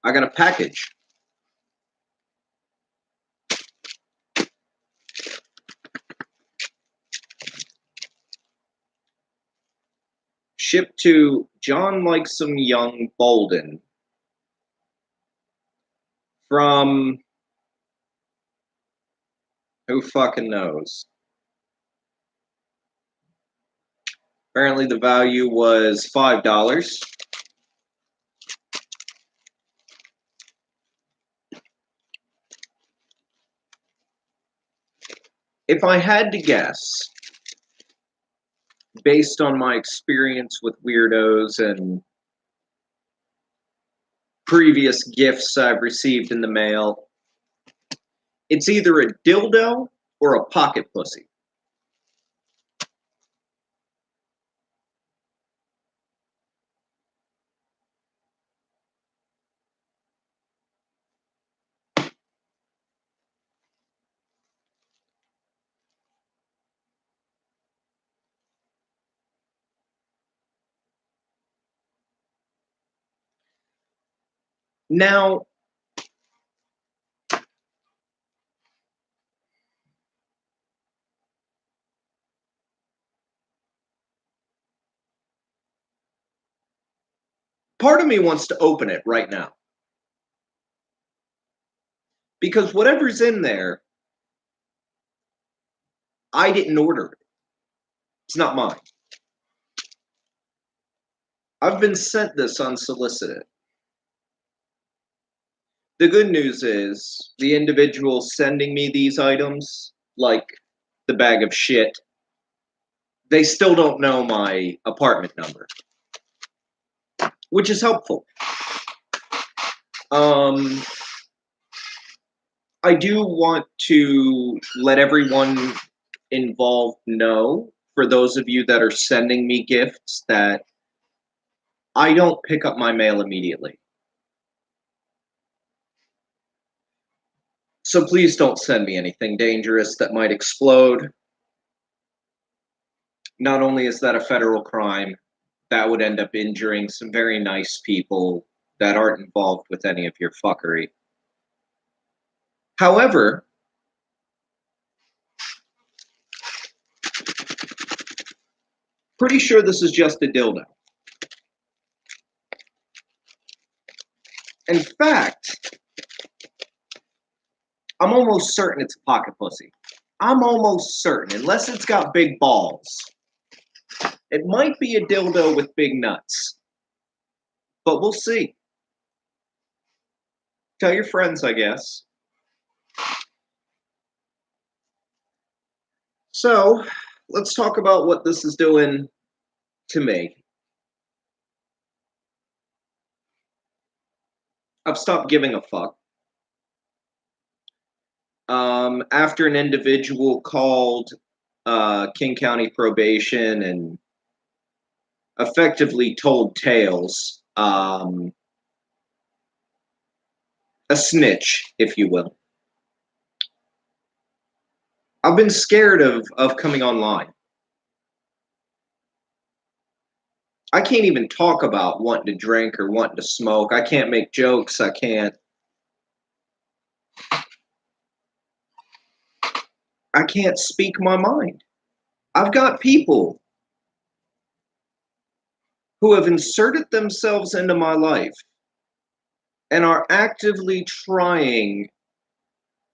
I got a package. Shipped to John Likesome Young Bolden from who fucking knows. Apparently the value was $5. If I had to guess, based on my experience with weirdos and previous gifts I've received in the mail, it's either a dildo or a pocket pussy. Now, part of me wants to open it right now. Because whatever's in there, I didn't order it. It's not mine. I've been sent this unsolicited. The good news is the individual sending me these items, like the bag of shit, they still don't know my apartment number, which is helpful. I do want to let everyone involved know, for those of you that are sending me gifts, that I don't pick up my mail immediately. So please don't send me anything dangerous that might explode. Not only is that a federal crime, that would end up injuring some very nice people that aren't involved with any of your fuckery. However, pretty sure this is just a dildo. In fact, I'm almost certain it's a pocket pussy. I'm almost certain, unless it's got big balls. It might be a dildo with big nuts. But we'll see. Tell your friends, I guess. So, let's talk about what this is doing to me. I've stopped giving a fuck. After an individual called King County Probation and effectively told tales, a snitch, if you will. I've been scared of coming online. I can't even talk about wanting to drink or wanting to smoke. I can't make jokes. I can't speak my mind. I've got people who have inserted themselves into my life and are actively trying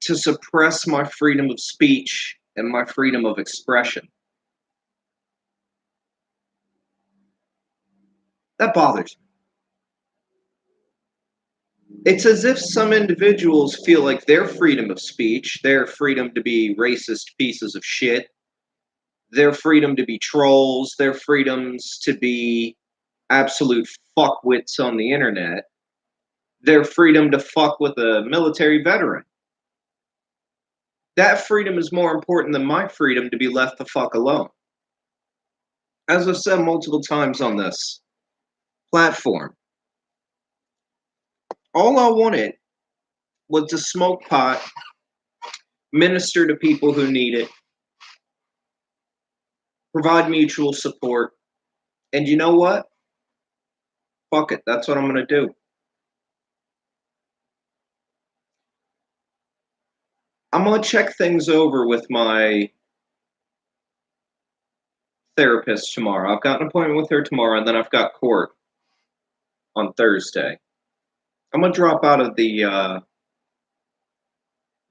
to suppress my freedom of speech and my freedom of expression. That bothers me. It's as if some individuals feel like their freedom of speech, their freedom to be racist pieces of shit, their freedom to be trolls, their freedoms to be absolute fuckwits on the internet, their freedom to fuck with a military veteran. That freedom is more important than my freedom to be left the fuck alone. As I've said multiple times on this platform, all I wanted was to smoke pot, minister to people who need it, provide mutual support, and you know what? Fuck it, that's what I'm going to do. I'm going to check things over with my therapist tomorrow. I've got an appointment with her tomorrow, and then I've got court on Thursday. I'm going to drop out of the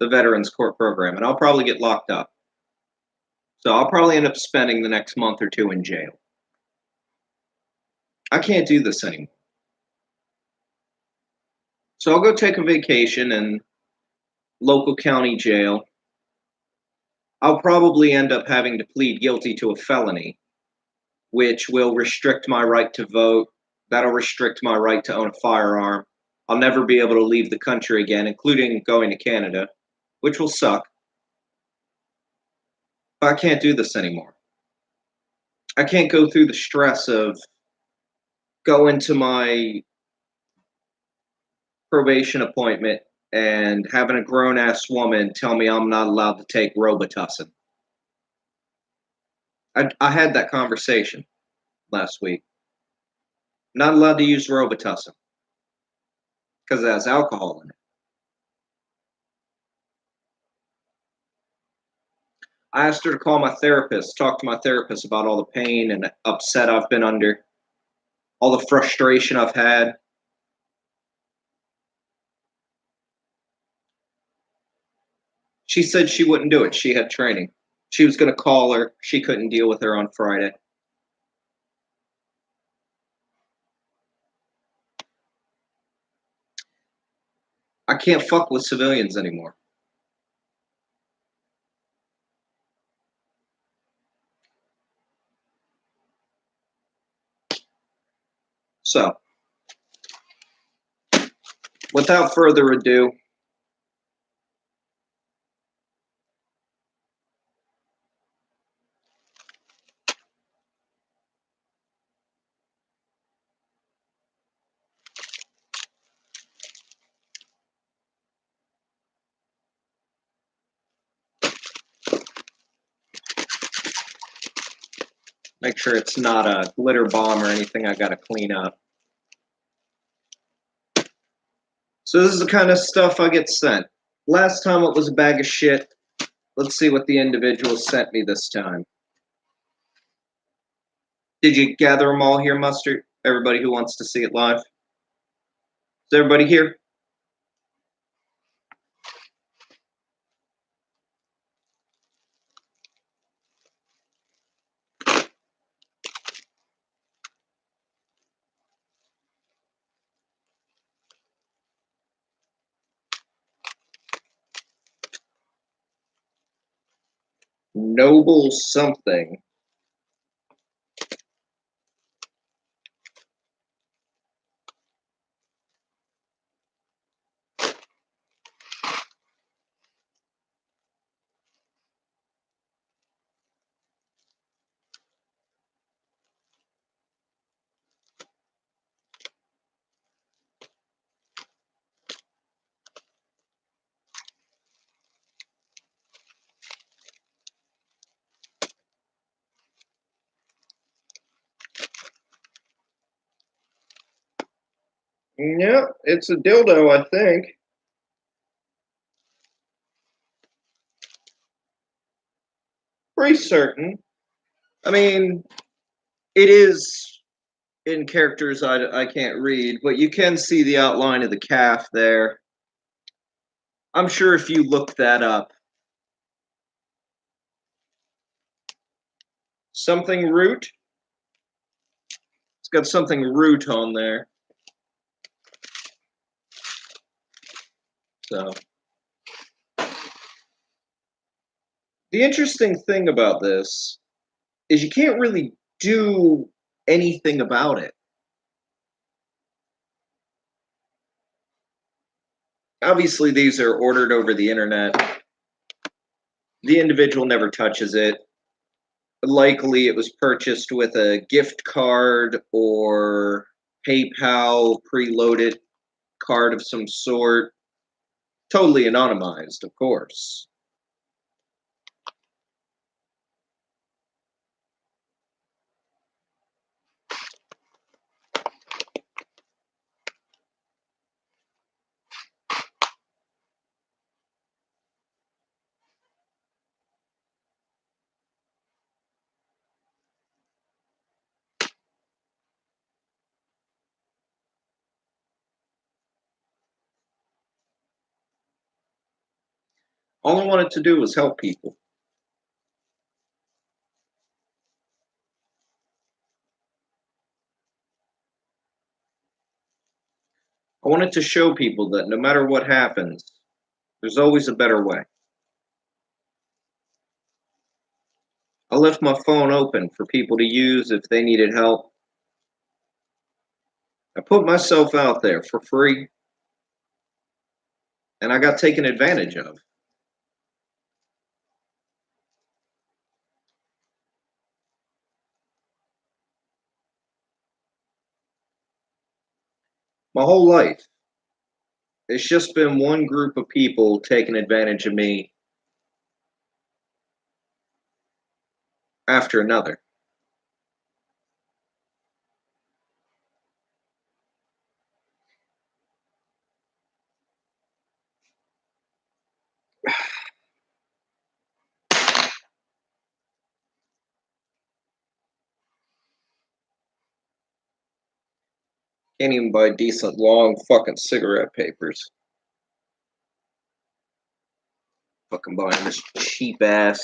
Veterans Court program, and I'll probably get locked up. So I'll probably end up spending the next month or two in jail. I can't do this anymore. So I'll go take a vacation in local county jail. I'll probably end up having to plead guilty to a felony, which will restrict my right to vote. That'll restrict my right to own a firearm. I'll never be able to leave the country again, including going to Canada, which will suck. But I can't do this anymore. I can't go through the stress of going to my probation appointment and having a grown ass woman tell me I'm not allowed to take Robitussin. I had that conversation last week. Not allowed to use Robitussin because it has alcohol in it. I asked her to call my therapist, talk to my therapist about all the pain and upset I've been under, all the frustration I've had. She said she wouldn't do it. She had training. She was going to call her. She couldn't deal with her on Friday. I can't fuck with civilians anymore. So, without further ado, make sure it's not a glitter bomb or anything I got to clean up. So this is the kind of stuff I get sent. Last time it was a bag of shit. Let's see what the individual sent me this time. Did you gather them all here, Mustard? Everybody who wants to see it live? Is everybody here? Noble something. Yep, it's a dildo, I think. Pretty certain. I mean, it is in characters I can't read, but you can see the outline of the calf there. I'm sure if you look that up. Something root? It's got something root on there. So, the interesting thing about this is you can't really do anything about it. Obviously, these are ordered over the internet. The individual never touches it. Likely, it was purchased with a gift card or PayPal preloaded card of some sort. Totally anonymized, of course. All I wanted to do was help people. I wanted to show people that no matter what happens, there's always a better way. I left my phone open for people to use if they needed help. I put myself out there for free, and I got taken advantage of. My whole life, it's just been one group of people taking advantage of me after another. Can't even buy decent long fucking cigarette papers. Fucking buying this cheap ass.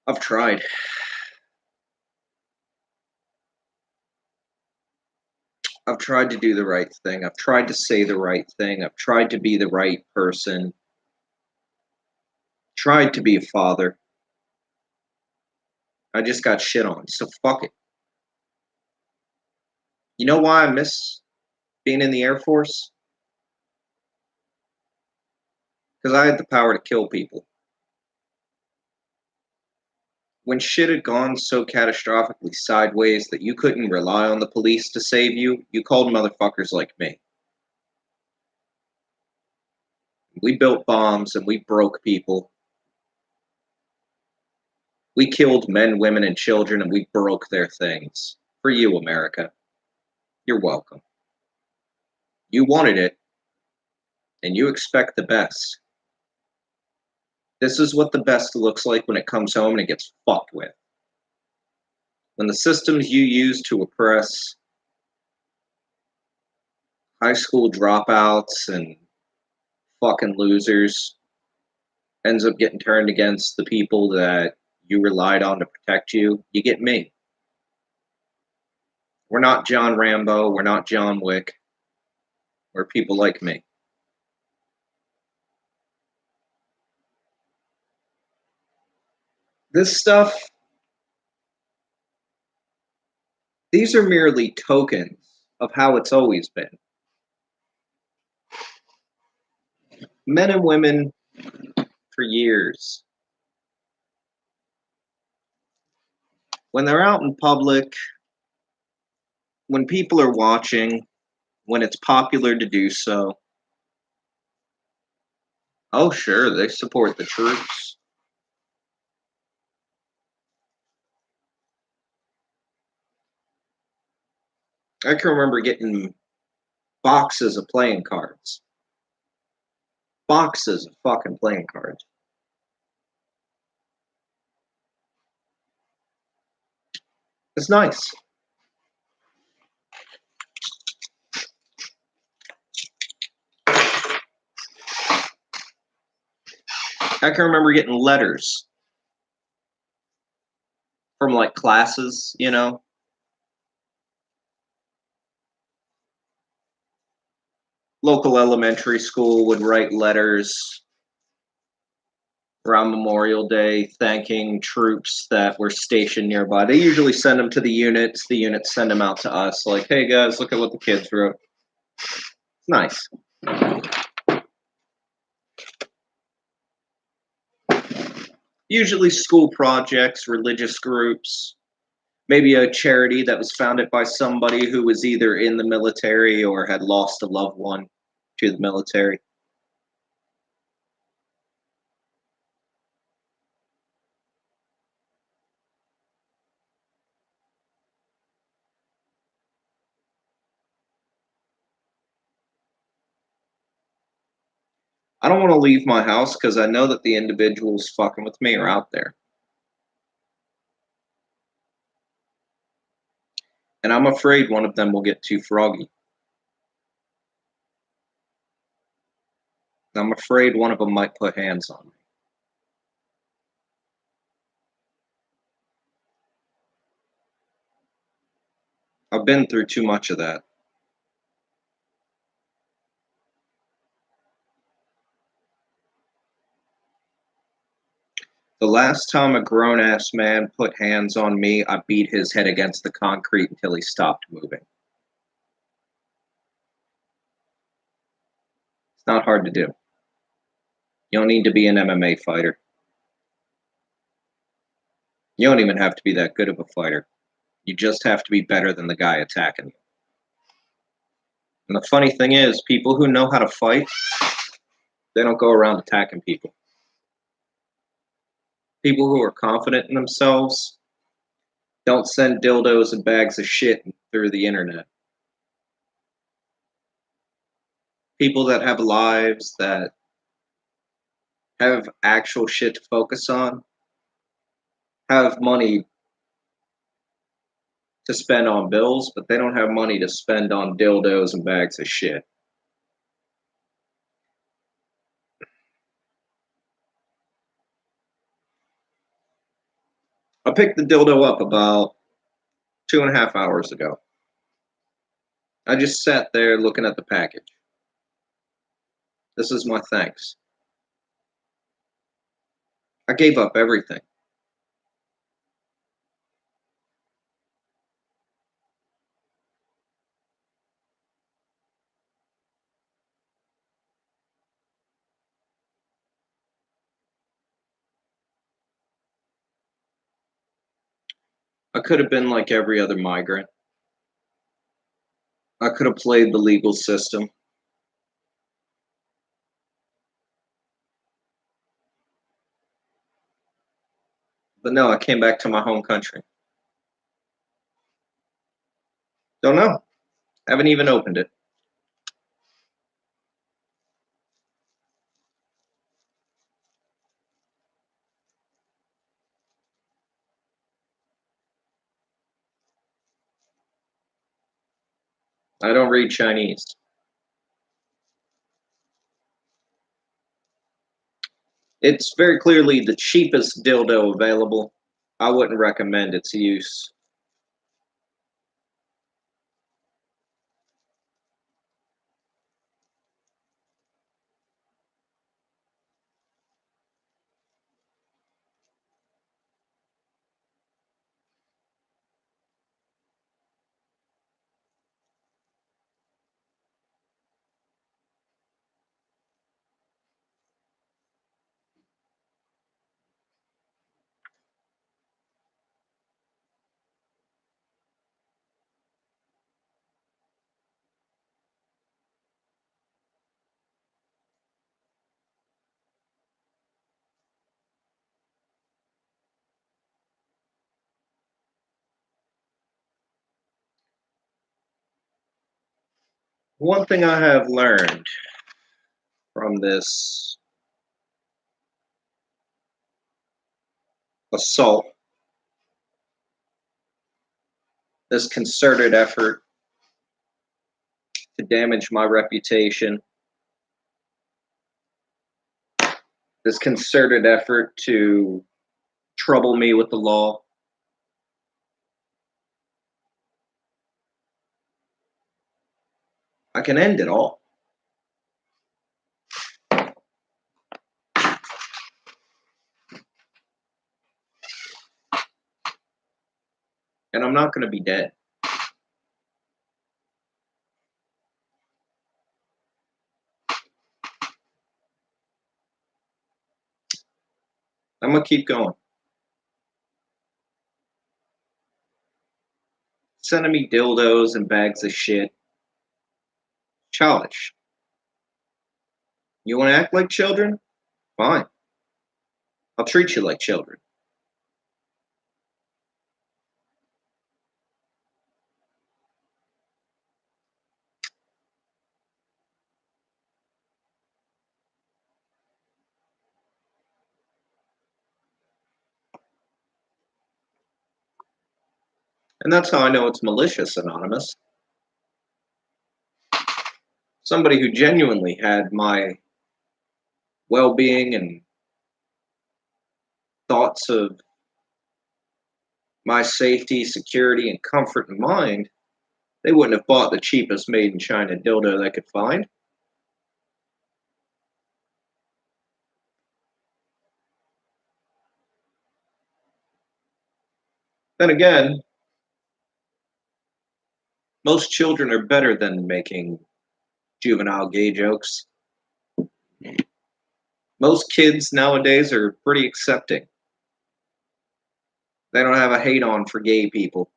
I've tried. I've tried to do the right thing. I've tried to say the right thing. I've tried to be the right person. Tried to be a father. I just got shit on. So fuck it. You know why I miss being in the Air Force? Because I had the power to kill people. When shit had gone so catastrophically sideways that you couldn't rely on the police to save you, you called motherfuckers like me. We built bombs and we broke people. We killed men, women, and children and we broke their things. For you, America. You're welcome. You wanted it, and you expect the best. This is what the best looks like when it comes home and it gets fucked with. When the systems you use to oppress high school dropouts and fucking losers ends up getting turned against the people that you relied on to protect you, you get me. We're not John Rambo, we're not John Wick, we're people like me. This stuff, these are merely tokens of how it's always been. Men and women for years, when they're out in public, when people are watching, when it's popular to do so, oh, sure, they support the troops. I can remember getting boxes of playing cards. Boxes of fucking playing cards. It's nice. I can remember getting letters from like classes, you know. Local elementary school would write letters around Memorial Day thanking troops that were stationed nearby. They usually send them to the units send them out to us, like, hey guys, look at what the kids wrote. It's nice. Usually school projects, religious groups, maybe a charity that was founded by somebody who was either in the military or had lost a loved one to the military. I don't want to leave my house because I know that the individuals fucking with me are out there. And I'm afraid one of them will get too froggy. I'm afraid one of them might put hands on me. I've been through too much of that. The last time a grown ass man put hands on me, I beat his head against the concrete until he stopped moving. It's not hard to do. You don't need to be an MMA fighter. You don't even have to be that good of a fighter. You just have to be better than the guy attacking you. And the funny thing is, people who know how to fight, they don't go around attacking people. People who are confident in themselves don't send dildos and bags of shit through the internet. People that have lives, that have actual shit to focus on, have money to spend on bills, but they don't have money to spend on dildos and bags of shit. I picked the dildo up about 2.5 hours ago. I just sat there looking at the package. This is my thanks. I gave up everything. I could have been like every other migrant. I could have played the legal system. But no, I came back to my home country. Don't know. Haven't even opened it. I don't read Chinese. It's very clearly the cheapest dildo available. I wouldn't recommend its use. One thing I have learned from this assault, this concerted effort to damage my reputation, this concerted effort to trouble me with the law, I can end it all. And I'm not going to be dead. I'm going to keep going. Sending me dildos and bags of shit. Childish. You want to act like children? Fine. I'll treat you like children. And that's how I know it's malicious, Anonymous. Somebody who genuinely had my well being and thoughts of my safety, security, and comfort in mind, they wouldn't have bought the cheapest made in China dildo they could find. Then again, most children are better than making juvenile gay jokes. Most kids nowadays are pretty accepting. They don't have a hate on for gay people.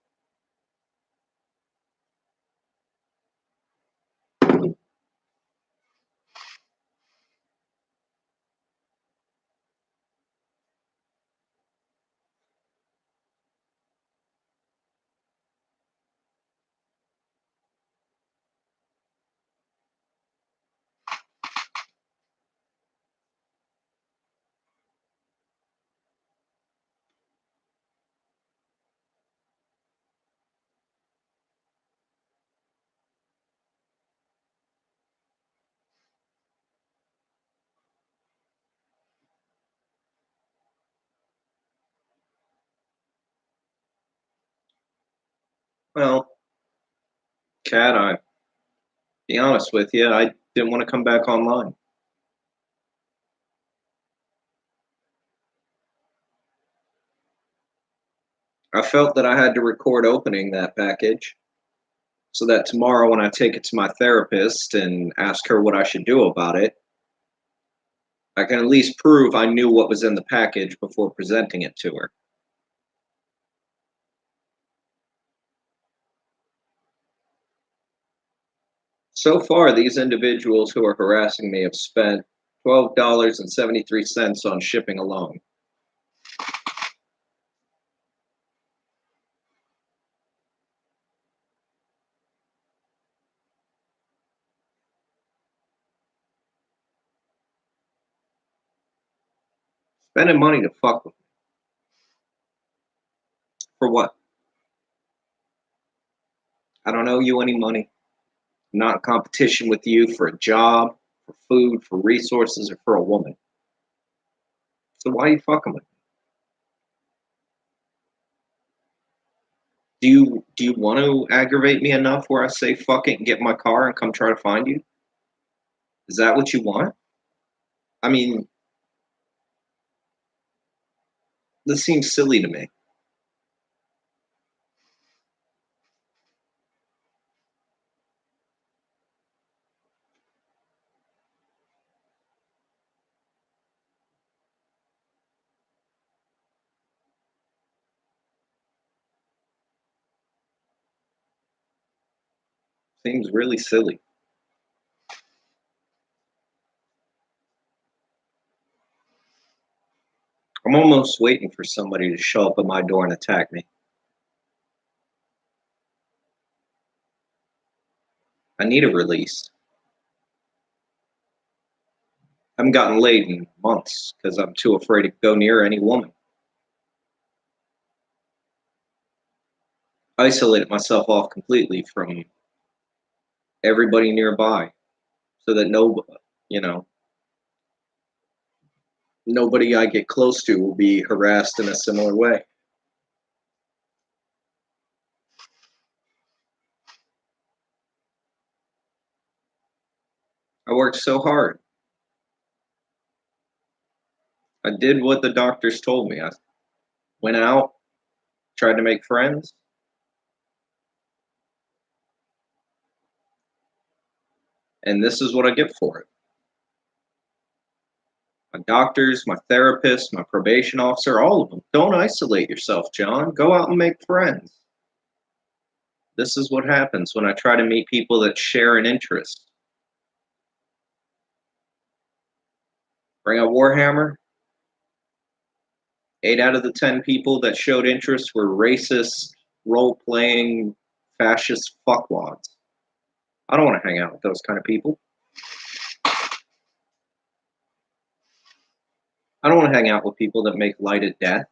Well, Kat, I be honest with you, I didn't want to come back online. I felt that I had to record opening that package so that tomorrow when I take it to my therapist and ask her what I should do about it, I can at least prove I knew what was in the package before presenting it to her. So far, these individuals who are harassing me have spent $12.73 on shipping alone. Spending money to fuck with me. For what? I don't owe you any money. I'm not in competition with you for a job, for food, for resources, or for a woman. So why are you fucking with me? Do you want to aggravate me enough where I say fuck it and get in my car and come try to find you? Is that what you want? I mean, this seems silly to me. Seems really silly. I'm almost waiting for somebody to show up at my door and attack me. I need a release. I haven't gotten laid in months because I'm too afraid to go near any woman. I isolated myself off completely from everybody nearby so that you know, nobody I get close to will be harassed in a similar way. I worked so hard. I did what the doctors told me. I went out, tried to make friends, and this is what I get for it. My doctors, my therapist, my probation officer, all of them. Don't isolate yourself, John. Go out and make friends. This is what happens when I try to meet people that share an interest. Bring a Warhammer. 8 out of the 10 people that showed interest were racist, role playing, fascist fuckwads. I don't want to hang out with those kind of people. I don't want to hang out with people that make light of death.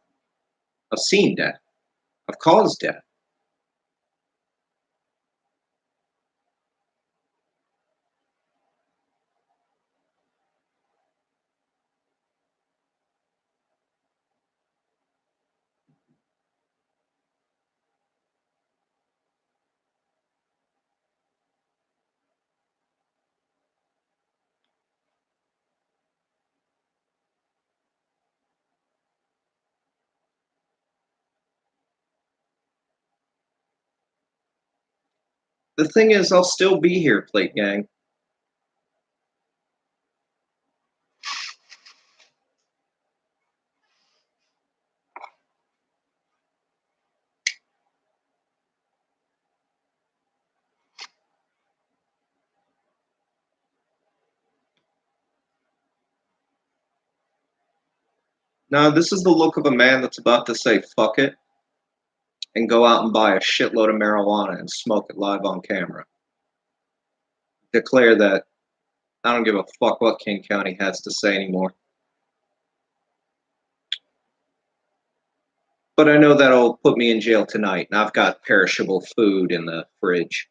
I've seen death. I've caused death. The thing is, I'll still be here, Plate Gang. Now, this is the look of a man that's about to say fuck it and go out and buy a shitload of marijuana and smoke it live on camera. Declare that I don't give a fuck what King County has to say anymore. But I know that'll put me in jail tonight, and I've got perishable food in the fridge.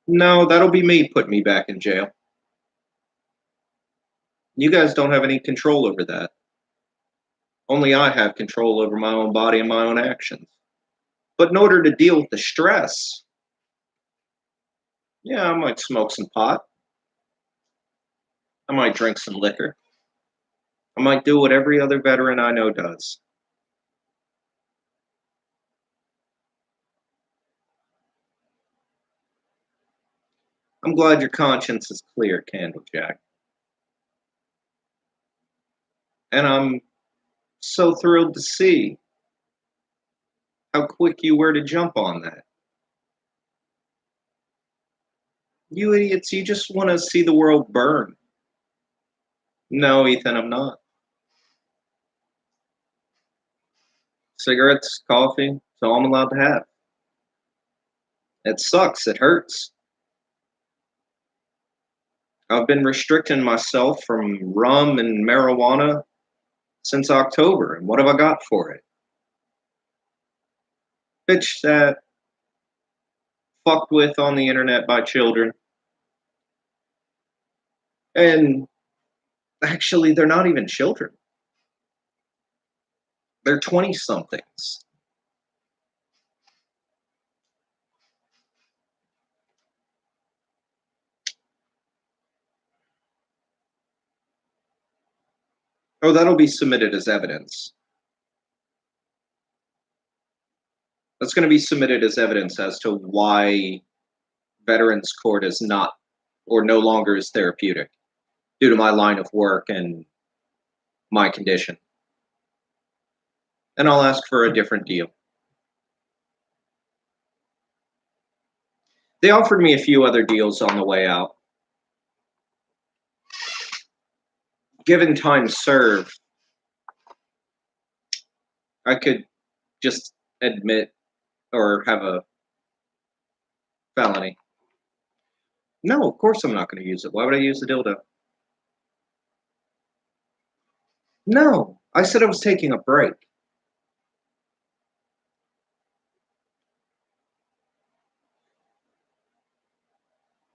No, that'll be me putting me back in jail. You guys don't have any control over that. Only I have control over my own body and my own actions. But in order to deal with the stress, yeah, I might smoke some pot. I might drink some liquor. I might do what every other veteran I know does. I'm glad your conscience is clear, Candlejack. And I'm so thrilled to see how quick you were to jump on that. You idiots, you just want to see the world burn. No, Ethan, I'm not. Cigarettes, coffee, it's all I'm allowed to have. It sucks, it hurts. I've been restricting myself from rum and marijuana since October, and what have I got for it? Bitch that fucked with on the internet by children. And actually, they're not even children. They're 20 somethings. Oh, that'll be submitted as evidence. That's going to be submitted as evidence as to why Veterans Court is not or no longer is therapeutic due to my line of work and my condition. And I'll ask for a different deal. They offered me a few other deals on the way out. Given time served, I could just admit or have a felony. No, of course I'm not going to use it. Why would I use the dildo? No, I said I was taking a break.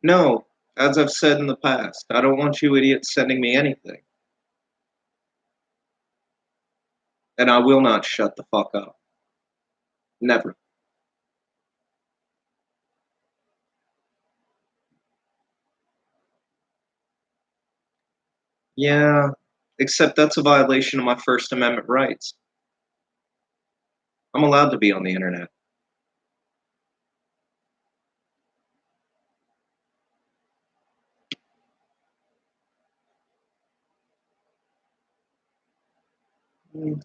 No, as I've said in the past, I don't want you idiots sending me anything. And I will not shut the fuck up. Never. Yeah, except that's a violation of my First Amendment rights. I'm allowed to be on the internet.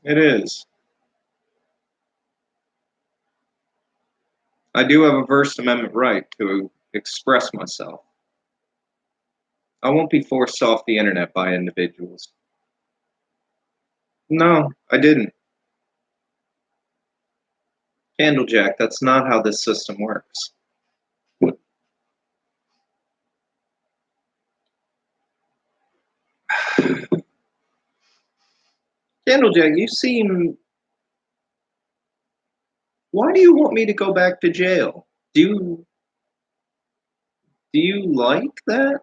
It is. I do have a First Amendment right to express myself. I won't be forced off the internet by individuals. No, I didn't. Candlejack, that's not how this system works. Candlejack, you seem. Why do you want me to go back to jail? Do you like that?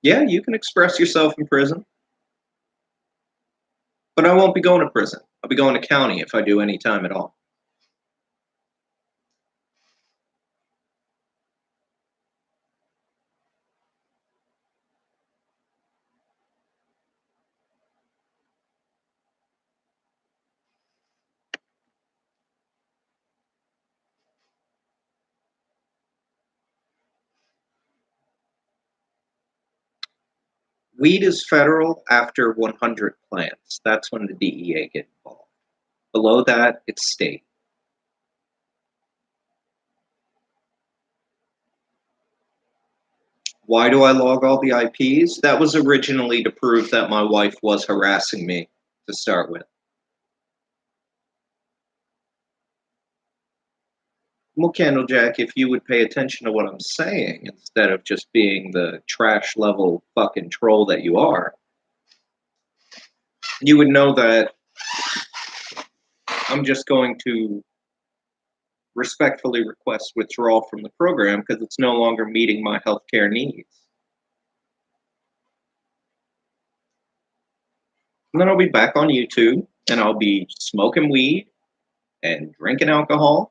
Yeah, you can express yourself in prison. But I won't be going to prison. I'll be going to county if I do any time at all. Weed is federal after 100 plants. That's when the DEA get involved. Below that, it's state. Why do I log all the IPs? That was originally to prove that my wife was harassing me to start with. Well, Candlejack, if you would pay attention to what I'm saying instead of just being the trash level fucking troll that you are, you would know that I'm just going to respectfully request withdrawal from the program because it's no longer meeting my healthcare needs. And then I'll be back on YouTube and I'll be smoking weed and drinking alcohol,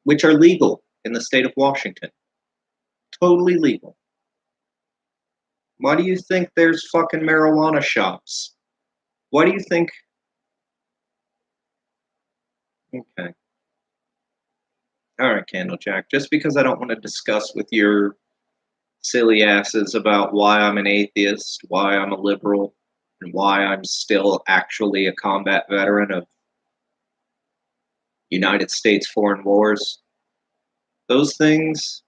which are legal in the state of Washington. Totally legal. Why do you think there's fucking marijuana shops? Why do you think? Okay. All right, Candlejack. Just because I don't want to discuss with your silly asses about why I'm an atheist, why I'm a liberal, and why I'm still actually a combat veteran of United States foreign wars, those things,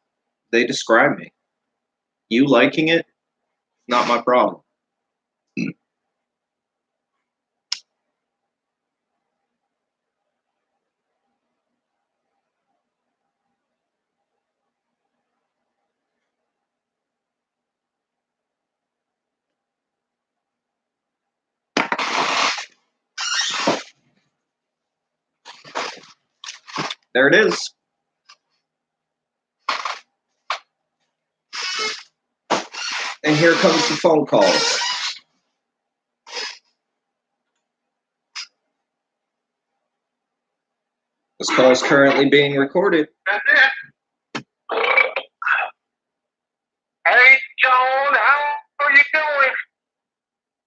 they describe me. You liking it, not my problem. There it is. And here comes the phone calls. This call is currently being recorded. Hey, John, how are you doing?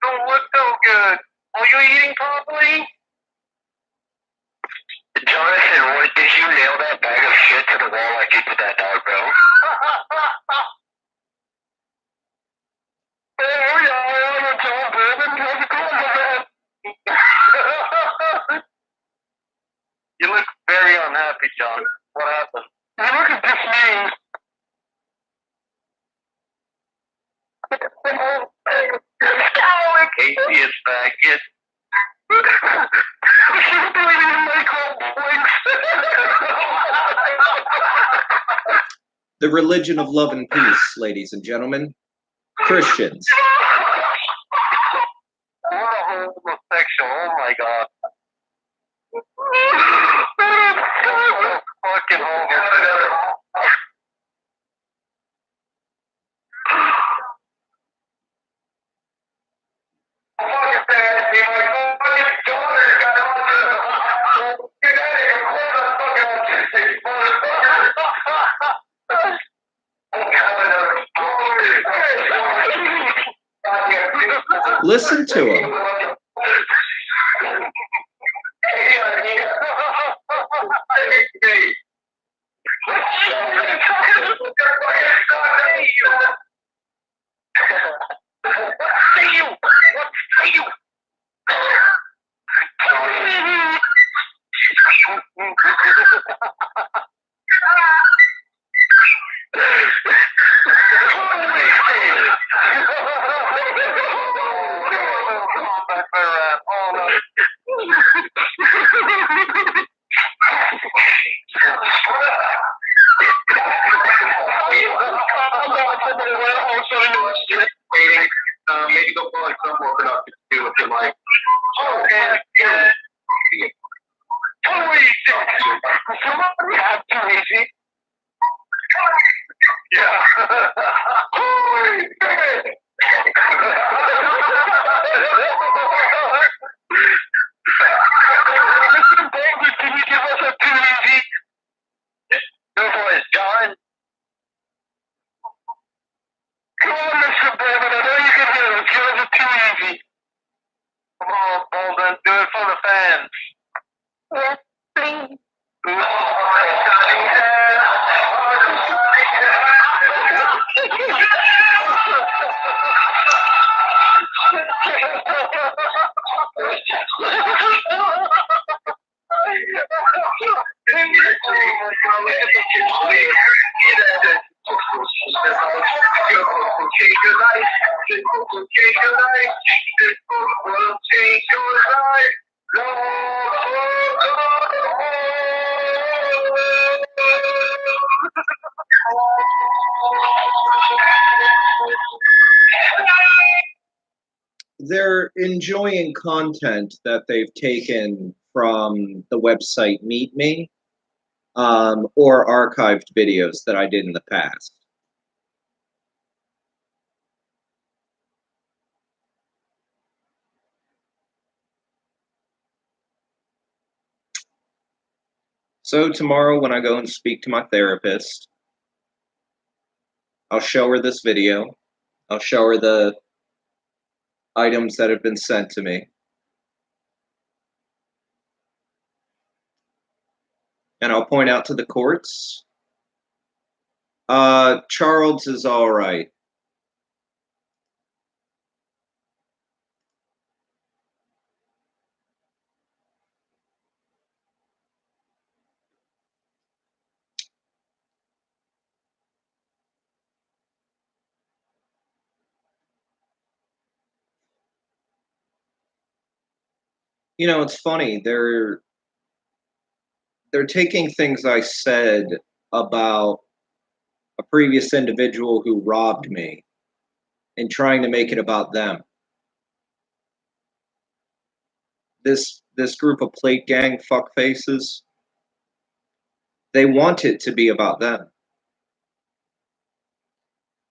Don't look so good. Are you eating properly? Jonathan, what, did you nail that bag of shit to the wall like you did that dog, bro? Oh, yeah, I'm a John Bourbon. How's it going, my man? You look very unhappy, John. What happened? You look at this man. Atheist faggot. The religion of love and peace, ladies and gentlemen. Christians. What a homosexual, oh my god. Fucking homosexual. Listen to him. Maybe go for like some more productive to do with your life. Oh, and totally somebody have too easy. Yeah. Holy shit. Mr. David, can you give us a too easy? Who was John? Come on, Mr. David, I know you can hear us. Give us a too easy. Come on, Bolden, do it for the fans. Yes, please. They're enjoying content that they've taken from the website Meet Me, or archived videos that I did in the past. So tomorrow when I go and speak to my therapist, I'll show her this video. I'll show her the items that have been sent to me. And I'll point out to the courts, Charles is all right. You know, it's funny. They're taking things I said about a previous individual who robbed me and trying to make it about them. This group of plate gang fuckfaces, they want it to be about them.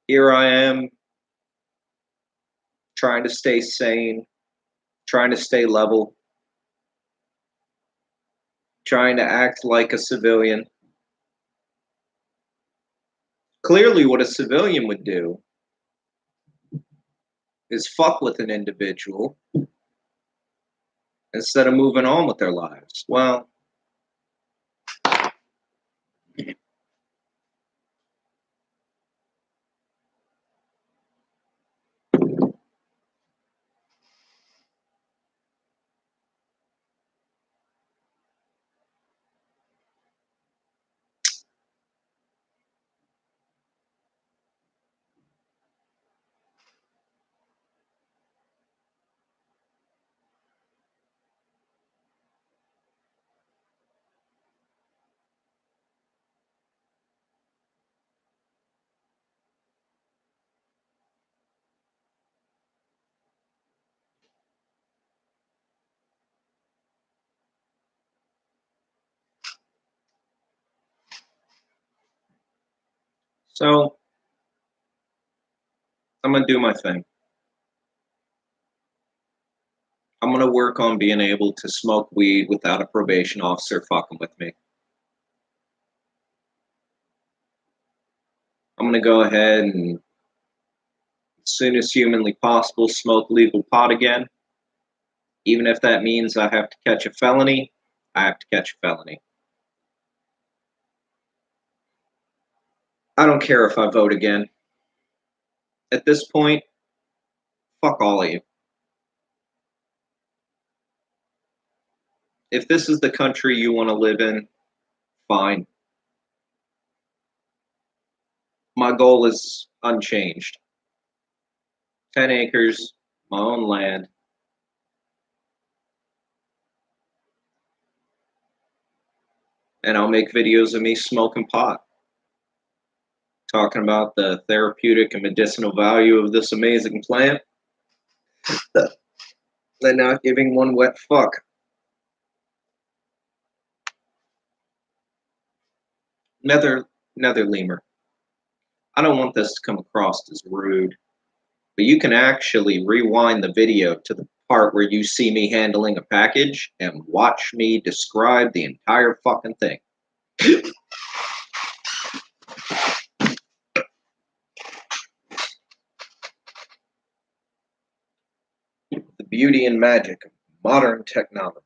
Here I am trying to stay sane, trying to stay level, trying to act like a civilian. Clearly, what a civilian would do is fuck with an individual instead of moving on with their lives. Well, so I'm gonna do my thing. I'm gonna work on being able to smoke weed without a probation officer fucking with me. I'm gonna go ahead and, as soon as humanly possible, smoke legal pot again. Even if that means I have to catch a felony, I have to catch a felony. I don't care if I vote again. At this point, fuck all of you. If this is the country you want to live in, fine. My goal is unchanged. 10 acres, my own land. And I'll make videos of me smoking pot, talking about the therapeutic and medicinal value of this amazing plant, and not giving one wet fuck. Nether Lemur. I don't want this to come across as rude, but you can actually rewind the video to the part where you see me handling a package and watch me describe the entire fucking thing. The beauty and magic of modern technology.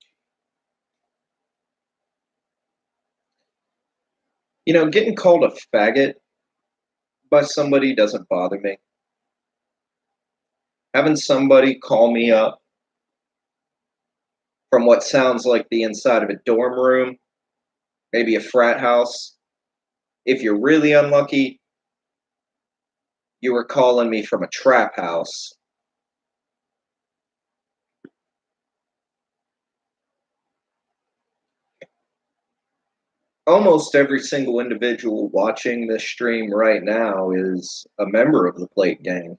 You know, getting called a faggot by somebody doesn't bother me. Having somebody call me up from what sounds like the inside of a dorm room, maybe a frat house. If you're really unlucky, you were calling me from a trap house Almost every single individual watching this stream right now is a member of the Plate Gang.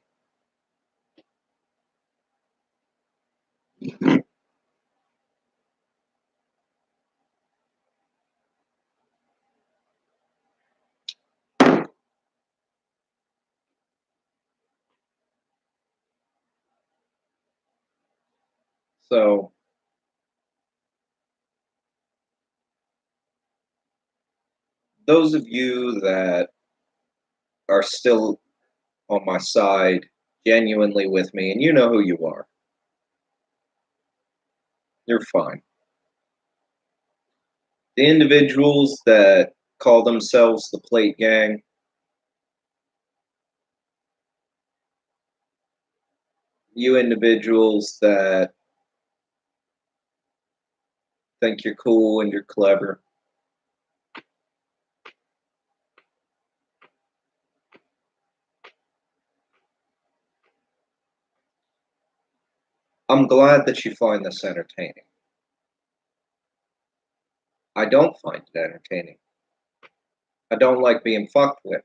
So, those of you that are still on my side, genuinely with me, and you know who you are, you're fine. The individuals that call themselves the Plate Gang, you individuals that think you're cool and you're clever, I'm glad that you find this entertaining. I don't find it entertaining. I don't like being fucked with.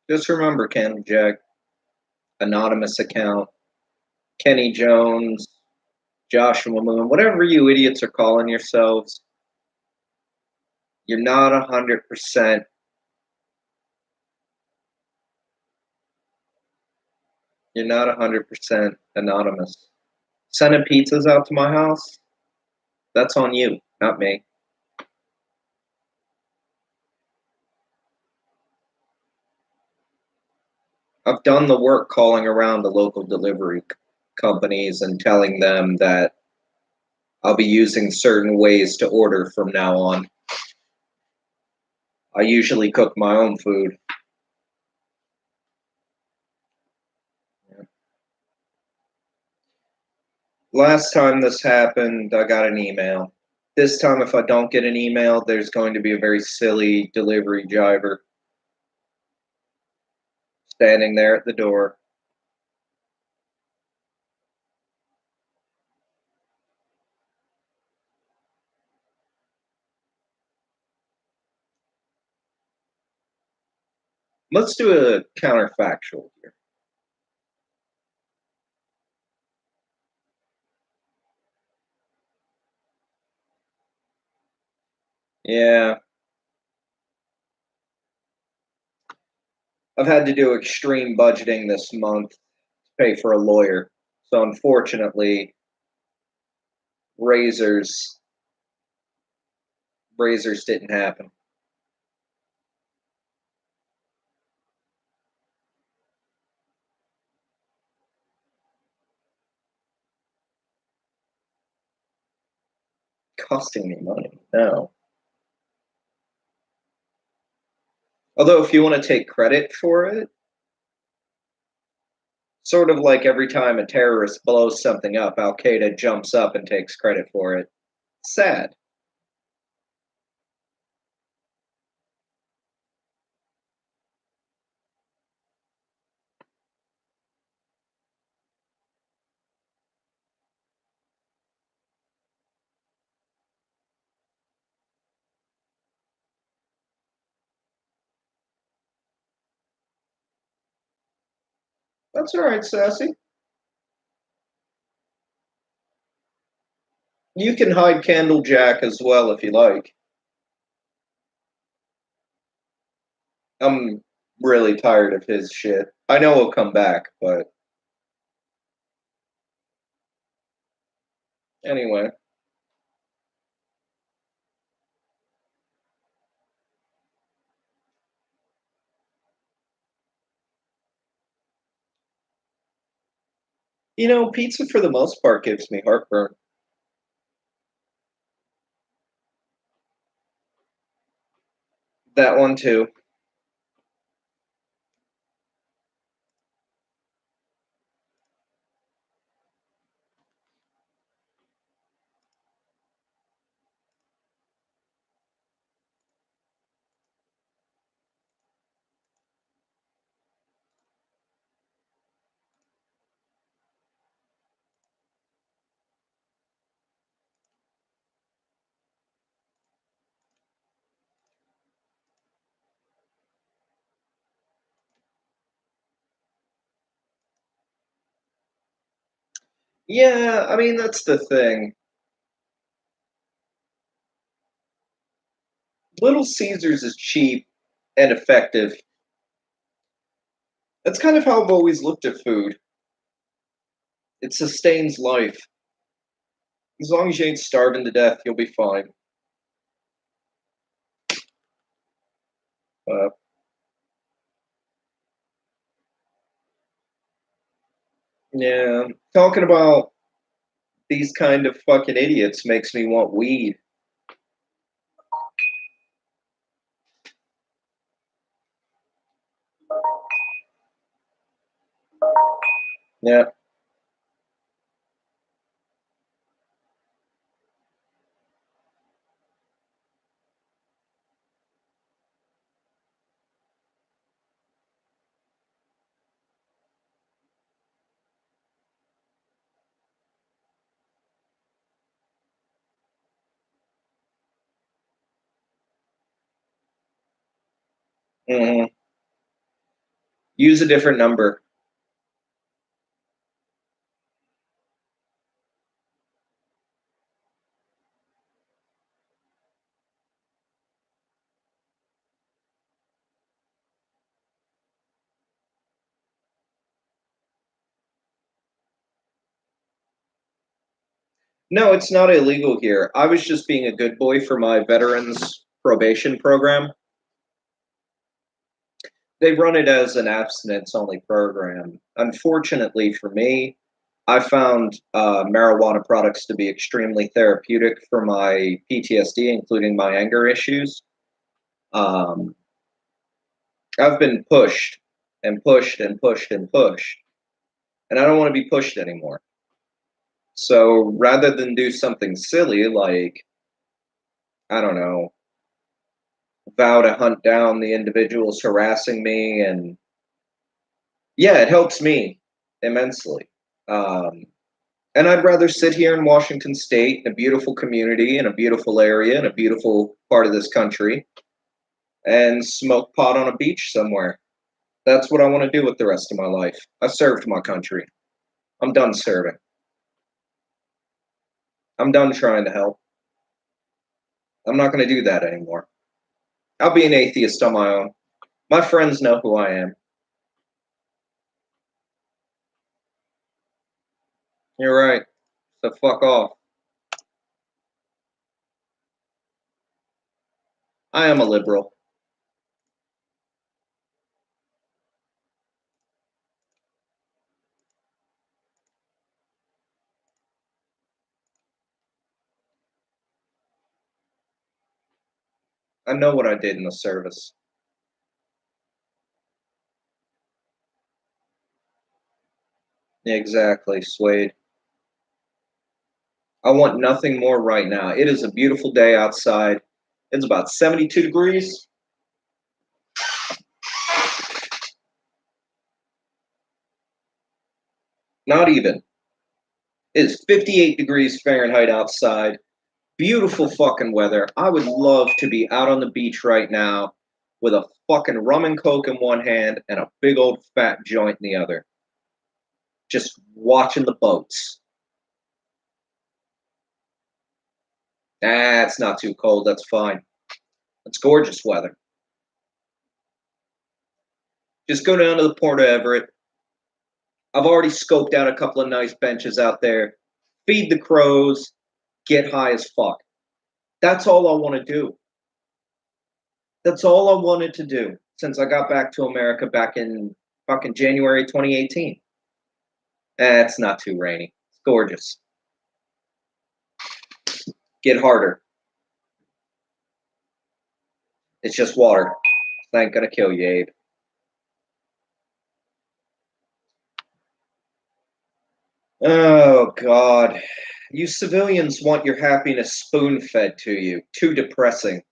Just remember, Ken Jack, anonymous account, Kenny Jones, Joshua Moon, whatever you idiots are calling yourselves, you're not 100%. You're not 100% anonymous. Sending pizzas out to my house, that's on you, not me. I've done the work calling around the local delivery companies and telling them that I'll be using certain ways to order from now on. I usually cook my own food. Last time this happened, I got an email. This time, if I don't get an email, there's going to be a very silly delivery driver standing there at the door. Let's do a counterfactual here. Yeah, I've had to do extreme budgeting this month to pay for a lawyer. So unfortunately, razors razors didn't happen. Costing me money. No. Although if you want to take credit for it, sort of like every time a terrorist blows something up, Al Qaeda jumps up and takes credit for it. Sad. That's all right, Sassy. You can hide Candle Jack as well if you like. I'm really tired of his shit. I know he'll come back, but anyway. You know, pizza for the most part gives me heartburn. That one too. Yeah, I mean, that's the thing. Little Caesars is cheap and effective. That's kind of how I've always looked at food. It sustains life. As long as you ain't starving to death, you'll be fine. Uh, yeah, talking about these kind of fucking idiots makes me want weed. Yeah. Hmm. Use a different number. No, it's not illegal here. I was just being a good boy for my veterans probation program. They run it as an abstinence only program. Unfortunately for me, I found marijuana products to be extremely therapeutic for my PTSD, including my anger issues. Um, I've been pushed and pushed and pushed and pushed, and I don't want to be pushed anymore. So rather than do something silly like, I don't know, vow to hunt down the individuals harassing me, and yeah, it helps me immensely. Um, and I'd rather sit here in Washington State, in a beautiful community, in a beautiful area, in a beautiful part of this country, and smoke pot on a beach somewhere. That's what I want to do with the rest of my life. I served my country. I'm done serving. I'm done trying to help. I'm not going to do that anymore. I'll be an atheist on my own. My friends know who I am. You're right. So fuck off. I am a liberal. I know what I did in the service. Exactly, Swade. I want nothing more right now. It is a beautiful day outside. It's about 72 degrees. Not even. It is 58 degrees Fahrenheit outside. Beautiful fucking weather. I would love to be out on the beach right now with a fucking rum and coke in one hand and a big old fat joint in the other. Just watching the boats. It's not too cold. That's fine. It's gorgeous weather. Just go down to the Port of Everett. I've already scoped out a couple of nice benches out there. Feed the crows, get high as fuck. That's all I want to do. That's all I wanted to do since I got back to America back in fucking January 2018. It's not too rainy. It's gorgeous. Get harder. It's just water. It's not gonna kill you, Abe. Oh God. You civilians want your happiness spoon fed to you. Too depressing.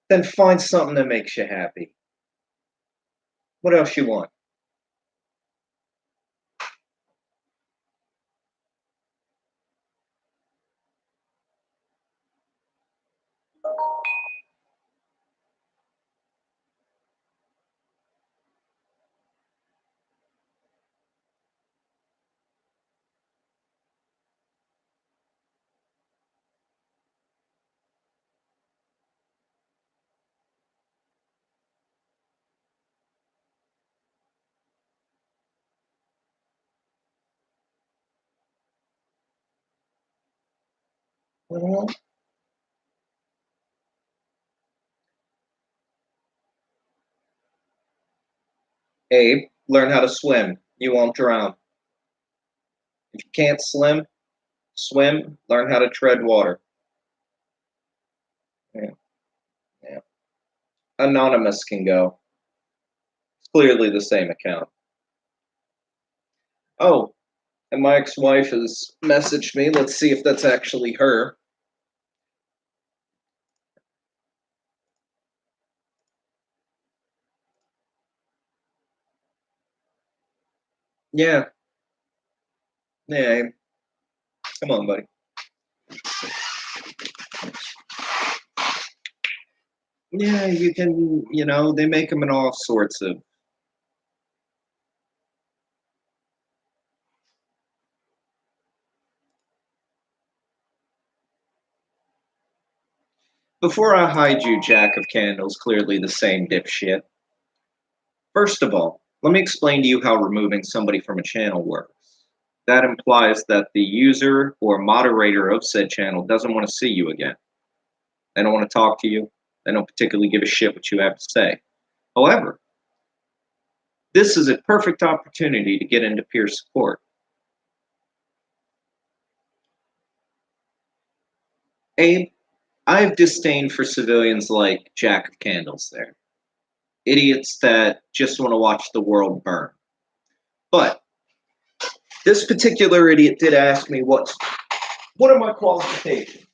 Then find something that makes you happy. What else you want? Mhm. Abe, learn how to swim. You won't drown. If you can't swim, learn how to tread water. Yeah, yeah. Anonymous can go. It's clearly the same account. Oh, and my ex-wife has messaged me. Let's see if that's actually her. Yeah, yeah. Come on, buddy. Yeah, you can. They make them in all sorts of. Before I hide you, Jack of Candles, clearly the same dipshit. First of all, let me explain to you how removing somebody from a channel works. That implies that the user or moderator of said channel doesn't want to see you again. They don't want to talk to you. They don't particularly give a shit what you have to say. However, this is a perfect opportunity to get into peer support. Abe, I have disdain for civilians like Jack of Candles there. Idiots that just want to watch the world burn. But this particular idiot did ask me what are my qualifications?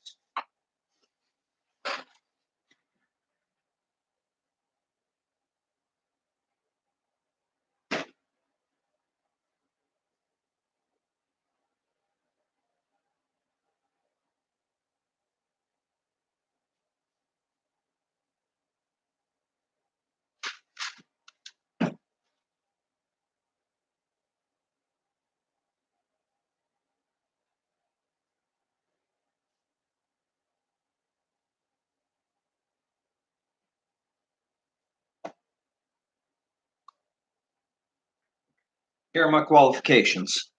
Here are my qualifications.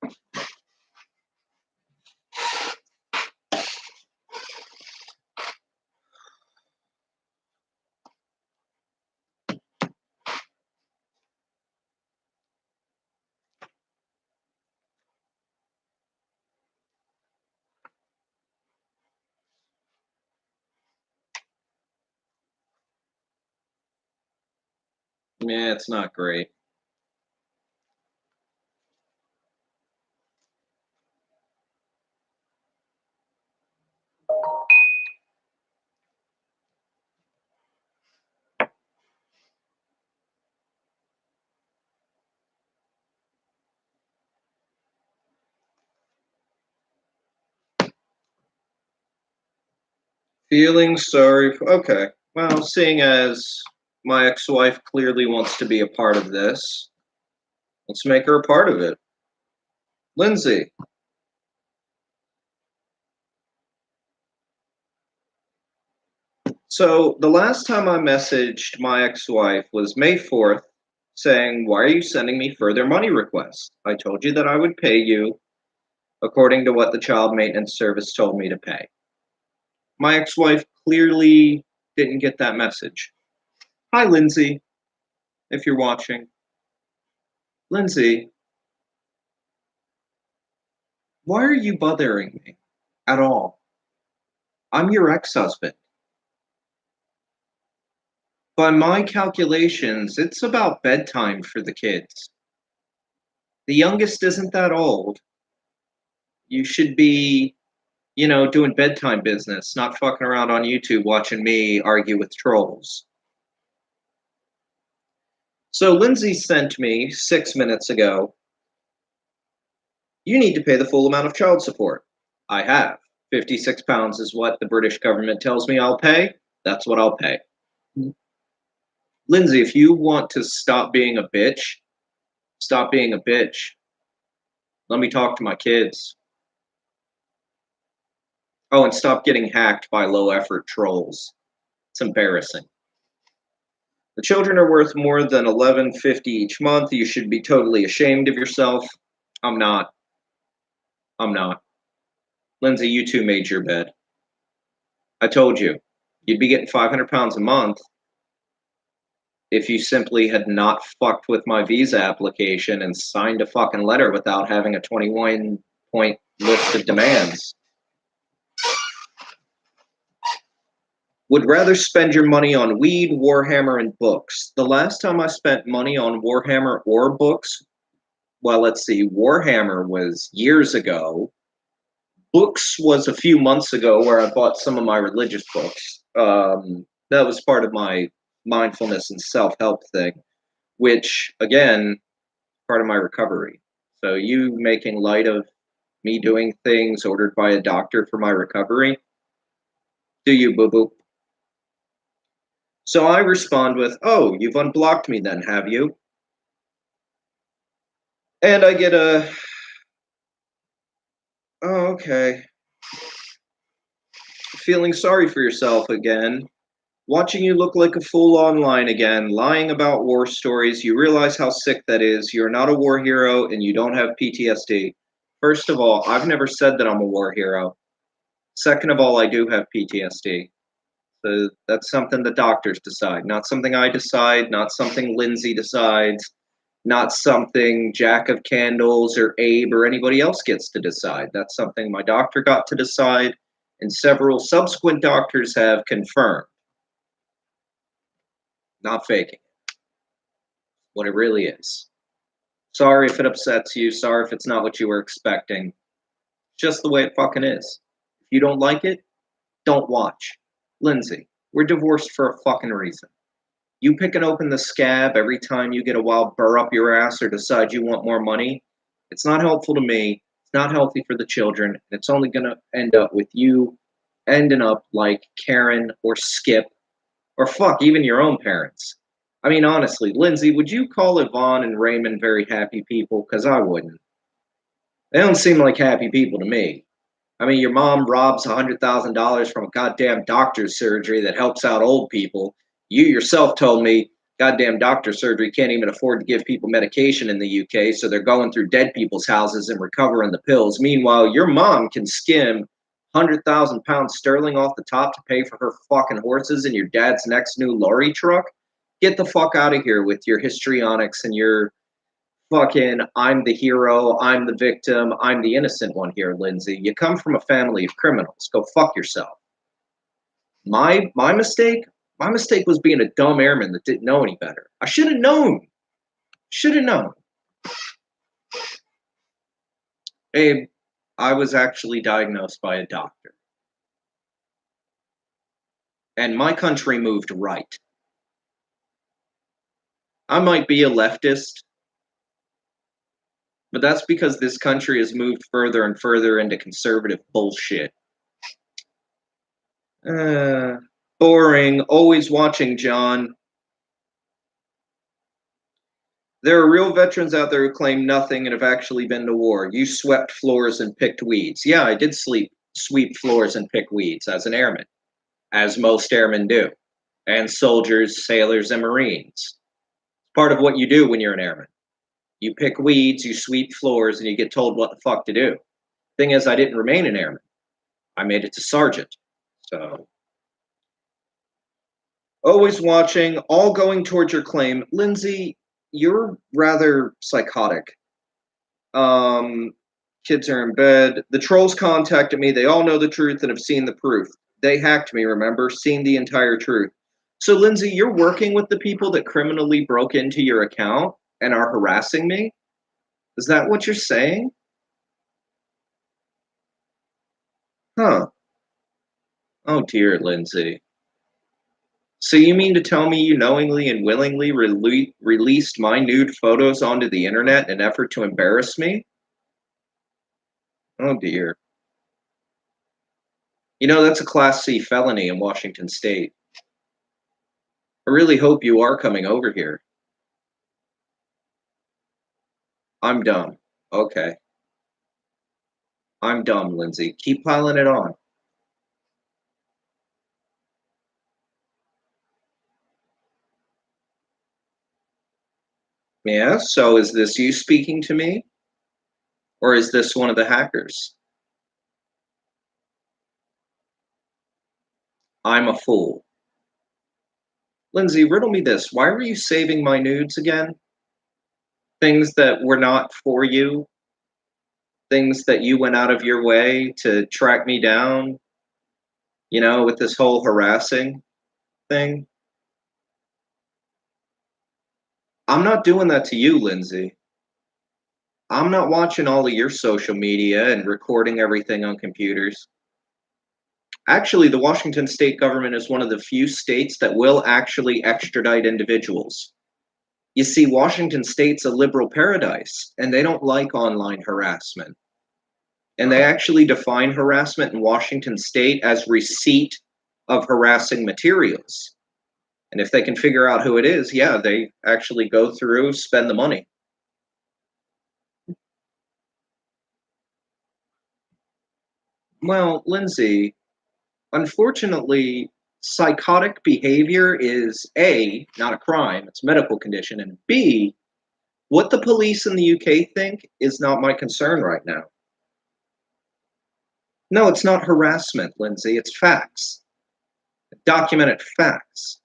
Yeah, it's not great. Feeling sorry for, okay. Well, seeing as my ex-wife clearly wants to be a part of this, let's make her a part of it. Lindsay. So the last time I messaged my ex-wife was May 4th saying, "Why are you sending me further money requests? I told you that I would pay you according to what the child maintenance service told me to pay." My ex-wife clearly didn't get that message. Hi, Lindsay, if you're watching. Lindsay, why are you bothering me at all? I'm your ex-husband. By my calculations, it's about bedtime for the kids. The youngest isn't that old. You should be, doing bedtime business, not fucking around on YouTube watching me argue with trolls. So Lindsay sent me 6 minutes ago, "You need to pay the full amount of child support." I have. £56 is what the British government tells me I'll pay. That's what I'll pay. Lindsay, if you want to stop being a bitch, stop being a bitch. Let me talk to my kids. Oh, and stop getting hacked by low effort trolls. It's embarrassing. The children are worth more than $11.50 each month. You should be totally ashamed of yourself. I'm not. I'm not. Lindsay, you two made your bed. I told you, you'd be getting 500 pounds a month if you simply had not fucked with my visa application and signed a fucking letter without having a 21-point list of demands. Would rather spend your money on weed, Warhammer, and books. The last time I spent money on Warhammer or books, well, let's see, Warhammer was years ago. Books was a few months ago where I bought some of my religious books. That was part of my mindfulness and self-help thing, which, again, part of my recovery. So you making light of me doing things ordered by a doctor for my recovery? Do you, boo-boo? So I respond with, oh, you've unblocked me then, have you? And I get a, oh, okay. Feeling sorry for yourself again. Watching you look like a fool online again, lying about war stories, you realize how sick that is. You're not a war hero and you don't have PTSD. First of all, I've never said that I'm a war hero. Second of all, I do have PTSD. So that's something the doctors decide, not something I decide, not something Lindsay decides, not something Jack of Candles or Abe or anybody else gets to decide. That's something my doctor got to decide, and several subsequent doctors have confirmed. Not faking what it really is. Sorry if it upsets you. Sorry if it's not what you were expecting. Just the way it fucking is. If you don't like it, don't watch. Lindsay, we're divorced for a fucking reason. You picking open the scab every time you get a wild burr up your ass or decide you want more money, it's not helpful to me. It's not healthy for the children. And it's only going to end up with you ending up like Karen or Skip or fuck, even your own parents. I mean, honestly, Lindsay, would you call Yvonne and Raymond very happy people? Because I wouldn't. They don't seem like happy people to me. I mean, your mom robs $100,000 from a goddamn doctor's surgery that helps out old people. You yourself told me goddamn doctor surgery can't even afford to give people medication in the UK, so they're going through dead people's houses and recovering the pills. Meanwhile, your mom can skim 100,000 pounds sterling off the top to pay for her fucking horses in your dad's next new lorry truck. Get the fuck out of here with your histrionics and your fucking I'm the hero, I'm the victim, I'm the innocent one here, Lindsay. You come from a family of criminals. Go fuck yourself. My mistake? My mistake was being a dumb airman that didn't know any better. I should have known. Should have known. Abe, I was actually diagnosed by a doctor. And my country moved right. I might be a leftist, but that's because this country has moved further and further into conservative bullshit. Boring. Always watching, John. There are real veterans out there who claim nothing and have actually been to war. You swept floors and picked weeds. Yeah, I did sweep floors and pick weeds as an airman, as most airmen do, and soldiers, sailors, and Marines. Part of what you do when you're an airman. You pick weeds, you sweep floors, and you get told what the fuck to do. Thing is, I didn't remain an airman. I made it to sergeant. So, always watching, all going towards your claim. Lindsay, you're rather psychotic. Kids are in bed. The trolls contacted me. They all know the truth and have seen the proof. They hacked me, remember? Seen the entire truth. So, Lindsay, you're working with the people that criminally broke into your account and are harassing me? Is that what you're saying? Huh. Oh, dear, Lindsay. So you mean to tell me you knowingly and willingly released my nude photos onto the internet in an effort to embarrass me? Oh, dear. You know, that's a Class C felony in Washington State. I really hope you are coming over here. I'm dumb. Okay. I'm dumb, Lindsay. Keep piling it on. Yeah, so is this you speaking to me? Or is this one of the hackers? I'm a fool. Lindsay, riddle me this. Why were you saving my nudes again? Things that were not for you? Things that you went out of your way to track me down? You know, with this whole harassing thing? I'm not doing that to you, Lindsay. I'm not watching all of your social media and recording everything on computers. Actually, the Washington state government is one of the few states that will actually extradite individuals. You see, Washington state's a liberal paradise, and they don't like online harassment. And they actually define harassment in Washington state as receipt of harassing materials. And if they can figure out who it is, yeah, they actually go through, spend the money. Well, Lindsay, unfortunately, psychotic behavior is A, not a crime, it's a medical condition, and B, what the police in the UK think is not my concern right now. No, it's not harassment, Lindsay, it's facts. Documented facts.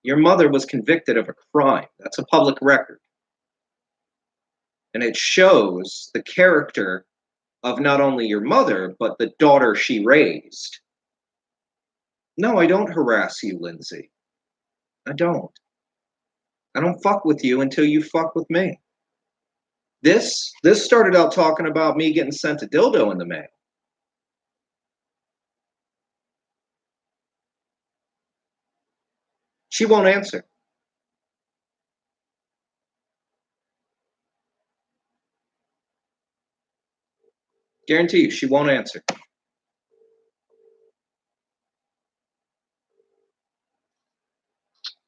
Your mother was convicted of a crime. That's a public record. And it shows the character of not only your mother, but the daughter she raised. No, I don't harass you, Lindsay. I don't. I don't fuck with you until you fuck with me. This started out talking about me getting sent a dildo in the mail. She won't answer. Guarantee you, she won't answer.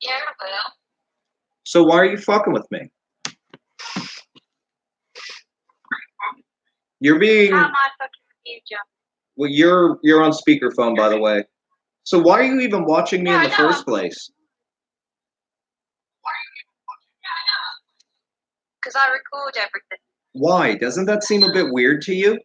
Yeah, well. So why are you fucking with me? You're being. How am I fucking with you, John? Well, you're on speakerphone, by the way. So why are you even watching me in the first place? Because I record everything. Why? Doesn't that seem a bit weird to you?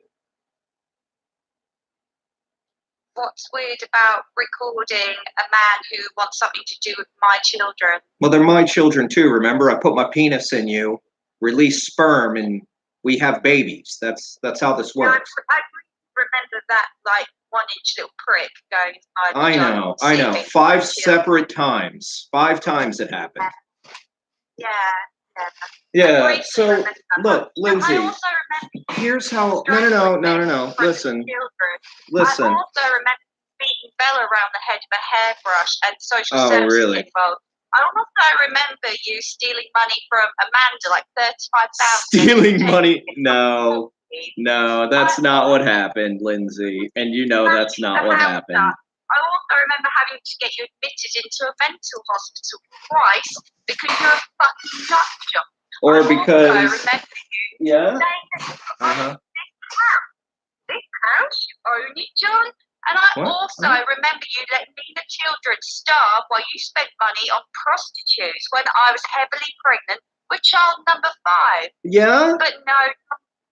What's weird about recording a man who wants something to do with my children? Well, they're my children too. Remember, I put my penis in you, release sperm, and we have babies. That's how this works. I remember that like 1-inch little prick going inside. I know. 5 separate times. 5 times it happened. Yeah. So look, Lindsay. Here's how. No. Listen. I also remember beating Bella around the head with a hairbrush and social services involved. I also remember you stealing money from Amanda, like 35,000. Stealing money? No, that's not what happened, Lindsay. And you know that's not what happened. I also remember having to get you admitted into a mental hospital twice because you're a fucking nut job. Or because. I remember you saying that this house, you own it, John. And I remember you letting me and the children starve while you spent money on prostitutes when I was heavily pregnant with child number 5. Yeah? But no,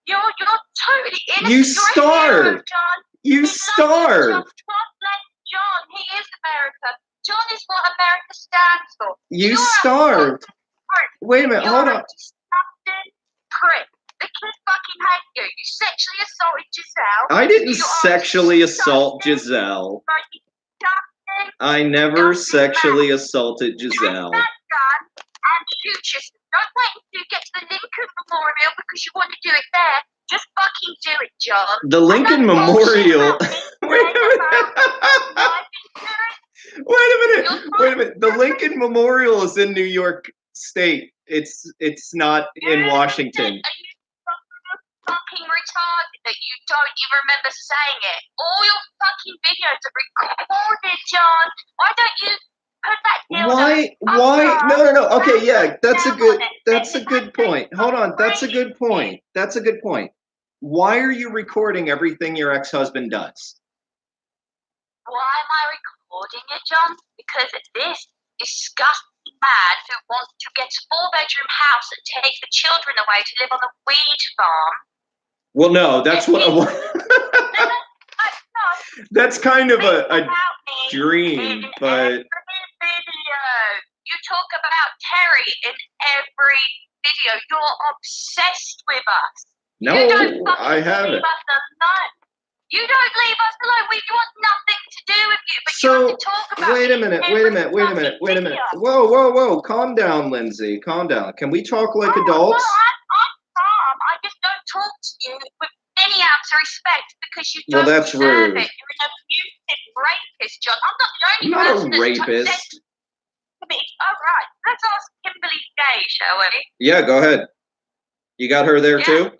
you're totally innocent. You starved. Hero, John. You starved. God bless John. He is America. John is what America stands for. You starved. Wait a minute, hold on. Prick. The kid fucking hate you. You sexually assaulted Giselle. I didn't sexually assault Giselle. I never sexually assaulted Giselle. And shoot yourself. Don't wait until you get to the Lincoln Memorial because you want to do it there. Just fucking do it, John. The Lincoln Memorial. Wait a minute. The Lincoln Memorial is in New York State. It's not in Washington. Fucking retarded that you don't even remember saying it. All your fucking videos are recorded, John. Why don't you put that dildo? Why? No. Okay, yeah, that's a good point. Hold on, that's a good point. Why are you recording everything your ex-husband does? Why am I recording it, John? Because this disgusting man who wants to get a 4-bedroom house and take the children away to live on a weed farm. Well, no, that's what I want. No, That's kind of a about me dream, in but every video. You talk about Terry in every video. You're obsessed with us. no, You don't fucking I haven't. leave us alone. You don't leave us alone. We want nothing to do with you, but you have to talk about wait a minute, wait a minute, wait a minute, wait a minute. Whoa, whoa, whoa! Calm down, Lindsay. Calm down. Can we talk like adults? No, I'm calm. I just don't talk to you with any ounce of respect because you don't Well, that's deserve rude. it. You're an abusive rapist, John. I'm not the only I'm not person a rapist. All right, let's ask Kimberly Day, shall we? Yeah, go ahead. You got her there too?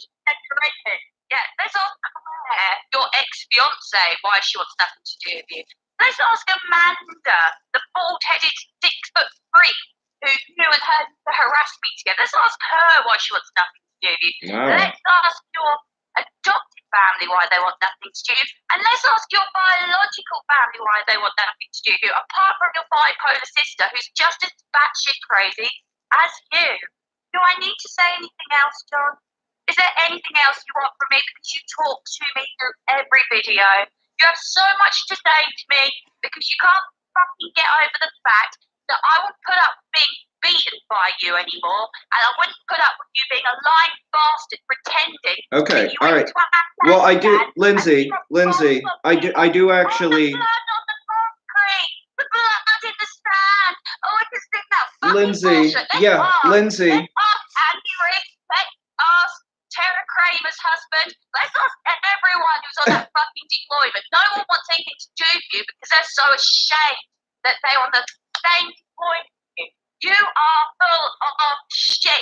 Yeah, let's ask Claire, your ex-fiance, why she wants nothing to do with you. Let's ask Amanda, the bald-headed 6-foot freak who you and her harassed me together. Let's ask her why she wants nothing to do with you. Wow. Let's ask your adopted family why they want nothing to do with you. And let's ask your biological family why they want nothing to do with you, apart from your bipolar sister who's just as batshit crazy as you. Do I need to say anything else, John? Is there anything else you want from me? Because you talk to me through every video. You have so much to say to me because you can't fucking get over the fact that I won't put up with being beaten by you anymore, and I wouldn't put up with you being a lying bastard pretending. Okay, all right. Well, I do, Lindsay, I do actually. Oh, the blood on the concrete, the blood in the sand. Oh, I can sing that fucking Lindsay, bullshit. yeah, Lindsay. Let's ask Andy Riggs. Let's ask Tara Kramer's husband. Let's ask everyone who's on that fucking deployment. No one wants anything to do with you because they're so ashamed that they're on the same deployment with you. You are full of shit.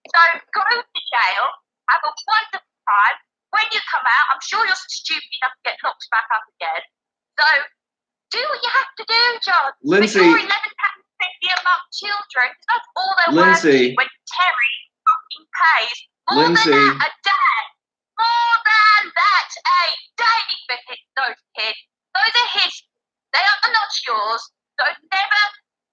So go to jail, have a wonderful time. When you come out, I'm sure you're stupid enough to get locked back up again. So do what you have to do, John. Lindsay. But your 11,50 a month children, that's all they're Lindsay. working when Terry fucking pays. More Lindsay. than that, a day. More than that, a day for those kids. Those are his. They are not yours. So never,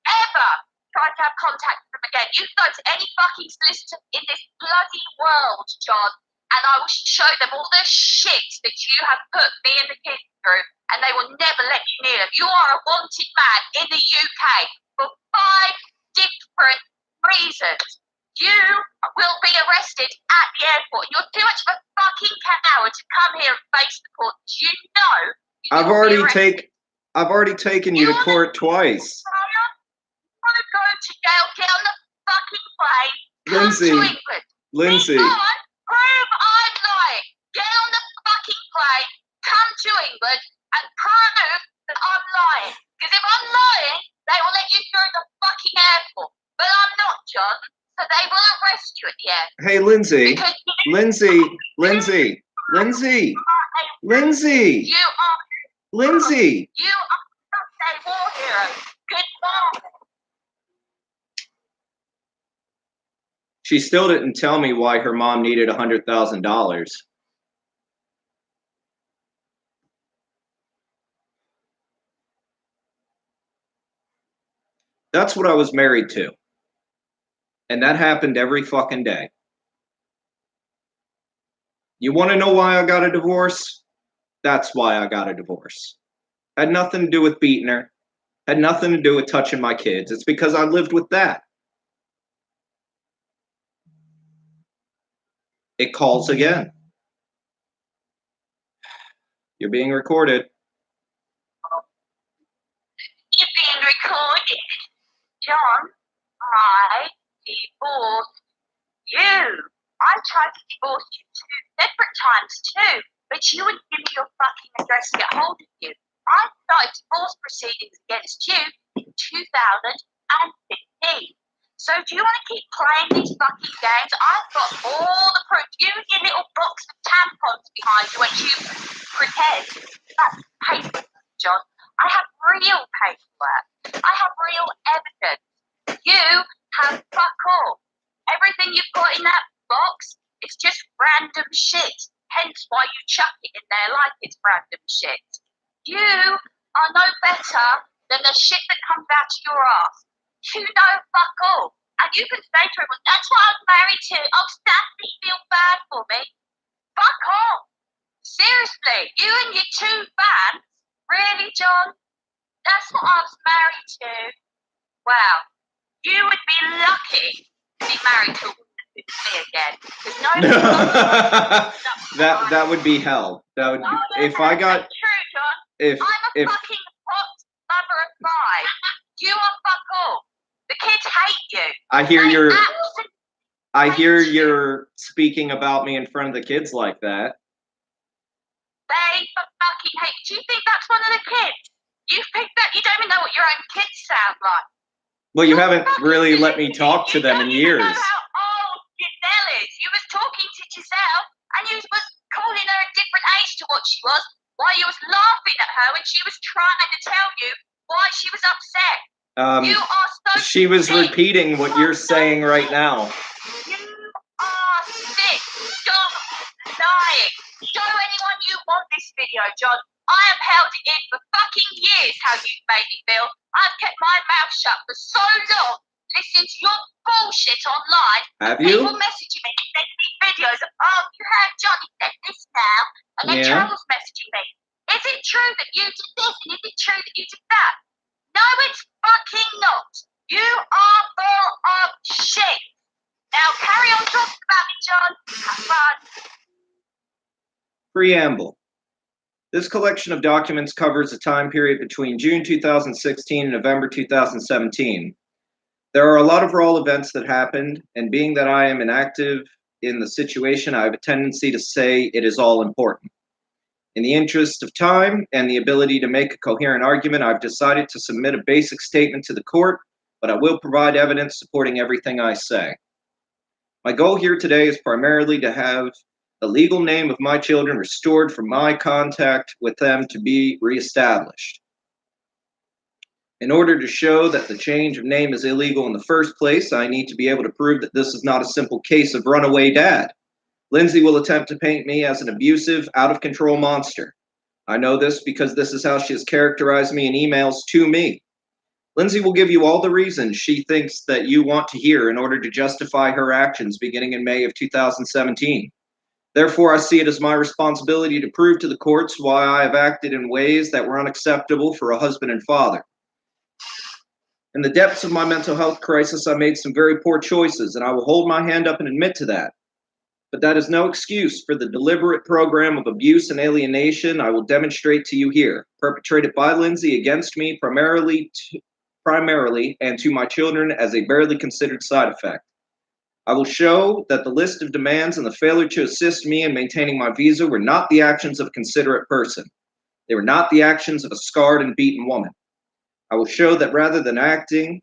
ever try to have contact with them again. You can go to any fucking solicitor in this bloody world, John, and I will show them all the shit that you have put me and the kids through, and they will never let you near them. You are a wanted man in the UK for 5 different reasons. You will be arrested at the airport. You're too much of a fucking coward to come here and face the court. You know. I've already taken you to court twice. You want to go to jail? Get on the fucking plane. Lindsay. Come to England. Lindsay. Be gone. Prove I'm lying. Get on the fucking plane. Come to England and prove that I'm lying. Because if I'm lying, they will let you through the fucking airport. But I'm not, John. So they will arrest you at the airport. Hey, Lindsay. Lindsay. Lindsay. Lindsay. Lindsay. You are. Lindsay. You are a war hero. Good morning. She still didn't tell me why her mom needed $100,000. That's what I was married to. And that happened every fucking day. You want to know why I got a divorce? That's why I got a divorce. Had nothing to do with beating her. Had nothing to do with touching my kids. It's because I lived with that. It calls again. You're being recorded. You're being recorded. John, I divorced you. I tried to divorce you 2 separate times too, but you wouldn't give me your fucking address to get hold of you. I started divorce proceedings against you in 2015. So do you want to keep playing these fucking games? I've got all the proof. You and your little box of tampons behind you when you pretend. That's paper, John. I have real paperwork. I have real evidence. You have fuck all. Everything you've got in that box is just random shit. Hence why you chuck it in there like it's random shit. You are no better than the shit that comes out of your ass. You know fuck all. And you can say to everyone, that's what I was married to. Oh, Stacy, feel bad for me. Fuck off. Seriously. Seriously, you and your two vans? Really, John? That's what I was married to. Wow, you would be lucky to be married to a woman with me again. That would be hell. That would be, if I got true, John. if I'm a fucking hot mother of five. You are fuck all. The kids hate you. I hear you're speaking about me in front of the kids like that. They fucking hate you. Do you think that's one of the kids? You think that you don't even know what your own kids sound like? Well, you haven't really let me talk to them in years. You don't know how old Giselle is. You was talking to Giselle and you was calling her a different age to what she was while you was laughing at her when she was trying to tell you why she was upset. You are so She was sick. repeating what you're saying right now. You are sick. Stop lying. Show anyone you want this video, John. I have held it in for fucking years how you've made me feel. I've kept my mouth shut for so long listening to your bullshit online. Have you? People messaging me, sending me videos of, oh, you heard Johnny said this now. And then Charles messaging me. Is it true that you did this and is it true that you did that? No, it's fucking not. You are full of shit. Now carry on talking about me, John. Have fun. Preamble. This collection of documents covers a time period between June 2016 and November 2017. There are a lot of raw events that happened, and being that I am inactive in the situation, I have a tendency to say it is all important. In the interest of time and the ability to make a coherent argument, I've decided to submit a basic statement to the court, but I will provide evidence supporting everything I say. My goal here today is primarily to have the legal name of my children restored from my contact with them to be reestablished. In order to show that the change of name is illegal in the first place, I need to be able to prove that this is not a simple case of runaway dad. Lindsay will attempt to paint me as an abusive, out-of-control monster. I know this because this is how she has characterized me in emails to me. Lindsay will give you all the reasons she thinks that you want to hear in order to justify her actions beginning in May of 2017. Therefore, I see it as my responsibility to prove to the courts why I have acted in ways that were unacceptable for a husband and father. In the depths of my mental health crisis, I made some very poor choices, and I will hold my hand up and admit to that. But that is no excuse for the deliberate program of abuse and alienation I will demonstrate to you here, perpetrated by Lindsay against me primarily and to my children as a barely considered side effect. I will show that the list of demands and the failure to assist me in maintaining my visa were not the actions of a considerate person. They were not the actions of a scarred and beaten woman. I will show that rather than acting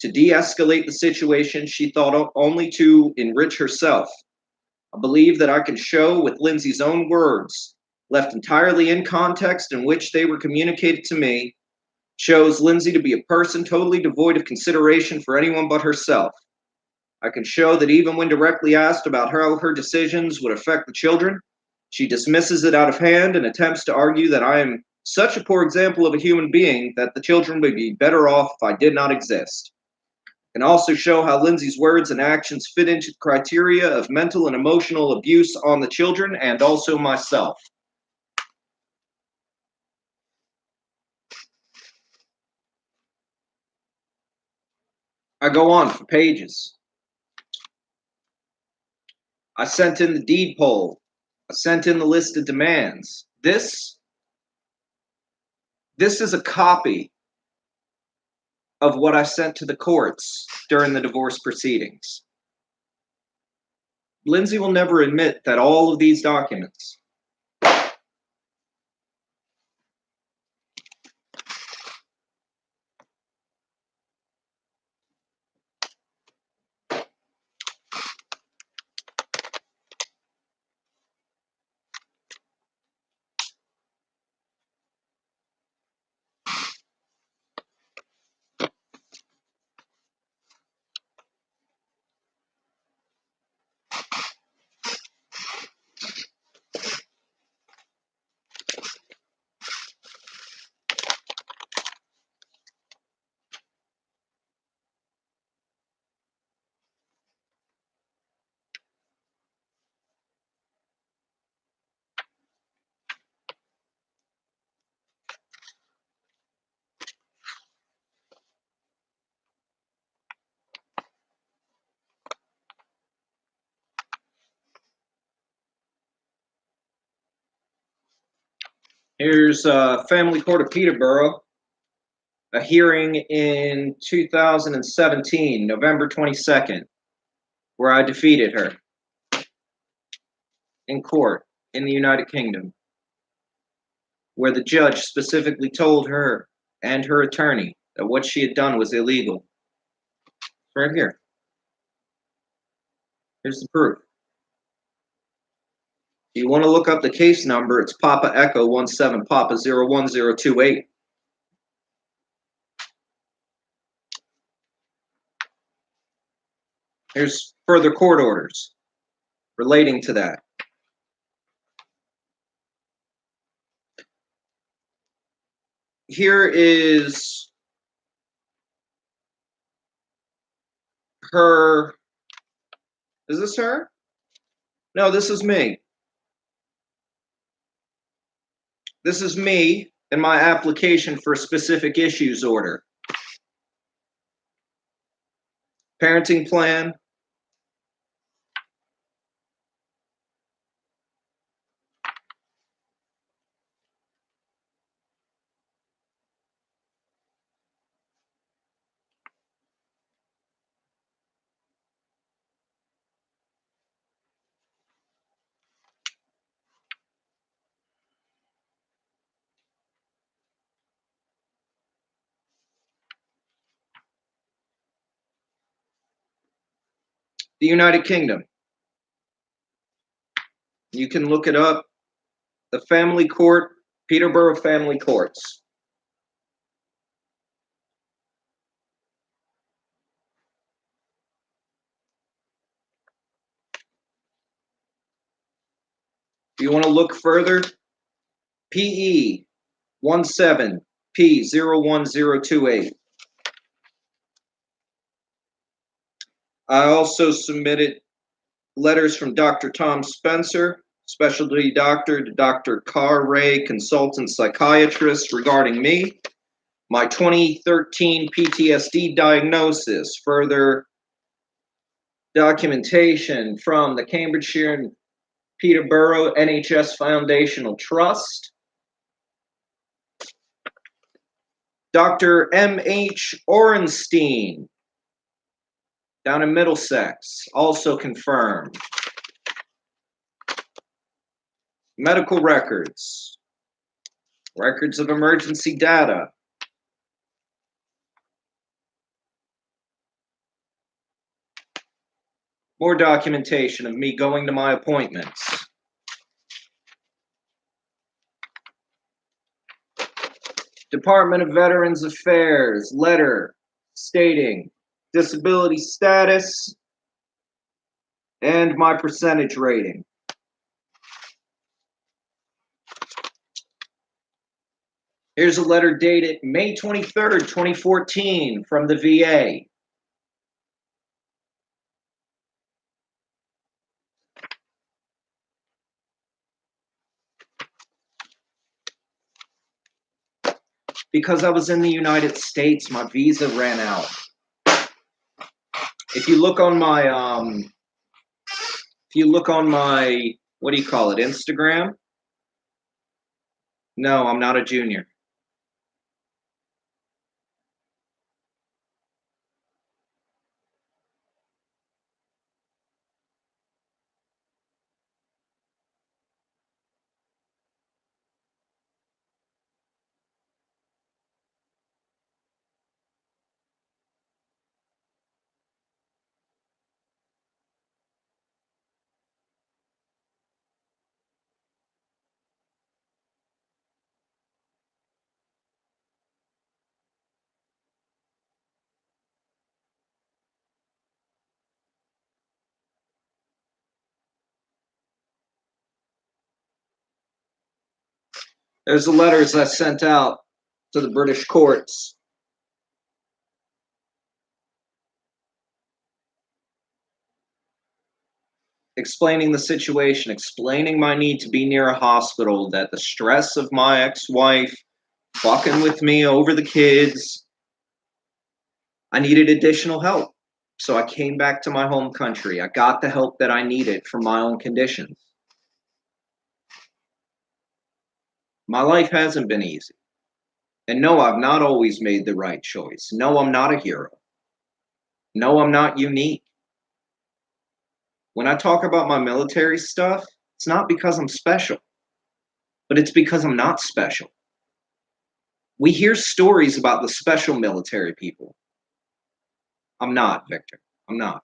to de-escalate the situation, she thought only to enrich herself. I believe that I can show with Lindsay's own words, left entirely in context in which they were communicated to me, shows Lindsay to be a person totally devoid of consideration for anyone but herself. I can show that even when directly asked about how her decisions would affect the children, she dismisses it out of hand and attempts to argue that I am such a poor example of a human being that the children would be better off if I did not exist. I can also show how Lindsay's words and actions fit into the criteria of mental and emotional abuse on the children and also myself. I go on for pages. I sent in the deed poll. I sent in the list of demands. This is a copy of what I sent to the courts during the divorce proceedings. Lindsay will never admit that all of these documents Here's Family Court of Peterborough, a hearing in 2017, November 22nd, where I defeated her in court in the United Kingdom, where the judge specifically told her and her attorney that what she had done was illegal. Right here. Here's the proof. If you want to look up the case number, it's Papa Echo 17 Papa 01028. Here's further court orders relating to that. Here is her. Is this her? No, this is me. This is me and my application for a specific issues order. Parenting plan. The United Kingdom. You can look it up. The Family Court, Peterborough Family Courts. If you want to look further, PE 17P01028. I also submitted letters from Dr. Tom Spencer, specialty doctor, to Dr. Carr Ray, consultant psychiatrist, regarding me, my 2013 PTSD diagnosis, further documentation from the Cambridgeshire and Peterborough NHS Foundational Trust, Dr. M.H. Orenstein, down in Middlesex, also confirmed. Medical records, records of emergency data, more documentation of me going to my appointments. Department of Veterans Affairs letter stating disability status and my percentage rating. Here's a letter dated May 23rd, 2014 from the VA. Because I was in the United States, my visa ran out. If you look on my, what do you call it, Instagram? No, I'm not a junior. There's the letters I sent out to the British courts. Explaining the situation, explaining my need to be near a hospital, that the stress of my ex-wife fucking with me over the kids, I needed additional help. So I came back to my home country. I got the help that I needed for my own conditions. My life hasn't been easy. And no, I've not always made the right choice. No, I'm not a hero. No, I'm not unique. When I talk about my military stuff, it's not because I'm special, but it's because I'm not special. We hear stories about the special military people. I'm not, Victor. I'm not.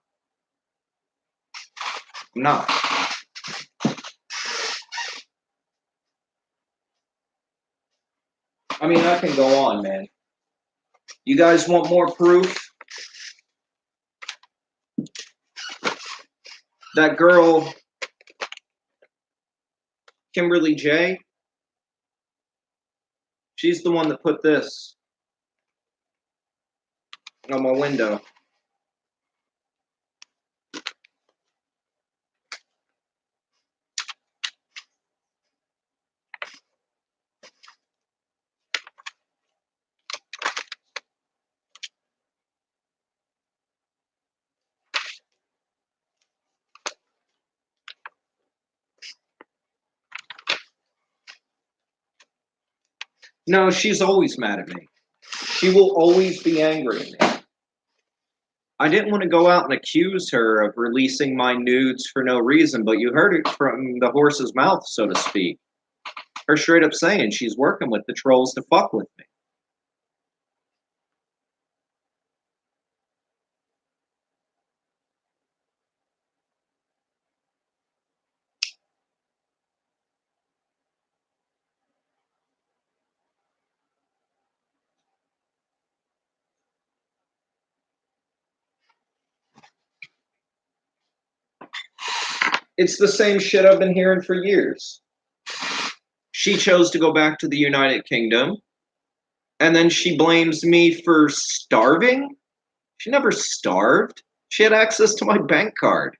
I'm not. I mean, I can go on, man. You guys want more proof? That girl, Kimberly J, she's the one that put this on my window. No, she's always mad at me. She will always be angry at me. I didn't want to go out and accuse her of releasing my nudes for no reason, but you heard it from the horse's mouth, so to speak. Her straight up saying she's working with the trolls to fuck with me. It's the same shit I've been hearing for years. She chose to go back to the United Kingdom, and then she blames me for starving? She never starved. She had access to my bank card.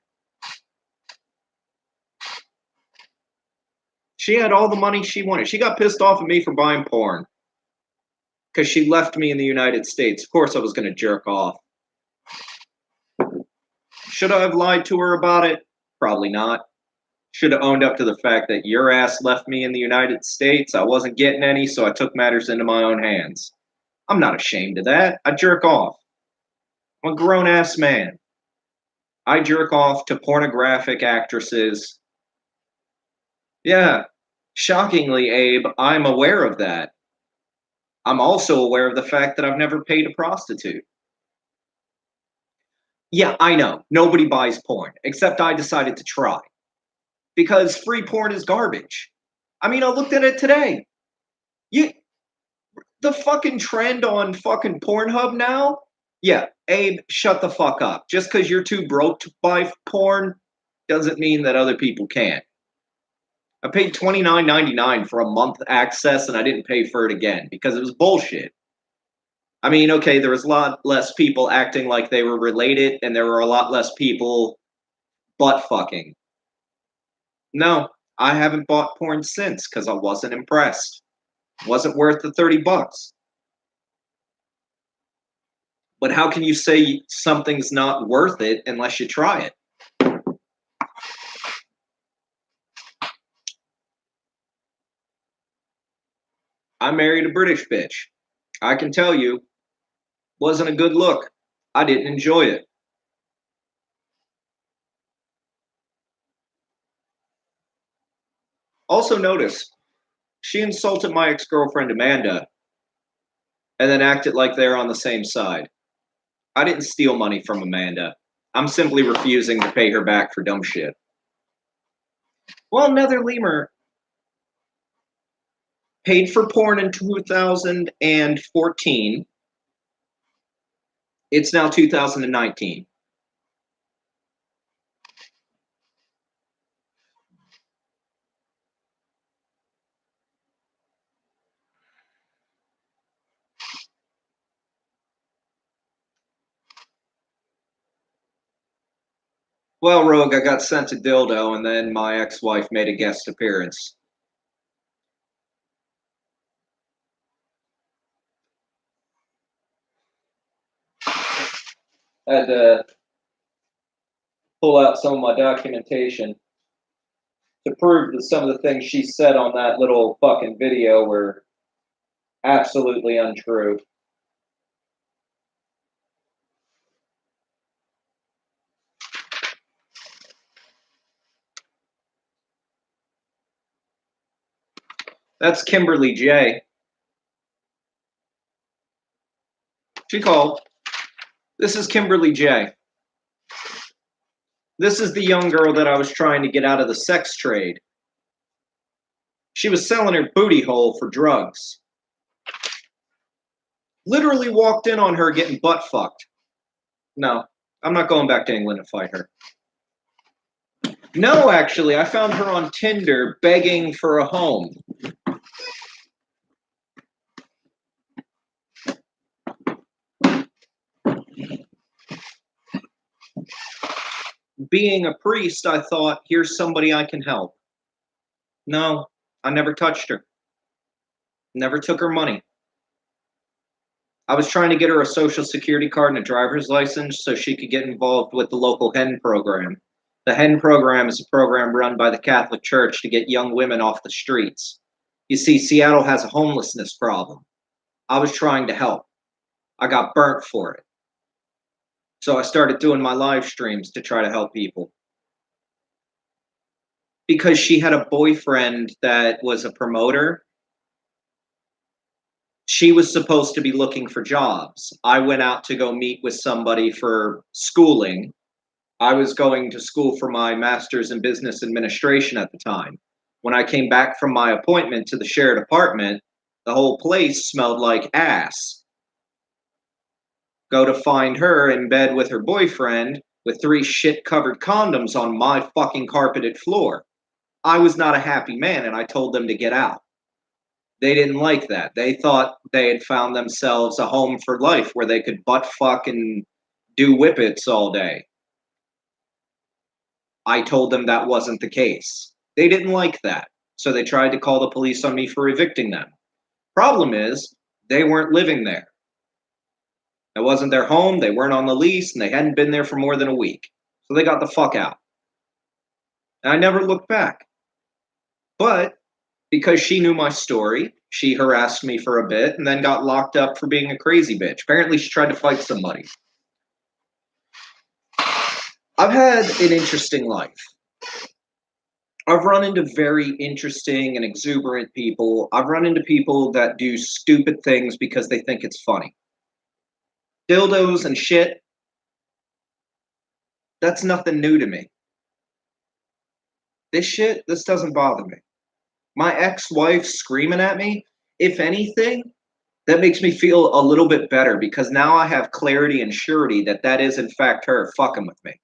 She had all the money she wanted. She got pissed off at me for buying porn because she left me in the United States. Of course, I was going to jerk off. Should I have lied to her about it? Probably not. Should have owned up to the fact that your ass left me in the United States. I wasn't getting any, so I took matters into my own hands. I'm not ashamed of that. I jerk off. I'm a grown ass man. I jerk off to pornographic actresses. Yeah, shockingly, Abe, I'm aware of that. I'm also aware of the fact that I've never paid a prostitute. Yeah, I know. Nobody buys porn, except I decided to try. Because free porn is garbage. I mean, I looked at it today. You the fucking trend on fucking Pornhub now? Yeah, Abe, shut the fuck up. Just because you're too broke to buy porn doesn't mean that other people can't. I paid $29.99 for a month access and I didn't pay for it again because it was bullshit. I mean, okay, there was a lot less people acting like they were related and there were a lot less people butt fucking. No, I haven't bought porn since because I wasn't impressed. Wasn't worth the $30. But how can you say something's not worth it unless you try it? I married a British bitch. I can tell you, wasn't a good look. I didn't enjoy it. Also, notice she insulted my ex girlfriend Amanda and then acted like they're on the same side. I didn't steal money from Amanda. I'm simply refusing to pay her back for dumb shit. Well, Nether Lemur paid for porn in 2014. It's now 2019. Well, Rogue, I got sent a dildo, and then my ex-wife made a guest appearance. Had to pull out some of my documentation. to prove that some of the things she said on that little fucking video were absolutely untrue. That's Kimberly J. She called. This is Kimberly J. This is the young girl that I was trying to get out of the sex trade. She was selling her booty hole for drugs. Literally walked in on her getting butt fucked. No, I'm not going back to England to fight her. No, actually, I found her on Tinder begging for a home. Being a priest, I thought, here's somebody I can help. No, I never touched her. Never took her money. I was trying to get her a social security card and a driver's license so she could get involved with the local hen program. The hen program is a program run by the Catholic Church to get young women off the streets. You see, Seattle has a homelessness problem. I was trying to help. I got burnt for it. So I started doing my live streams to try to help people. Because she had a boyfriend that was a promoter. She was supposed to be looking for jobs. I went out to go meet with somebody for schooling. I was going to school for my master's in business administration at the time. When I came back from my appointment to the shared apartment, the whole place smelled like ass. Go to find her in bed with her boyfriend with 3 shit-covered condoms on my fucking carpeted floor. I was not a happy man, and I told them to get out. They didn't like that. They thought they had found themselves a home for life where they could butt fuck and do whippets all day. I told them that wasn't the case. They didn't like that, so they tried to call the police on me for evicting them. Problem is, they weren't living there. It wasn't their home, they weren't on the lease, and they hadn't been there for more than a week. So they got the fuck out. And I never looked back. But because she knew my story, she harassed me for a bit and then got locked up for being a crazy bitch. Apparently, she tried to fight somebody. I've had an interesting life. I've run into very interesting and exuberant people. I've run into people that do stupid things because they think it's funny. Dildos and shit, that's nothing new to me. This doesn't bother me. My ex-wife screaming at me, if anything, that makes me feel a little bit better because now I have clarity and surety that that is in fact her fucking with me.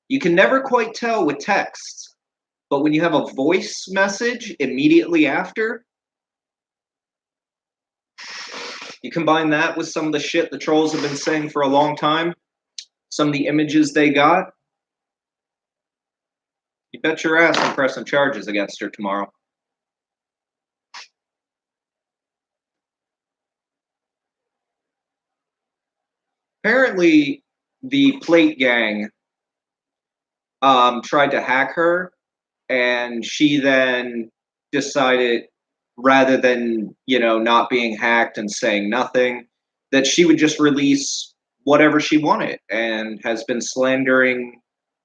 You can never quite tell with texts, but when you have a voice message immediately after, you combine that with some of the shit the trolls have been saying for a long time, some of the images they got, you bet your ass I'm pressing charges against her tomorrow. Apparently, the Plate Gang tried to hack her, and she then decided, rather than, not being hacked and saying nothing, that she would just release whatever she wanted, and has been slandering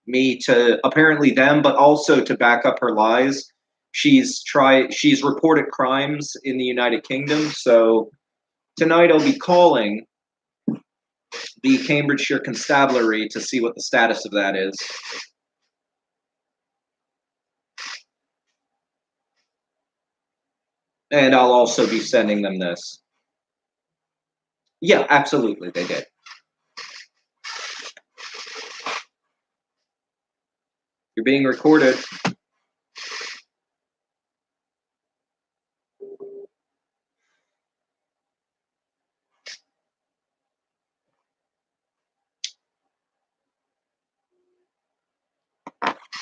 me to apparently them, but also to back up her lies. She's reported crimes in the United Kingdom, so tonight I'll be calling the Cambridgeshire Constabulary to see what the status of that is. And I'll also be sending them this. Yeah, absolutely, they did. You're being recorded.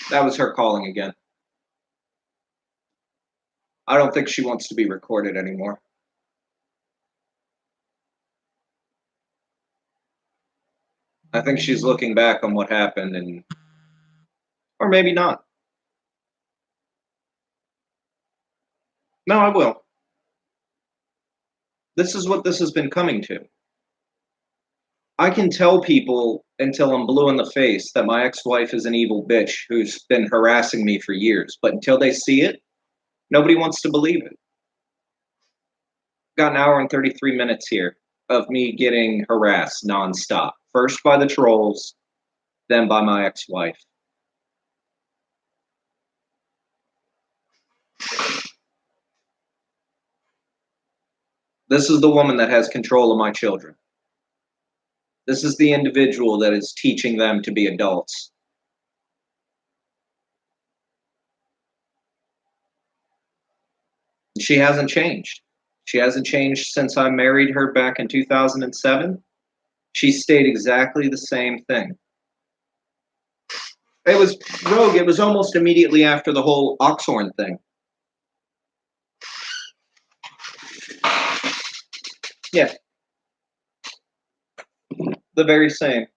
That was her calling again. I don't think she wants to be recorded anymore. I think she's looking back on what happened and Or maybe not. No, I will. This is what this has been coming to. I can tell people until I'm blue in the face that my ex-wife is an evil bitch who's been harassing me for years, but until they see it, nobody wants to believe it. Got an hour and 33 minutes here of me getting harassed nonstop. First by the trolls, then by my ex-wife. This is the woman that has control of my children. This is the individual that is teaching them to be adults. She hasn't changed. She hasn't changed since I married her back in 2007. She stayed exactly the same thing. It was Rogue. It was almost immediately after the whole Oxhorn thing. Yeah. The very same.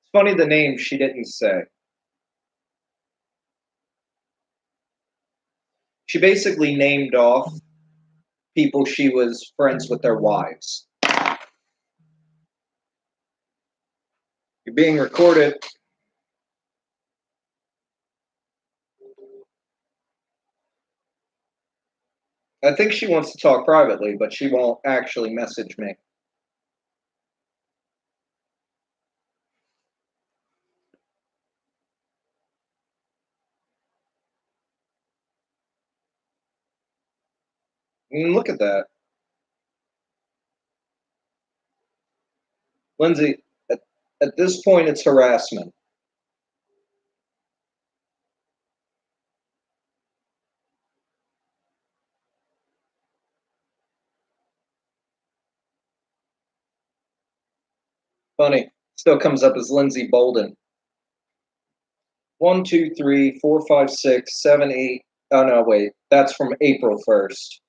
It's funny the name she didn't say. She basically named off people she was friends with their wives. You're being recorded. I think she wants to talk privately, but she won't actually message me. Look at that. Lindsay, at this point, it's harassment. Funny. Still comes up as Lindsay Bolden. 1, 2, 3, 4, 5, 6, 7, 8. Oh, no, wait. That's from April 1st.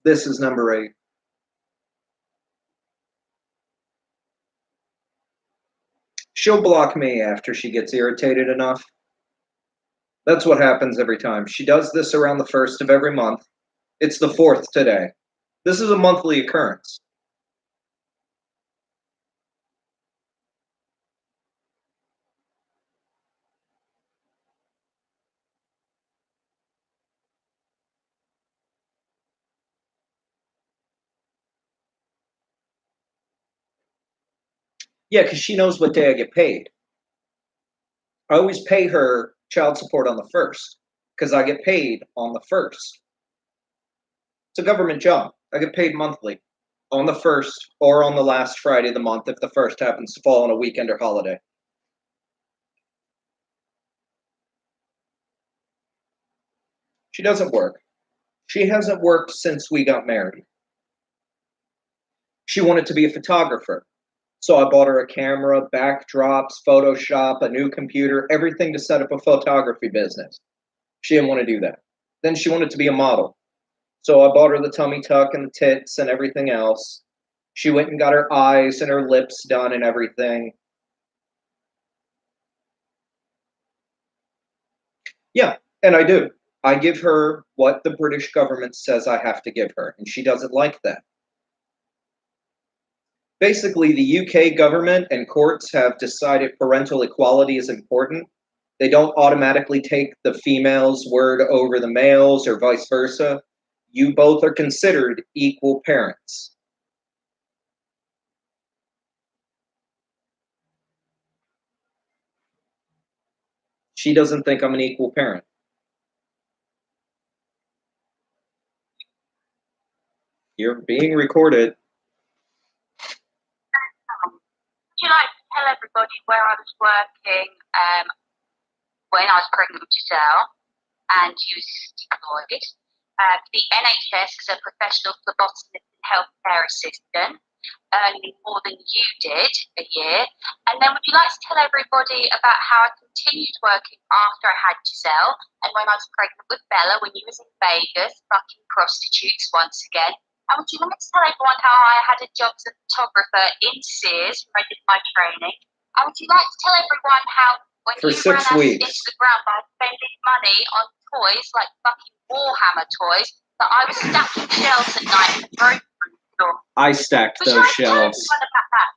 This is number 8. She'll block me after she gets irritated enough. That's what happens every time. She does this around the 1st of every month. It's the 4th today. This is a monthly occurrence. Yeah, because she knows what day I get paid. I always pay her child support on the 1st because I get paid on the 1st. It's a government job. I get paid monthly on the 1st or on the last Friday of the month if the 1st happens to fall on a weekend or holiday. She doesn't work. She hasn't worked since we got married. She wanted to be a photographer. So I bought her a camera, backdrops, Photoshop, a new computer, everything to set up a photography business. She didn't want to do that. Then she wanted to be a model. So I bought her the tummy tuck and the tits and everything else. She went and got her eyes and her lips done and everything. Yeah, and I do. I give her what the British government says I have to give her, and she doesn't like that. Basically, the UK government and courts have decided parental equality is important. They don't automatically take the female's word over the male's or vice versa. You both are considered equal parents. She doesn't think I'm an equal parent. You're being recorded. Would you like to tell everybody where I was working when I was pregnant with Giselle? and you employed. The NHS as a professional phlebotomist and healthcare assistant, earning more than you did a year. And then would you like to tell everybody about how I continued working after I had Giselle and when I was pregnant with Bella when you was in Vegas, fucking prostitutes once again? And would you like to tell everyone how I had a job as a photographer in Sears where I did my training? And would you like to tell everyone how when For you 6 ran us weeks. into the ground by spending money on toys like fucking Warhammer toys that I was stacking shelves at night and throwing them? I stacked those shelves. About that?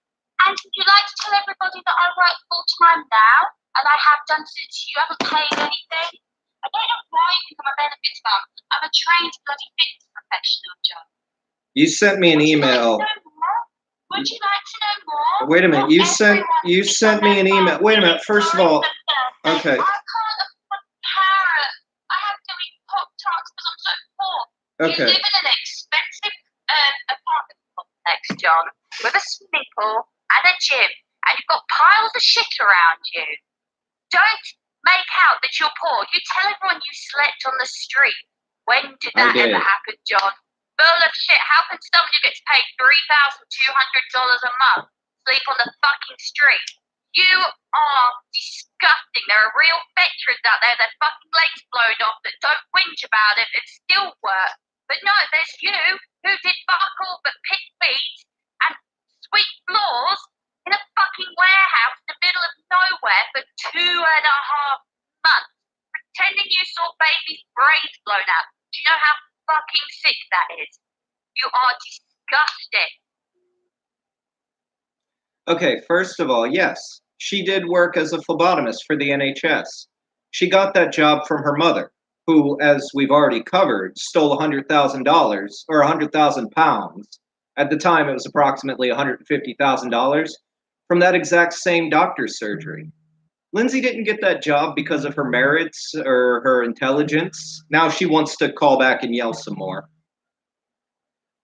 And would you like to tell everybody that I work full time now, and I have done since you haven't paid anything? I don't know why you think I'm a benefits mum. I'm a trained bloody fitness professional, John. You sent me an email. Would you like to know more? Wait a minute. You sent me an email. Wait a minute. First of all, okay. I can't afford carrot. I have to eat Pop-Tarts because I'm so poor. Okay. You live in an expensive apartment complex, John, with a swimming pool and a gym, and you've got piles of shit around you. Don't make out that you're poor. You tell everyone you slept on the street. When did that ever happen, John? Full of shit. How can someone who gets paid $3,200 a month sleep on the fucking street? You are disgusting. There are real veterans out there, their fucking legs blown off, that don't whinge about it and still work. But no, there's you who did fuck all but pick weeds and sweep floors in a fucking warehouse in the middle of nowhere for 2.5 months, pretending you saw babies' brains blown out. Do you know how fucking sick that is? You are disgusting. Okay, first of all, yes, she did work as a phlebotomist for the NHS. She got that job from her mother, who, as we've already covered, stole $100,000 or 100,000 pounds. At the time, it was approximately $150,000 from that exact same doctor's surgery. Lindsay didn't get that job because of her merits or her intelligence. Now she wants to call back and yell some more.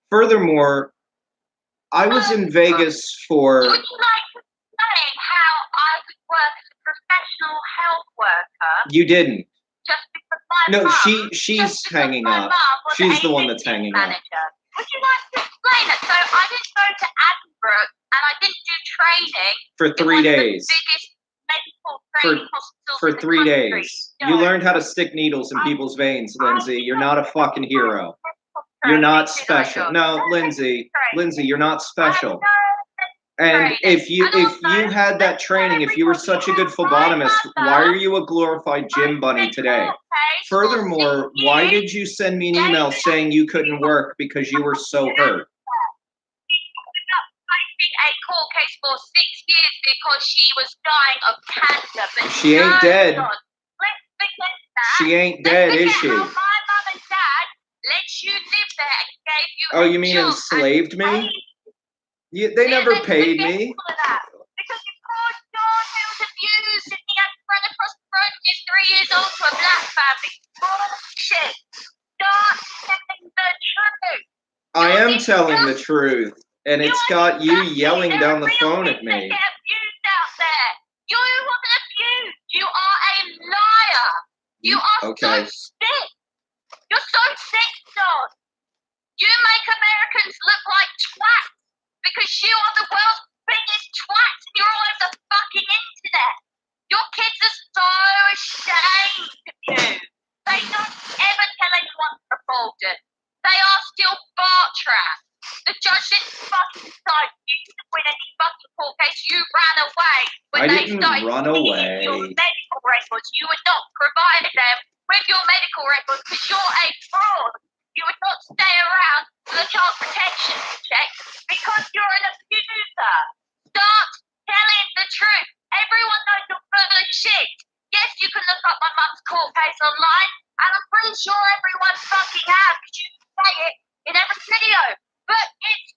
Furthermore, I was in Vegas for... Would you like to explain how I would work as a professional health worker? You didn't. Just because my mum... she's hanging up. She's the one that's hanging up. Would you like to explain it? So I didn't go to Edinburgh and I didn't do training. For 3 days. The biggest medical training hospitals for in the 3 country. days. You learned how to stick needles in people's veins, Lindsay. You're not a fucking hero. You're not special. No, Lindsay, you're not special. And if you had that training, if you were such a good phlebotomist, why are you a glorified gym bunny today? Furthermore, why did you send me an email saying you couldn't work because you were so hurt? A court case for 6 years because she was dying of cancer. But she ain't dead. Let's forget that. She ain't dead, is she? How my mum and dad let you live there and gave you. Oh, you mean enslaved me? They never paid me. Because your poor John who was abused and he had to run across the road when he was 3 years old to a black family. Bullshit. Start telling the truth. I am telling the truth. And it's got you yelling down the phone at me. Get abused out there. You wasn't abused. You are a liar. You are so sick. You're so sick, John. You make Americans look like twats because you are the world's biggest twats and you're all over the fucking internet. Your kids are so ashamed of you. They don't ever tell anyone they're fraudulent. They are still bar traps. The judge didn't fucking decide you didn't win any fucking court case. You ran away when they started reading your medical records. You would not provide them with your medical records because you're a fraud. You would not stay around for the child protection check because you're an abuser. Start telling the truth. Everyone knows you're full of shit. Yes, you can look up my mum's court case online, and I'm pretty sure everyone fucking has because you say it in every video. But it's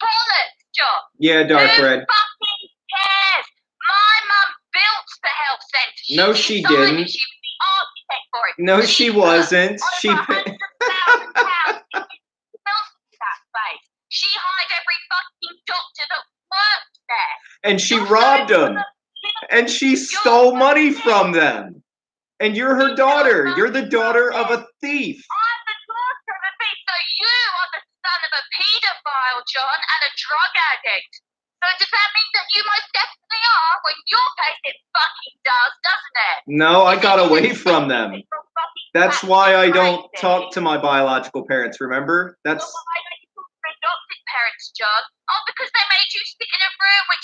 bollocks, John. Yeah, Dark Red. Who fucking cares? My mum built the health centre. No, she didn't. She was the architect for it. No, she wasn't. She paid that place. She hired every fucking doctor that worked there. And she robbed them. And she stole money from them. And you're her daughter. You're the daughter of a thief. I'm the daughter of a thief, so you are the son of a paedophile, John, and a drug addict. So does that mean that you most definitely are? Well, in your case, it fucking does, doesn't it? No, I got away from them. That's why I don't talk to my biological parents, remember? That's... Well, why don't you talk to adopted parents, John? Oh, because they made you sit in a room which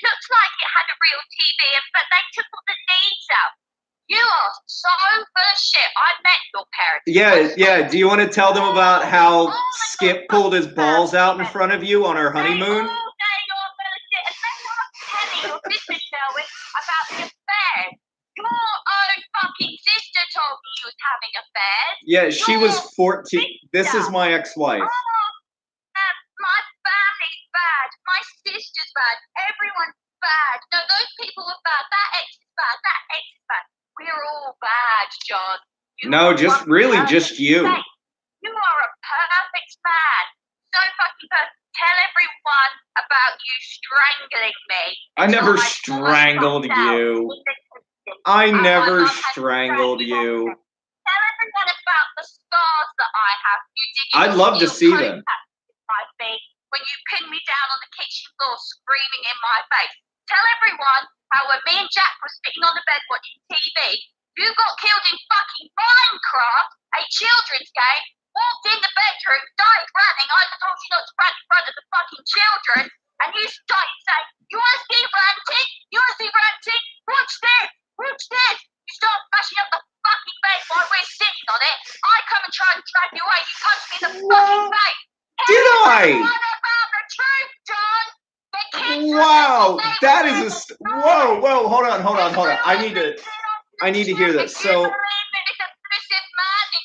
looks like it had a real TV, but they took all the needs out. You are so full of shit. I met your parents. Yeah. Do you want to tell them about how Skip pulled his balls out in front of you on our honeymoon? All day you're full of shit, and then you're telling your sister Shelby about the affairs. Your own fucking sister told me you was having affairs. Yeah, she was 14. This is my ex-wife. Oh, my family's bad. My sister's bad. Everyone's bad. No, those people were bad. That ex is bad. That ex is bad. We're all bad, John. No, just really just you. You are a perfect man. So fucking perfect. Tell everyone about you strangling me. I never strangled you. I never strangled you. Tell everyone about the scars that I have. I'd love to see them. When you pinned me down on the kitchen floor screaming in my face. Tell everyone how when me and Jack were sitting on the bed watching TV, you got killed in fucking Minecraft, a children's game, walked in the bedroom, started running. I told you not to run in front of the fucking children, and you started saying, you want to see ranting? You want to see ranting? Watch this! Watch this! You start bashing up the fucking bed while we're sitting on it. I come and try and drag you away. You punch me in the fucking face. Did I? What about the truth, John? Wow, that is a whoa, hold on. I need to hear this. So, If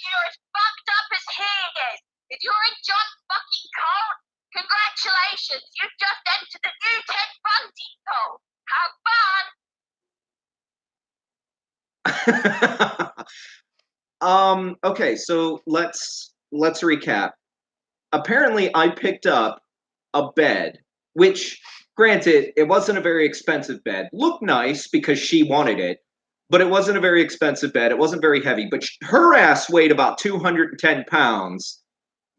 you're as fucked up as he is, if you're in John fucking cult, congratulations, you've just entered the new Ted Bundy cult. Have fun. Okay, so let's recap. Apparently, I picked up a bed, which, granted, it wasn't a very expensive bed. Looked nice because she wanted it, but it wasn't a very expensive bed. It wasn't very heavy, but her ass weighed about 210 pounds.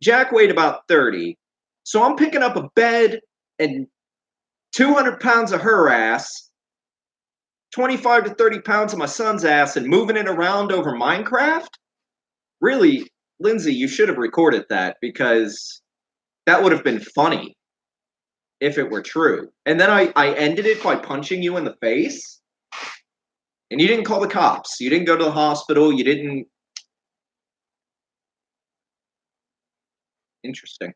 Jack weighed about 30. So I'm picking up a bed and 200 pounds of her ass, 25 to 30 pounds of my son's ass, and moving it around over Minecraft? Really, Lindsay, you should have recorded that, because that would have been funny if it were true. And then I ended it by punching you in the face. And you didn't call the cops. You didn't go to the hospital. You didn't... Interesting.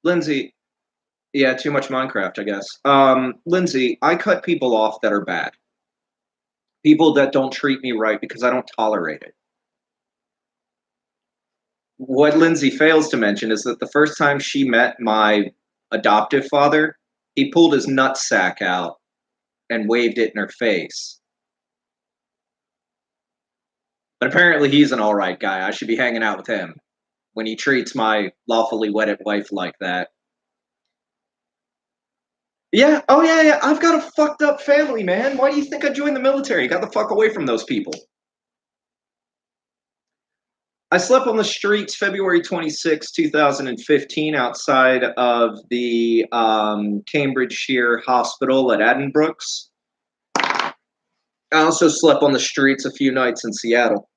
Lindsay... Yeah, too much Minecraft, I guess. Lindsay, I cut people off that are bad. People that don't treat me right because I don't tolerate it. What Lindsay fails to mention is that the first time she met my adoptive father, he pulled his nutsack out and waved it in her face. But apparently he's an alright guy. I should be hanging out with him when he treats my lawfully wedded wife like that. Yeah, oh yeah, I've got a fucked up family, man. Why do you think I joined the military? Got the fuck away from those people. I slept on the streets February 26, 2015, outside of the Cambridgeshire Hospital at Addenbrooke's. I also slept on the streets a few nights in Seattle.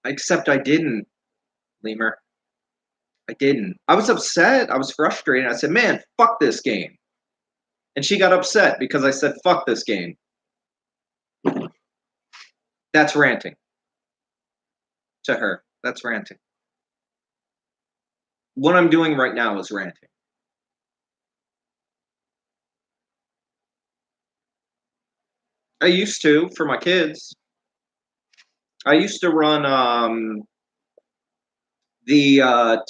Except I didn't, Lemur. I didn't. I was upset. I was frustrated. I said, man, fuck this game. And she got upset because I said, fuck this game. That's ranting. To her. That's ranting. What I'm doing right now is ranting. I used to, for my kids. I used to run the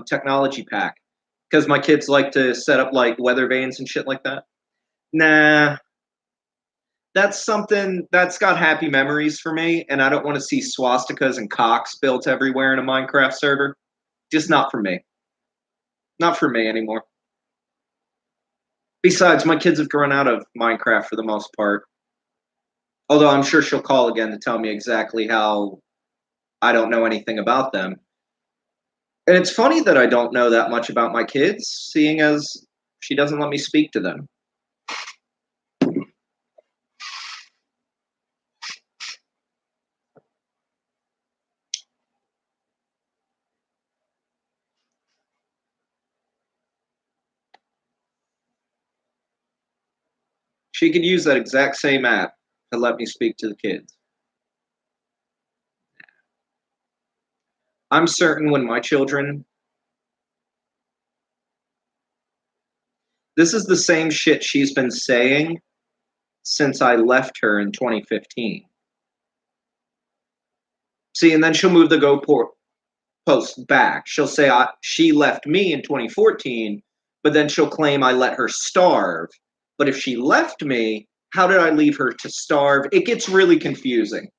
technology pack because my kids like to set up like weather vanes and shit like that. Nah, that's something that's got happy memories for me, and I don't want to see swastikas and cocks built everywhere in a Minecraft server. Just not for me. Not for me anymore. Besides, my kids have grown out of Minecraft for the most part. Although I'm sure she'll call again to tell me exactly how I don't know anything about them. And it's funny that I don't know that much about my kids, seeing as she doesn't let me speak to them. She could use that exact same app to let me speak to the kids. I'm certain when my children. This is the same shit she's been saying since I left her in 2015. See, and then she'll move the goalpost back. She'll say she left me in 2014, but then she'll claim I let her starve. But if she left me, how did I leave her to starve? It gets really confusing.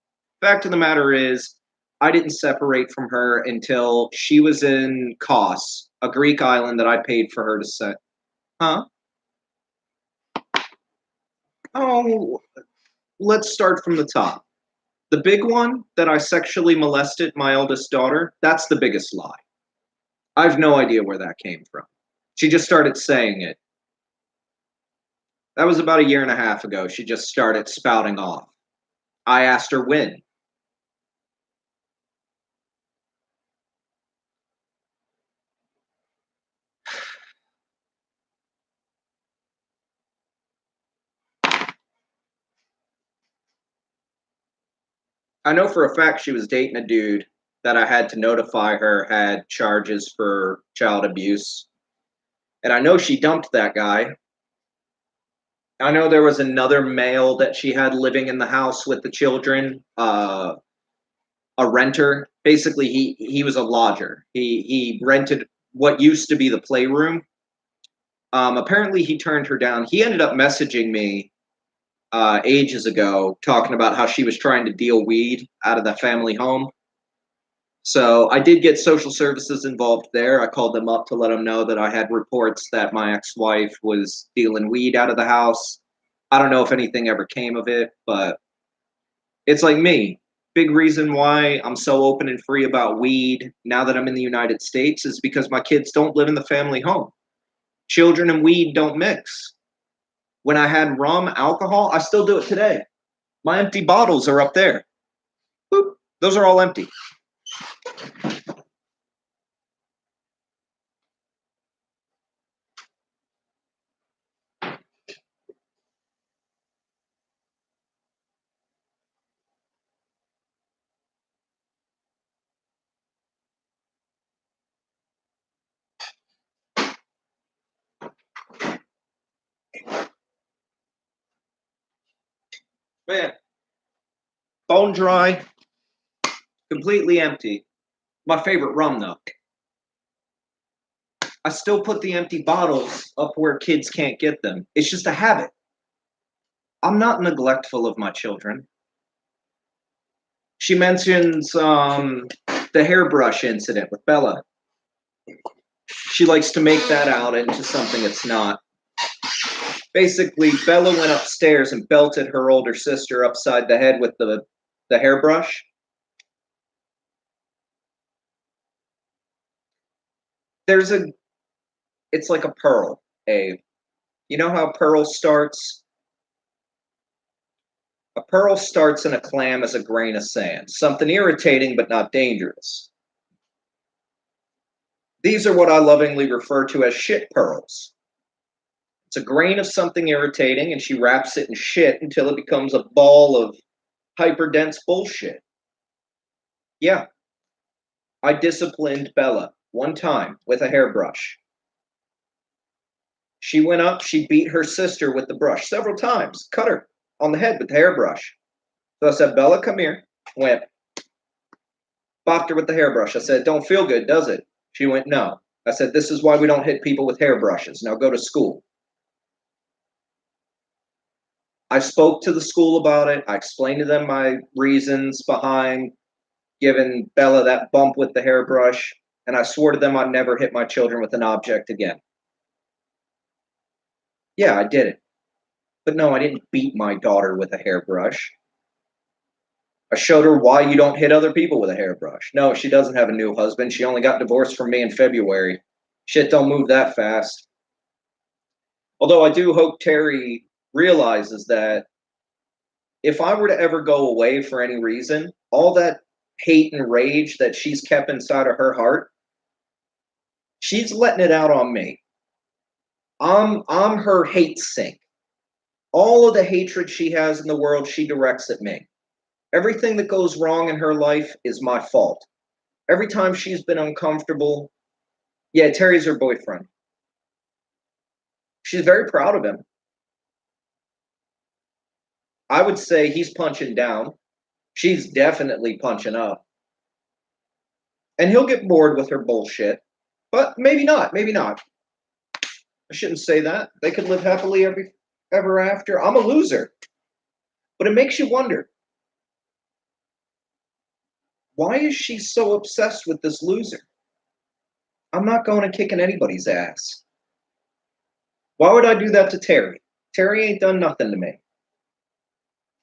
Fact of the matter is, I didn't separate from her until she was in Kos, a Greek island that I paid for her to set. Huh? Oh, let's start from the top. The big one that I sexually molested my eldest daughter, that's the biggest lie. I have no idea where that came from. She just started saying it. That was about a year and a half ago. She just started spouting off. I asked her when. I know for a fact she was dating a dude that I had to notify her had charges for child abuse. And I know she dumped that guy. I know there was another male that she had living in the house with the children, a renter. Basically, he was a lodger. He rented what used to be the playroom. Apparently, he turned her down. He ended up messaging me ages ago, talking about how she was trying to deal weed out of the family home. So I did get social services involved there. I called them up to let them know that I had reports that my ex-wife was dealing weed out of the house. I don't know if anything ever came of it, but it's like me. Big reason why I'm so open and free about weed now that I'm in the United States is because my kids don't live in the family home. Children and weed don't mix. When I had rum, alcohol, I still do it today. My empty bottles are up there. Boop. Those are all empty. Man, bone dry, completely empty. My favorite rum, though. I still put the empty bottles up where kids can't get them. It's just a habit. I'm not neglectful of my children. She mentions the hairbrush incident with Bella. She likes to make that out into something it's not. Basically, Bella went upstairs and belted her older sister upside the head with the hairbrush. It's like a pearl, Abe. You know how a pearl starts? A pearl starts in a clam as a grain of sand, something irritating but not dangerous. These are what I lovingly refer to as shit pearls. It's a grain of something irritating, and she wraps it in shit until it becomes a ball of hyperdense bullshit. Yeah, I disciplined Bella one time with a hairbrush. She went up, she beat her sister with the brush several times, cut her on the head with the hairbrush. So I said, Bella, come here. Went, bopped her with the hairbrush. I said, don't feel good, does it? She went, no. I said, this is why we don't hit people with hairbrushes. Now go to school. I spoke to the school about it. I explained to them my reasons behind giving Bella that bump with the hairbrush, and I swore to them I'd never hit my children with an object again. Yeah, I did it. But no, I didn't beat my daughter with a hairbrush. I showed her why you don't hit other people with a hairbrush. No, she doesn't have a new husband. She only got divorced from me in February. Shit don't move that fast. Although I do hope Terry realizes that if I were to ever go away for any reason, all that hate and rage that she's kept inside of her heart, she's letting it out on me. I'm her hate sink. All of the hatred she has in the world, she directs at me. Everything that goes wrong in her life is my fault. Every time she's been uncomfortable, yeah, Terry's her boyfriend. She's very proud of him. I would say he's punching down. She's definitely punching up. And he'll get bored with her bullshit. But maybe not. Maybe not. I shouldn't say that. They could live happily ever after. I'm a loser. But it makes you wonder. Why is she so obsessed with this loser? I'm not going and kicking anybody's ass. Why would I do that to Terry? Terry ain't done nothing to me.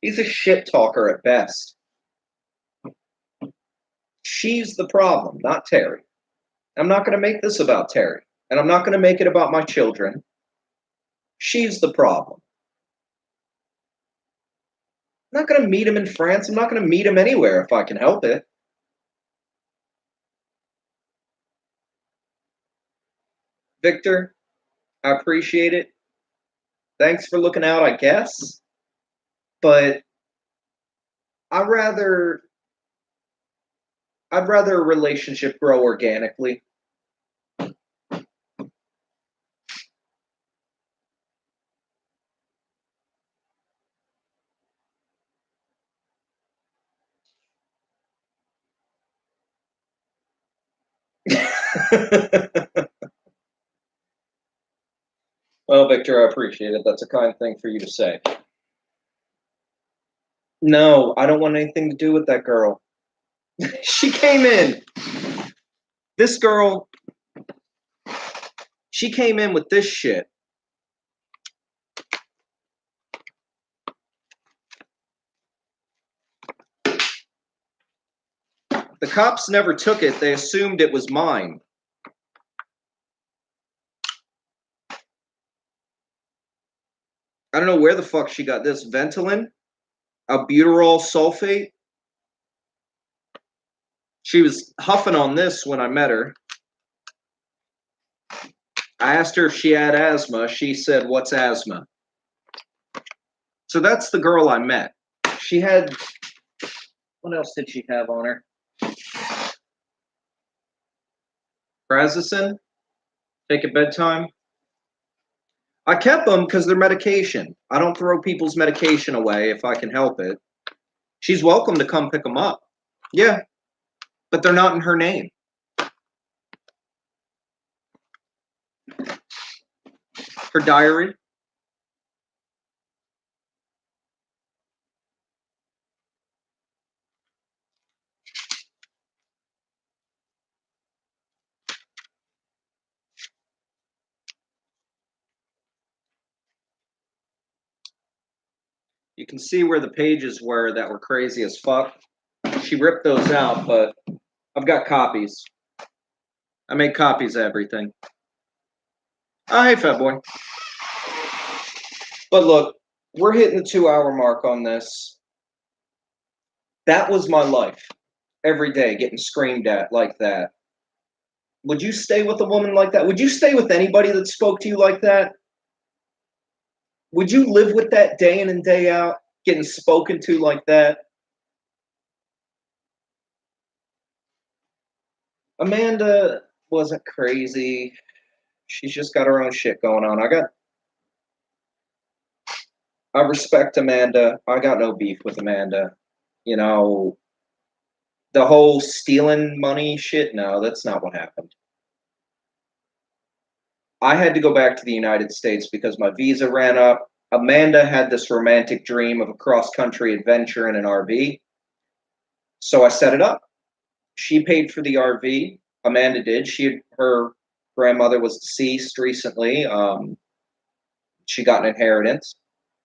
He's a shit talker at best. She's the problem, not Terry. I'm not going to make this about Terry. And I'm not going to make it about my children. She's the problem. I'm not going to meet him in France. I'm not going to meet him anywhere if I can help it. Victor, I appreciate it. Thanks for looking out, I guess. But I'd rather a relationship grow organically. Well, Victor, I appreciate it. That's a kind thing for you to say. No, I don't want anything to do with that girl. She came in. This girl, she came in with this shit. The cops never took it. They assumed it was mine. I don't know where the fuck she got this. Ventolin? Albuterol sulfate? She was huffing on this when I met her. I asked her if she had asthma. She said, "What's asthma?" So that's the girl I met. She had, what else did she have on her? Prazosin? Take at bedtime? I kept them because they're medication. I don't throw people's medication away if I can help it. She's welcome to come pick them up. Yeah, but they're not in her name. Her diary. You can see where the pages were that were crazy as fuck. She ripped those out, but I've got copies. I make copies of everything. Oh, hey, fat boy. But look, we're hitting the 2-hour mark on this. That was my life. Every day getting screamed at like that. Would you stay with a woman like that? Would you stay with anybody that spoke to you like that? Would you live with that day in and day out, getting spoken to like that? Amanda wasn't crazy. She's just got her own shit going on. I respect Amanda. I got no beef with Amanda. You know, the whole stealing money shit, no, that's not what happened. I had to go back to the United States because my visa ran up. Amanda had this romantic dream of a cross-country adventure in an RV. So I set it up. She paid for the RV. Amanda did. Her grandmother was deceased recently. She got an inheritance,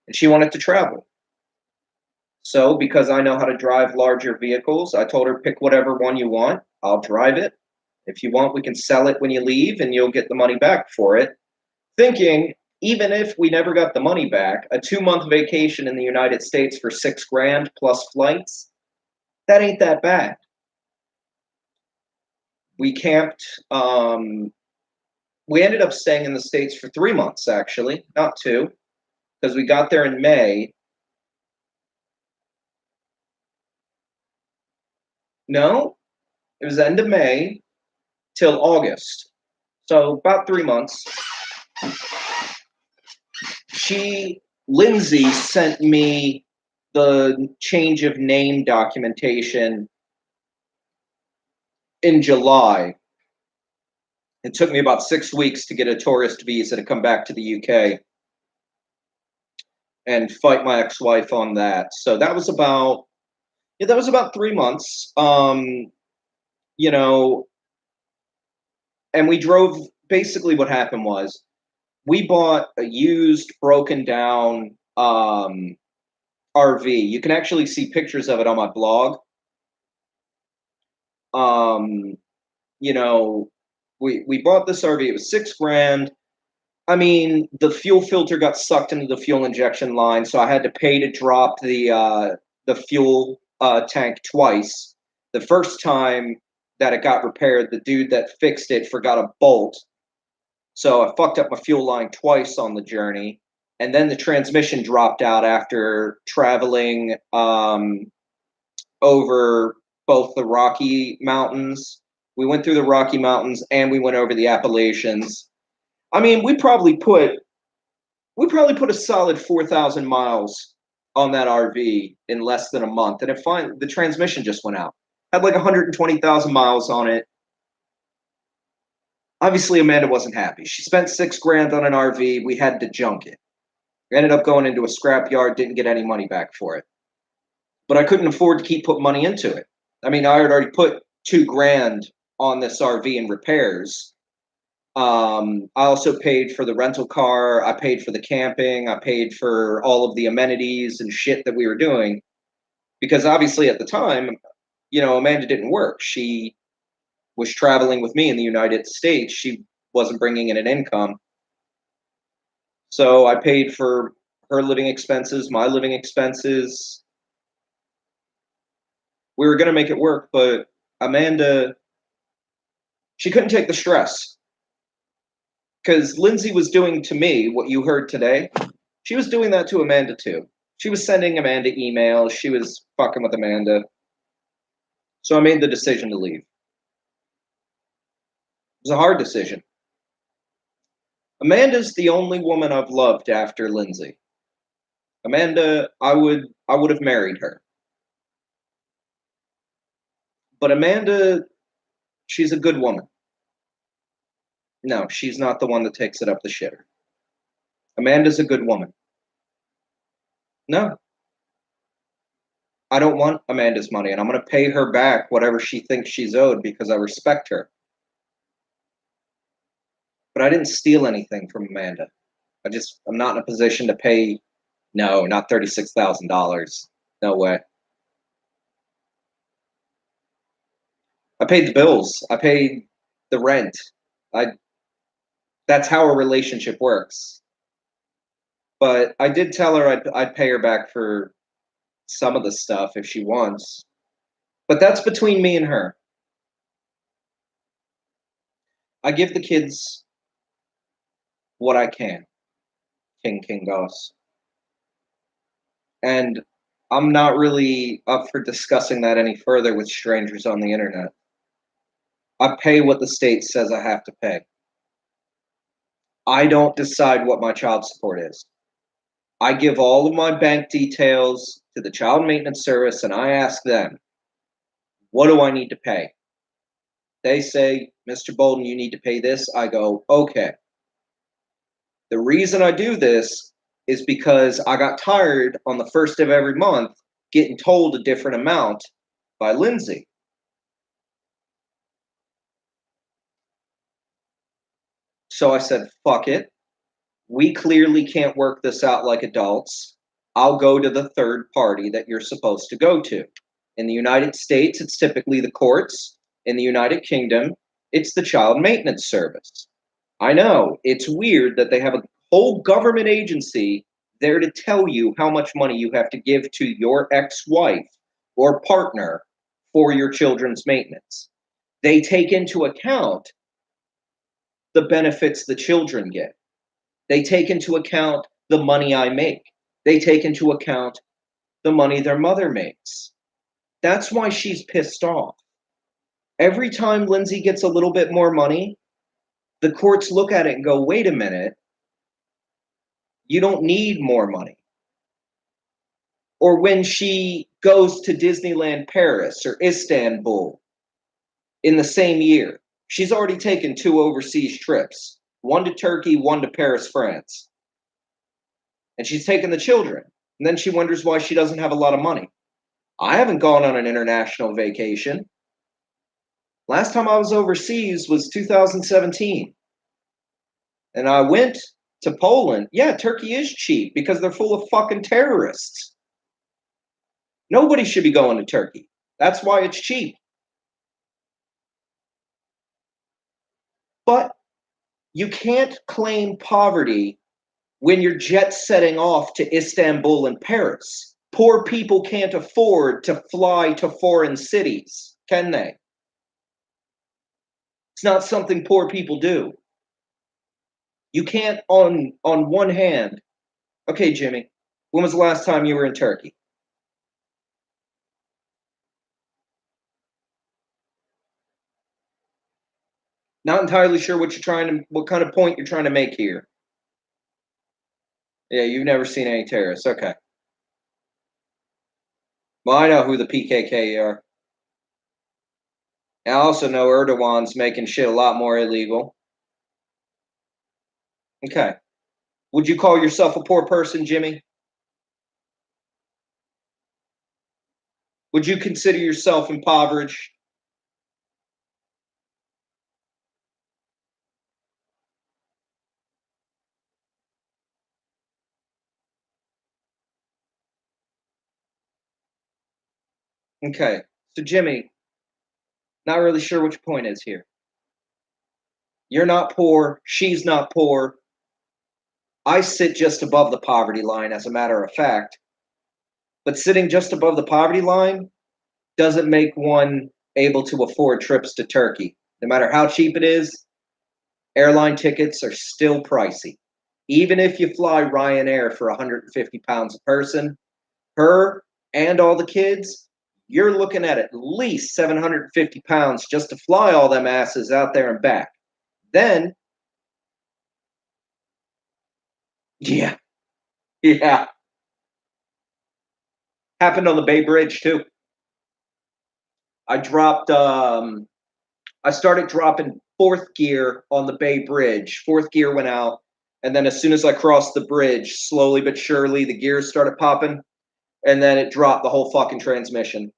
and she wanted to travel. So because I know how to drive larger vehicles, I told her, pick whatever one you want. I'll drive it. If you want, we can sell it when you leave, and you'll get the money back for it. Thinking, even if we never got the money back, a 2-month vacation in the United States for $6,000 plus flights, that ain't that bad. We camped. We ended up staying in the States for 3 months, actually, not 2, because we got there in May. No, it was the end of May till August. So about 3 months. Lindsay sent me the change of name documentation in July. It took me about 6 weeks to get a tourist visa to come back to the UK and fight my ex-wife on that. So that was about 3 months. You know, and we drove. Basically, what happened was we bought a used, broken down RV. You can actually see pictures of it on my blog. You know, we bought this RV. It was $6,000. I mean, the fuel filter got sucked into the fuel injection line, so I had to pay to drop the fuel tank twice. The first time that it got repaired, the dude that fixed it forgot a bolt, so I fucked up my fuel line twice on the journey. And then the transmission dropped out after traveling over both the Rocky Mountains. We went through the Rocky Mountains and we went over the Appalachians. I mean, we probably put a solid 4,000 miles on that RV in less than a month, and the transmission just went out. Had like 120,000 miles on it. Obviously, Amanda wasn't happy. She spent $6,000 on an RV. We had to junk it. We ended up going into a scrap yard. Didn't get any money back for it. But I couldn't afford to keep putting money into it. I mean, I had already put $2,000 on this RV in repairs. I also paid for the rental car. I paid for the camping. I paid for all of the amenities and shit that we were doing. Because obviously at the time, Amanda didn't work. She was traveling with me in the United States. She wasn't bringing in an income. So I paid for her living expenses, my living expenses. We were going to make it work, but Amanda, she couldn't take the stress. Because Lindsay was doing to me what you heard today. She was doing that to Amanda too. She was sending Amanda emails. She was fucking with Amanda. So I made the decision to leave. It was a hard decision. Amanda's the only woman I've loved after Lindsay. Amanda, I would have married her. But Amanda, she's a good woman. No, she's not the one that takes it up the shitter. Amanda's a good woman. No. I don't want Amanda's money, and I'm going to pay her back whatever she thinks she's owed because I respect her. But I didn't steal anything from Amanda. I'm not in a position to pay, no, not $36,000. No way. I paid the bills. I paid the rent. That's how a relationship works. But I did tell her I'd pay her back for some of the stuff if she wants. But that's between me and her. I give the kids what I can. King Goss. And I'm not really up for discussing that any further with strangers on the internet. I pay what the state says I have to pay. I don't decide what my child support is. I give all of my bank details to the child maintenance service and I ask them, what do I need to pay? They say, Mr. Bolden, you need to pay this. I go, okay. The reason I do this is because I got tired on the first of every month getting told a different amount by Lindsay. So I said, fuck it. We clearly can't work this out like adults. I'll go to the third party that you're supposed to go to. In the United States, it's typically the courts. In the United Kingdom, it's the Child Maintenance Service. I know, it's weird that they have a whole government agency there to tell you how much money you have to give to your ex-wife or partner for your children's maintenance. They take into account the benefits the children get. They take into account the money I make. They take into account the money their mother makes. That's why she's pissed off. Every time Lindsay gets a little bit more money, the courts look at it and go, wait a minute, you don't need more money. Or when she goes to Disneyland Paris or Istanbul in the same year, she's already taken 2 overseas trips, one to Turkey, one to Paris, France. And she's taken the children. And then she wonders why she doesn't have a lot of money. I haven't gone on an international vacation. Last time I was overseas was 2017. And I went to Poland. Yeah, Turkey is cheap because they're full of fucking terrorists. Nobody should be going to Turkey. That's why it's cheap. But you can't claim poverty when you're jet setting off to Istanbul and Paris. Poor people can't afford to fly to foreign cities, can they? It's not something poor people do. You can't, on one hand, okay, Jimmy, when was the last time you were in Turkey? Not entirely sure what kind of point you're trying to make here. Yeah, you've never seen any terrorists. Okay. Well, I know who the PKK are. I also know Erdogan's making shit a lot more illegal. Okay. Would you call yourself a poor person, Jimmy? Would you consider yourself impoverished? Okay. So, Jimmy, not really sure what your point is here. You're not poor. She's not poor. I sit just above the poverty line, as a matter of fact. But sitting just above the poverty line doesn't make one able to afford trips to Turkey. No matter how cheap it is, airline tickets are still pricey. Even if you fly Ryanair for 150 pounds a person, her and all the kids, you're looking at least 750 pounds just to fly all them asses out there and back. Then, yeah, yeah. Happened on the Bay Bridge too. I dropped I started dropping fourth gear on the Bay Bridge. Fourth gear went out, and then as soon as I crossed the bridge, slowly but surely the gears started popping, and then it dropped the whole fucking transmission.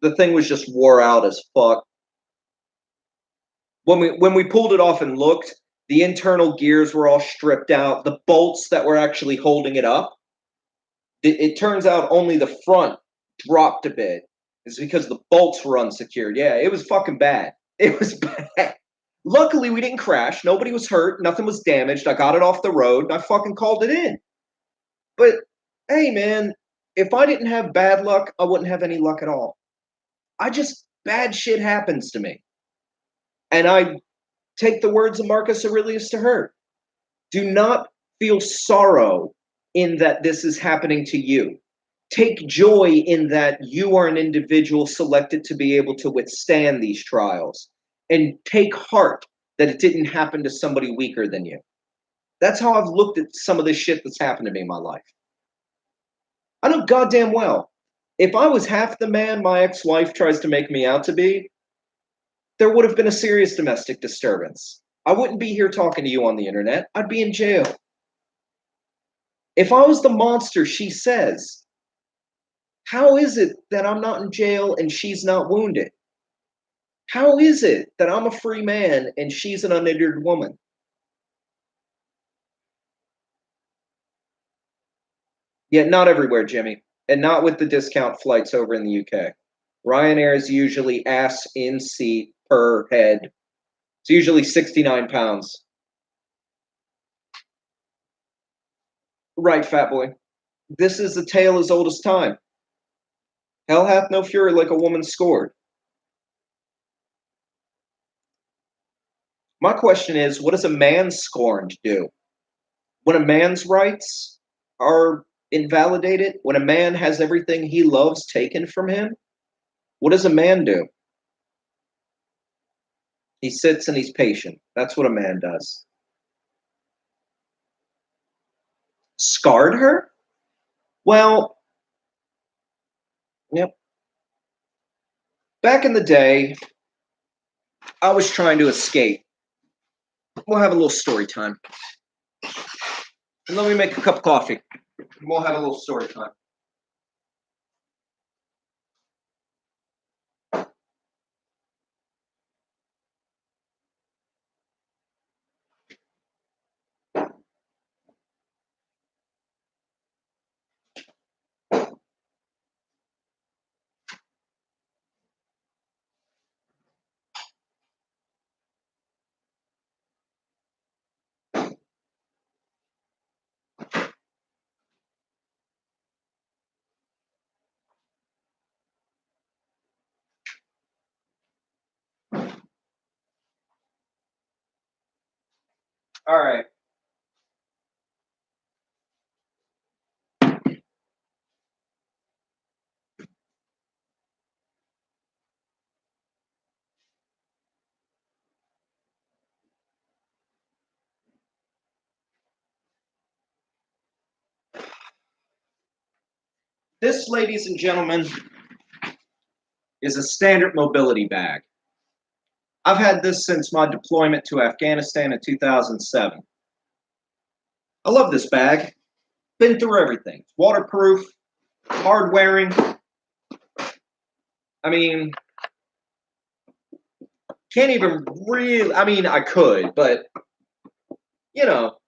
The thing was just wore out as fuck. When we pulled it off and looked, the internal gears were all stripped out. The bolts that were actually holding it up, it turns out only the front dropped a bit. It's because the bolts were unsecured. Yeah, it was fucking bad. It was bad. Luckily, we didn't crash. Nobody was hurt. Nothing was damaged. I got it off the road and I fucking called it in. But hey, man, if I didn't have bad luck, I wouldn't have any luck at all. Bad shit happens to me. And I take the words of Marcus Aurelius to heart. Do not feel sorrow in that this is happening to you. Take joy in that you are an individual selected to be able to withstand these trials. And take heart that it didn't happen to somebody weaker than you. That's how I've looked at some of this shit that's happened to me in my life. I know goddamn well, if I was half the man my ex-wife tries to make me out to be, there would have been a serious domestic disturbance. I wouldn't be here talking to you on the internet. I'd be in jail. If I was the monster she says, how is it that I'm not in jail and she's not wounded? How is it that I'm a free man and she's an uninjured woman? Yet not everywhere, Jimmy, and not with the discount flights over in the UK. Ryanair is usually ass in seat per head. It's usually 69 pounds. Right, fat boy. This is a tale as old as time. Hell hath no fury like a woman scorned. My question is, what does a man scorned do? When a man's rights are invalidated, when a man has everything he loves taken from him, what does a man do? He sits and he's patient. That's what a man does. Scarred her? Well, yep. Back in the day, I was trying to escape. We'll have a little story time. And let me make a cup of coffee. We'll have a little story time. All right. This, ladies and gentlemen, is a standard mobility bag. I've had this since my deployment to Afghanistan in 2007. I love this bag. Been through everything. Waterproof, hard wearing. I mean, can't even really, I mean, I could, but, you know,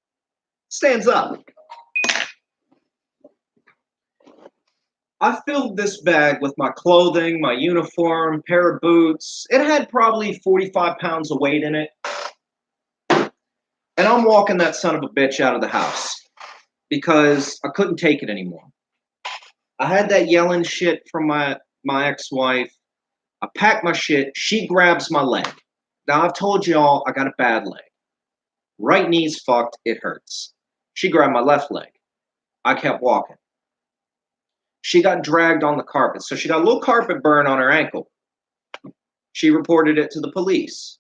stands up. I filled this bag with my clothing, my uniform, pair of boots. It had probably 45 pounds of weight in it. And I'm walking that son of a bitch out of the house because I couldn't take it anymore. I had that yelling shit from my ex-wife. I pack my shit. She grabs my leg. Now, I've told y'all I got a bad leg. Right knee's fucked. It hurts. She grabbed my left leg. I kept walking. She got dragged on the carpet. So she got a little carpet burn on her ankle. She reported it to the police.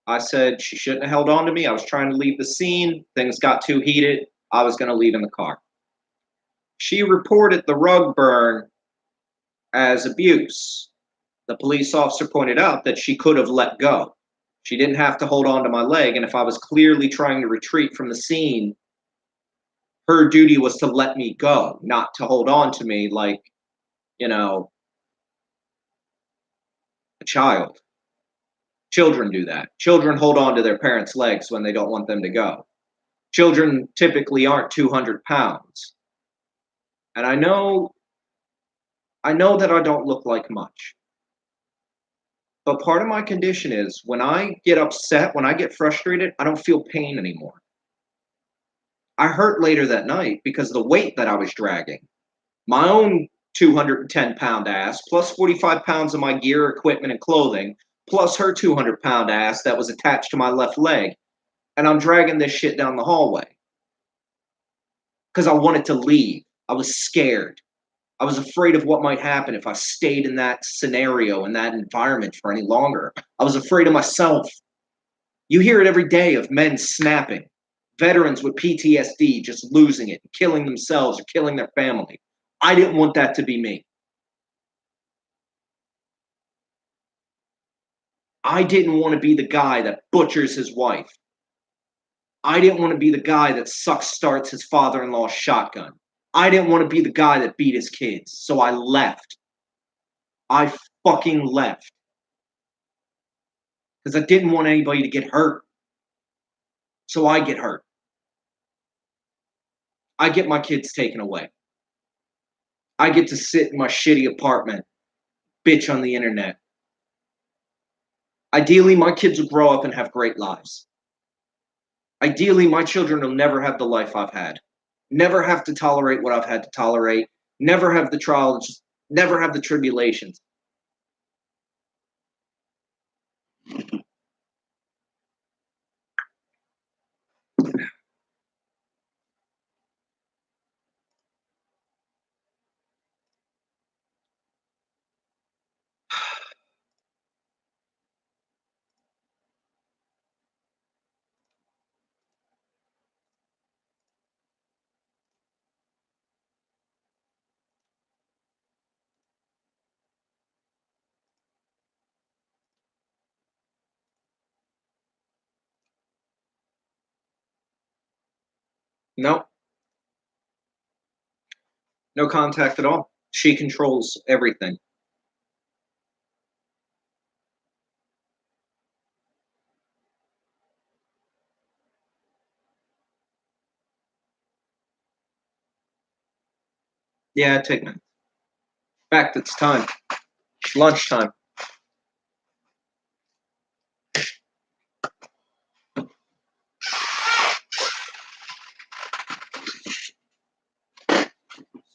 I said she shouldn't have held on to me. I was trying to leave the scene. Things got too heated. I was going to leave in the car. She reported the rug burn as abuse. The police officer pointed out that she could have let go. She didn't have to hold on to my leg. And if I was clearly trying to retreat from the scene, her duty was to let me go, not to hold on to me like, you know, a child. Children do that. Children hold on to their parents' legs when they don't want them to go. Children typically aren't 200 pounds. And I know that I don't look like much. But part of my condition is when I get upset, when I get frustrated, I don't feel pain anymore. I hurt later that night because of the weight that I was dragging. My own 210-pound ass, plus 45 pounds of my gear, equipment, and clothing, plus her 200-pound ass that was attached to my left leg. And I'm dragging this shit down the hallway. Because I wanted to leave. I was scared. I was afraid of what might happen if I stayed in that scenario, in that environment for any longer. I was afraid of myself. You hear it every day of men snapping, veterans with PTSD just losing it, killing themselves or killing their family. I didn't want that to be me. I didn't want to be the guy that butchers his wife. I didn't want to be the guy that starts his father-in-law's shotgun. I didn't want to be the guy that beat his kids. So I left. I fucking left. Because I didn't want anybody to get hurt. So I get hurt. I get my kids taken away. I get to sit in my shitty apartment, bitch on the internet. Ideally, my kids will grow up and have great lives. Ideally, my children will never have the life I've had. Never have to tolerate what I've had to tolerate. Never have the trials, never have the tribulations. No, no contact at all. She controls everything. Yeah, take me. In fact, it's time. Lunchtime.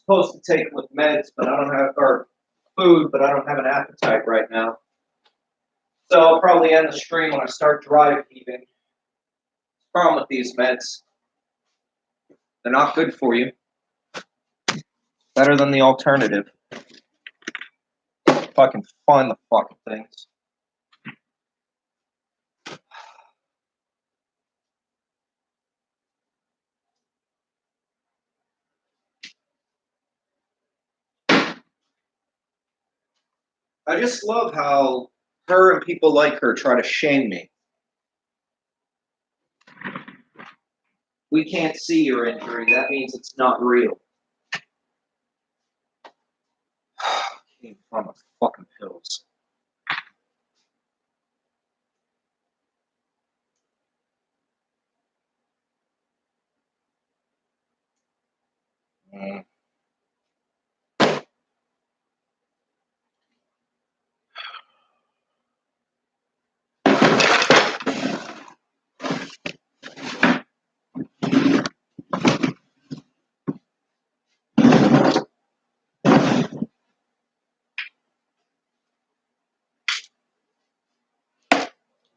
Supposed to take it with meds, but I don't have, or food, but I don't have an appetite right now. So I'll probably end the stream when I start dry heaving. Problem with these meds, they're not good for you. Better than the alternative. Fucking find the fucking things. I just love how her and people like her try to shame me. We can't see your injury. That means it's not real. Can't find my fucking pills.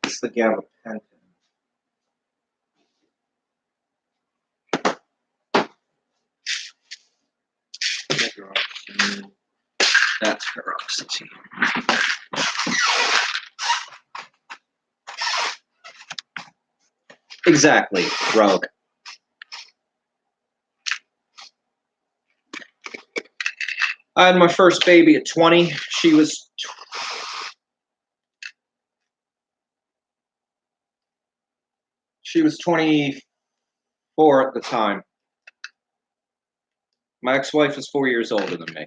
It's the gabapentin. That's paroxetine. Exactly, Rogue. I had my first baby at 20. She was 24 at the time. My ex-wife is 4 years older than me.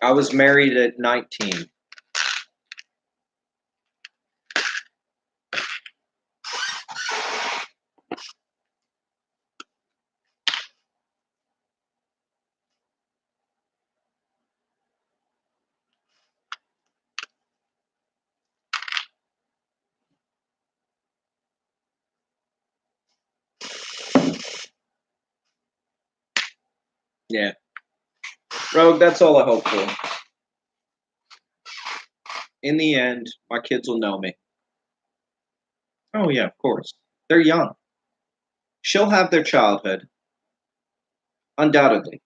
I was married at 19. Yeah. Rogue, that's all I hope for. In the end, my kids will know me. Oh, yeah, of course. They're young. She'll have their childhood. Undoubtedly.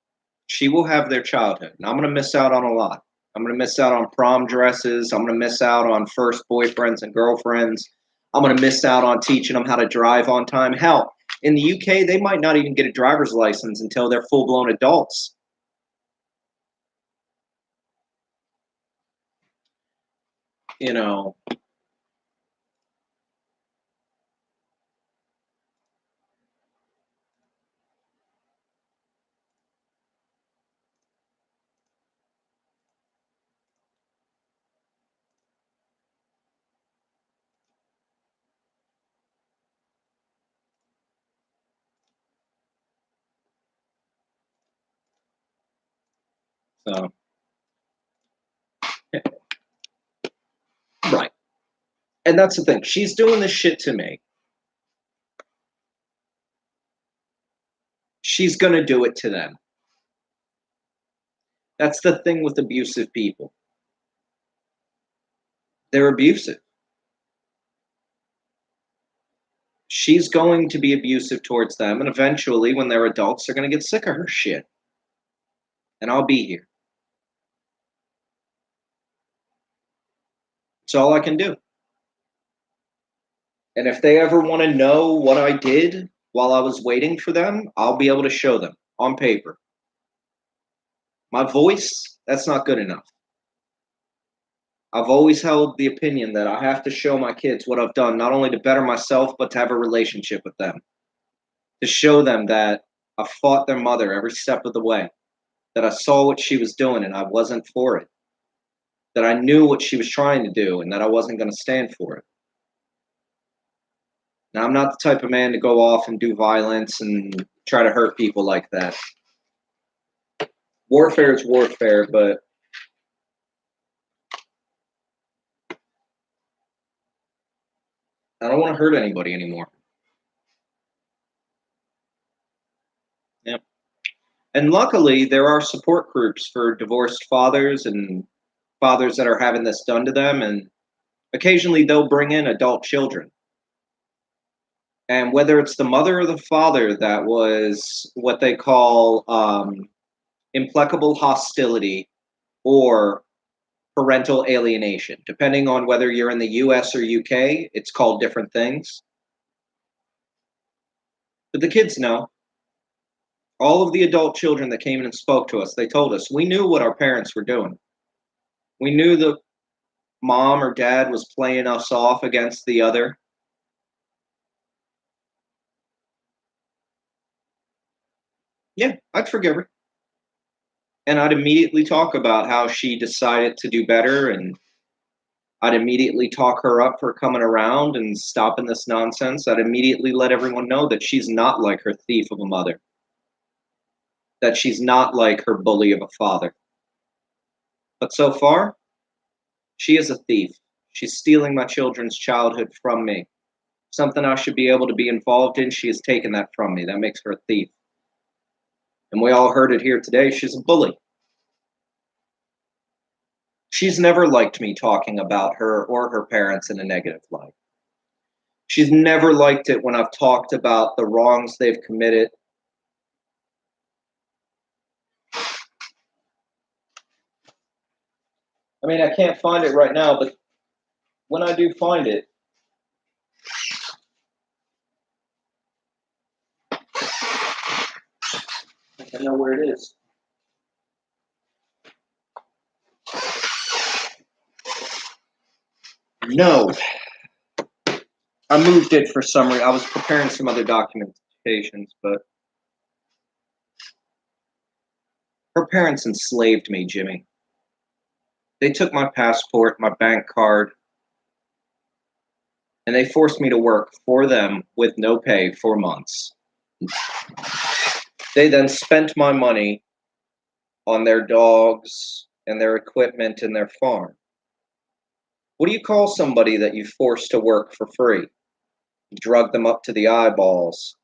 She will have their childhood. And I'm going to miss out on a lot. I'm going to miss out on prom dresses. I'm going to miss out on first boyfriends and girlfriends. I'm going to miss out on teaching them how to drive on time. Hell, in the UK, they might not even get a driver's license until they're full-blown adults. You know, So, right. And that's the thing. She's doing this shit to me. She's going to do it to them. That's the thing with abusive people. They're abusive. She's going to be abusive towards them, and eventually, when they're adults, they're going to get sick of her shit. And I'll be here. It's all I can do. And if they ever want to know what I did while I was waiting for them, I'll be able to show them on paper. My voice, that's not good enough. I've always held the opinion that I have to show my kids what I've done, not only to better myself, but to have a relationship with them. To show them that I fought their mother every step of the way, that I saw what she was doing and I wasn't for it, that I knew what she was trying to do and that I wasn't going to stand for it. Now, I'm not the type of man to go off and do violence and try to hurt people like that. Warfare is warfare, but I don't want to hurt anybody anymore. Yeah. And luckily, there are support groups for divorced fathers and fathers that are having this done to them. And occasionally, they'll bring in adult children. And whether it's the mother or the father that was what they call implacable hostility or parental alienation, depending on whether you're in the US or UK, it's called different things. But the kids know. All of the adult children that came in and spoke to us, they told us we knew what our parents were doing. We knew the mom or dad was playing us off against the other. Yeah, I'd forgive her. And I'd immediately talk about how she decided to do better, and I'd immediately talk her up for coming around and stopping this nonsense. I'd immediately let everyone know that she's not like her thief of a mother, that she's not like her bully of a father. But so far, she is a thief. She's stealing my children's childhood from me. Something I should be able to be involved in, she has taken that from me. That makes her a thief. And we all heard it here today. She's a bully. She's never liked me talking about her or her parents in a negative light. She's never liked it when I've talked about the wrongs they've committed. I mean, I can't find it right now, but when I do find it, I know where it is. No. I moved it for some reason. I was preparing some other documentations, but her parents enslaved me, Jimmy. They took my passport, my bank card, and they forced me to work for them with no pay for months. They then spent my money on their dogs and their equipment and their farm. What do you call somebody that you force to work for free? You drug them up to the eyeballs.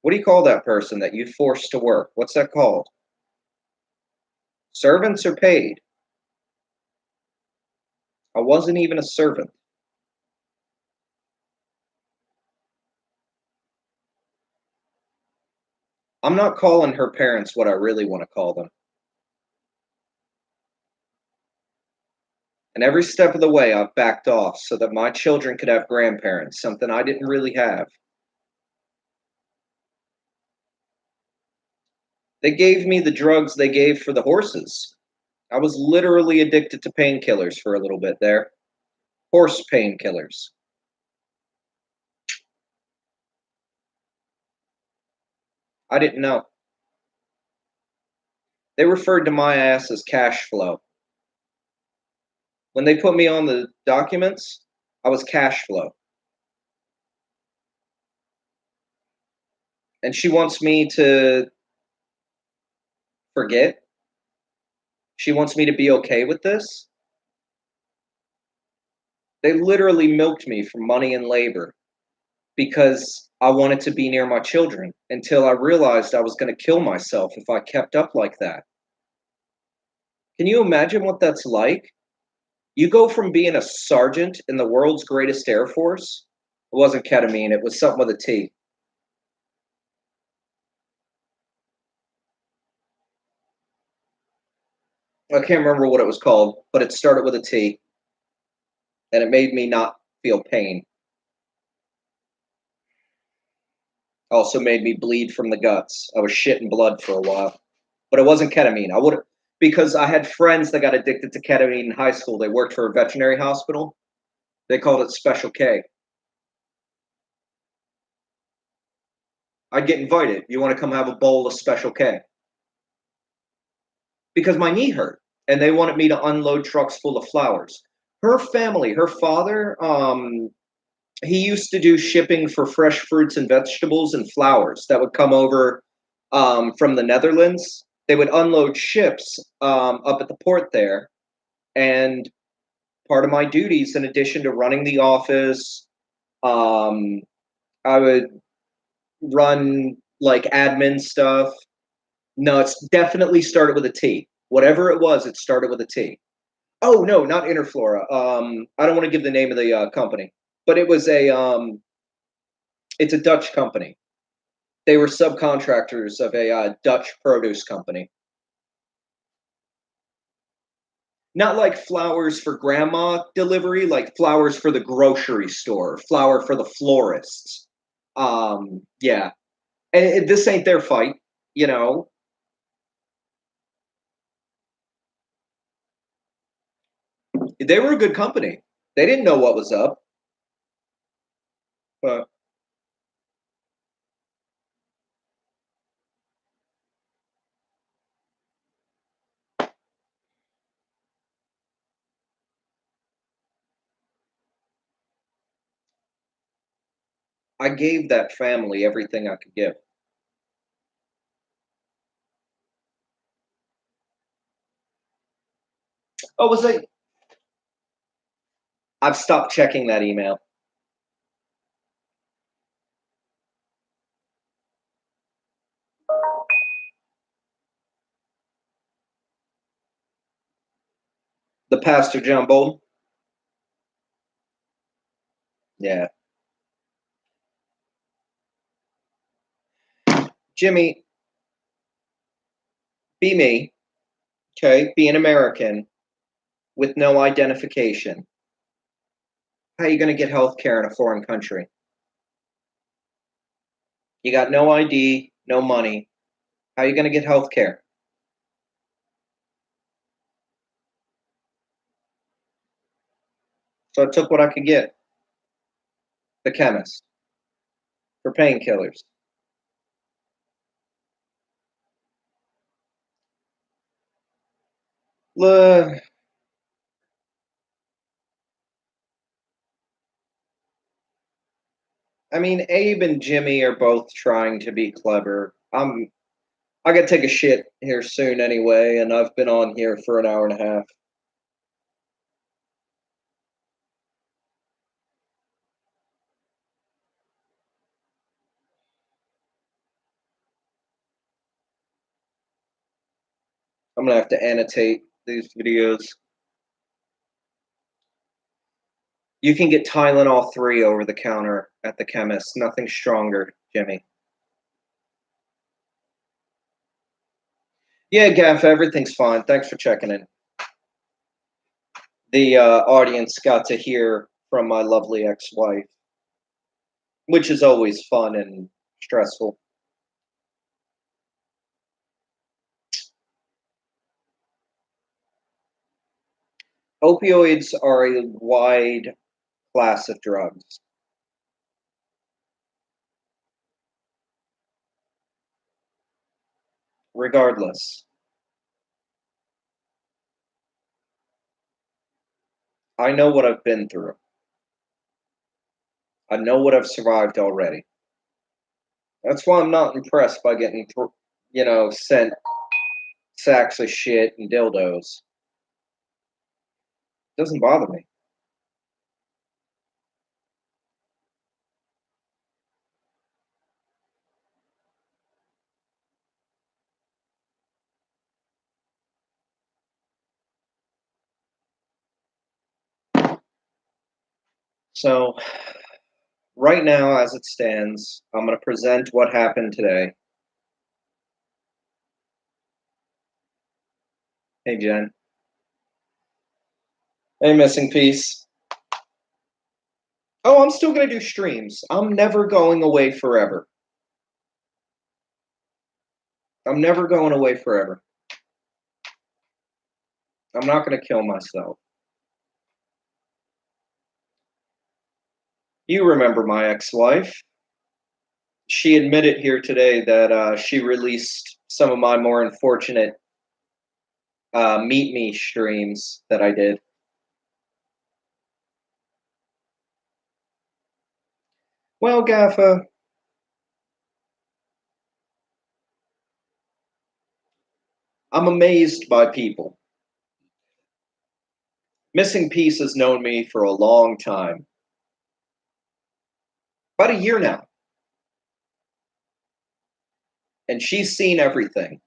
What do you call that person that you forced to work? What's that called? Servants are paid. I wasn't even a servant. I'm not calling her parents what I really want to call them. And every step of the way, I've backed off so that my children could have grandparents, something I didn't really have. They gave me the drugs they gave for the horses. I was literally addicted to painkillers for a little bit there. Horse painkillers. I didn't know. They referred to my ass as cash flow. When they put me on the documents, I was cash flow. And she wants me to forget? She wants me to be okay with this? They literally milked me for money and labor because I wanted to be near my children until I realized I was going to kill myself if I kept up like that. Can you imagine what that's like? You go from being a sergeant in the world's greatest Air Force. It wasn't ketamine, it was something with a T. I can't remember what it was called, but it started with a T, and it made me not feel pain. Also made me bleed from the guts. I was shitting blood for a while, but it wasn't ketamine. I would because I had friends that got addicted to ketamine in high school. They worked for a veterinary hospital. They called it Special K. I'd get invited. You want to come have a bowl of Special K? Because my knee hurt, and they wanted me to unload trucks full of flowers. Her family, her father, he used to do shipping for fresh fruits and vegetables and flowers that would come over from the Netherlands. They would unload ships up at the port there, and part of my duties, in addition to running the office, um, I would run like admin stuff. No, it's definitely started with a T. Whatever it was, it started with a T. Oh no, not Interflora. I don't want to give the name of the company, but it was it's a Dutch company. They were subcontractors of a Dutch produce company. Not like flowers for grandma delivery, like flowers for the grocery store, flower for the florists. Yeah, and this ain't their fight, you know. They were a good company. They didn't know what was up, but I gave that family everything I could give. Oh, was it? I've stopped checking that email. The Pastor John Bolton. Yeah, Jimmy, be me. Okay, be an American with no identification. How are you going to get health care in a foreign country? You got no ID, no money. How are you going to get health care? So I took what I could get, the chemist, for painkillers. I mean, Abe and Jimmy are both trying to be clever. I got to take a shit here soon anyway, and I've been on here for an hour and a half. I'm gonna have to annotate these videos. You can get Tylenol 3 over the counter at the chemist. Nothing stronger, Jimmy. Yeah, Gaff, everything's fine. Thanks for checking in. The audience got to hear from my lovely ex-wife, which is always fun and stressful. Opioids are a wide class of drugs. Regardless, I know what I've been through. I know what I've survived already. That's why I'm not impressed by getting, sent sacks of shit and dildos. Doesn't bother me. So, right now, as it stands, I'm going to present what happened today. Hey, Jen. Hey, Missing Piece. Oh, I'm still going to do streams. I'm never going away forever. I'm never going away forever. I'm not going to kill myself. You remember my ex-wife. She admitted here today that she released some of my more unfortunate Meet Me streams that I did. Well, Gaffa, I'm amazed by people. Missing Piece has known me for a long time. About a year now. And she's seen everything.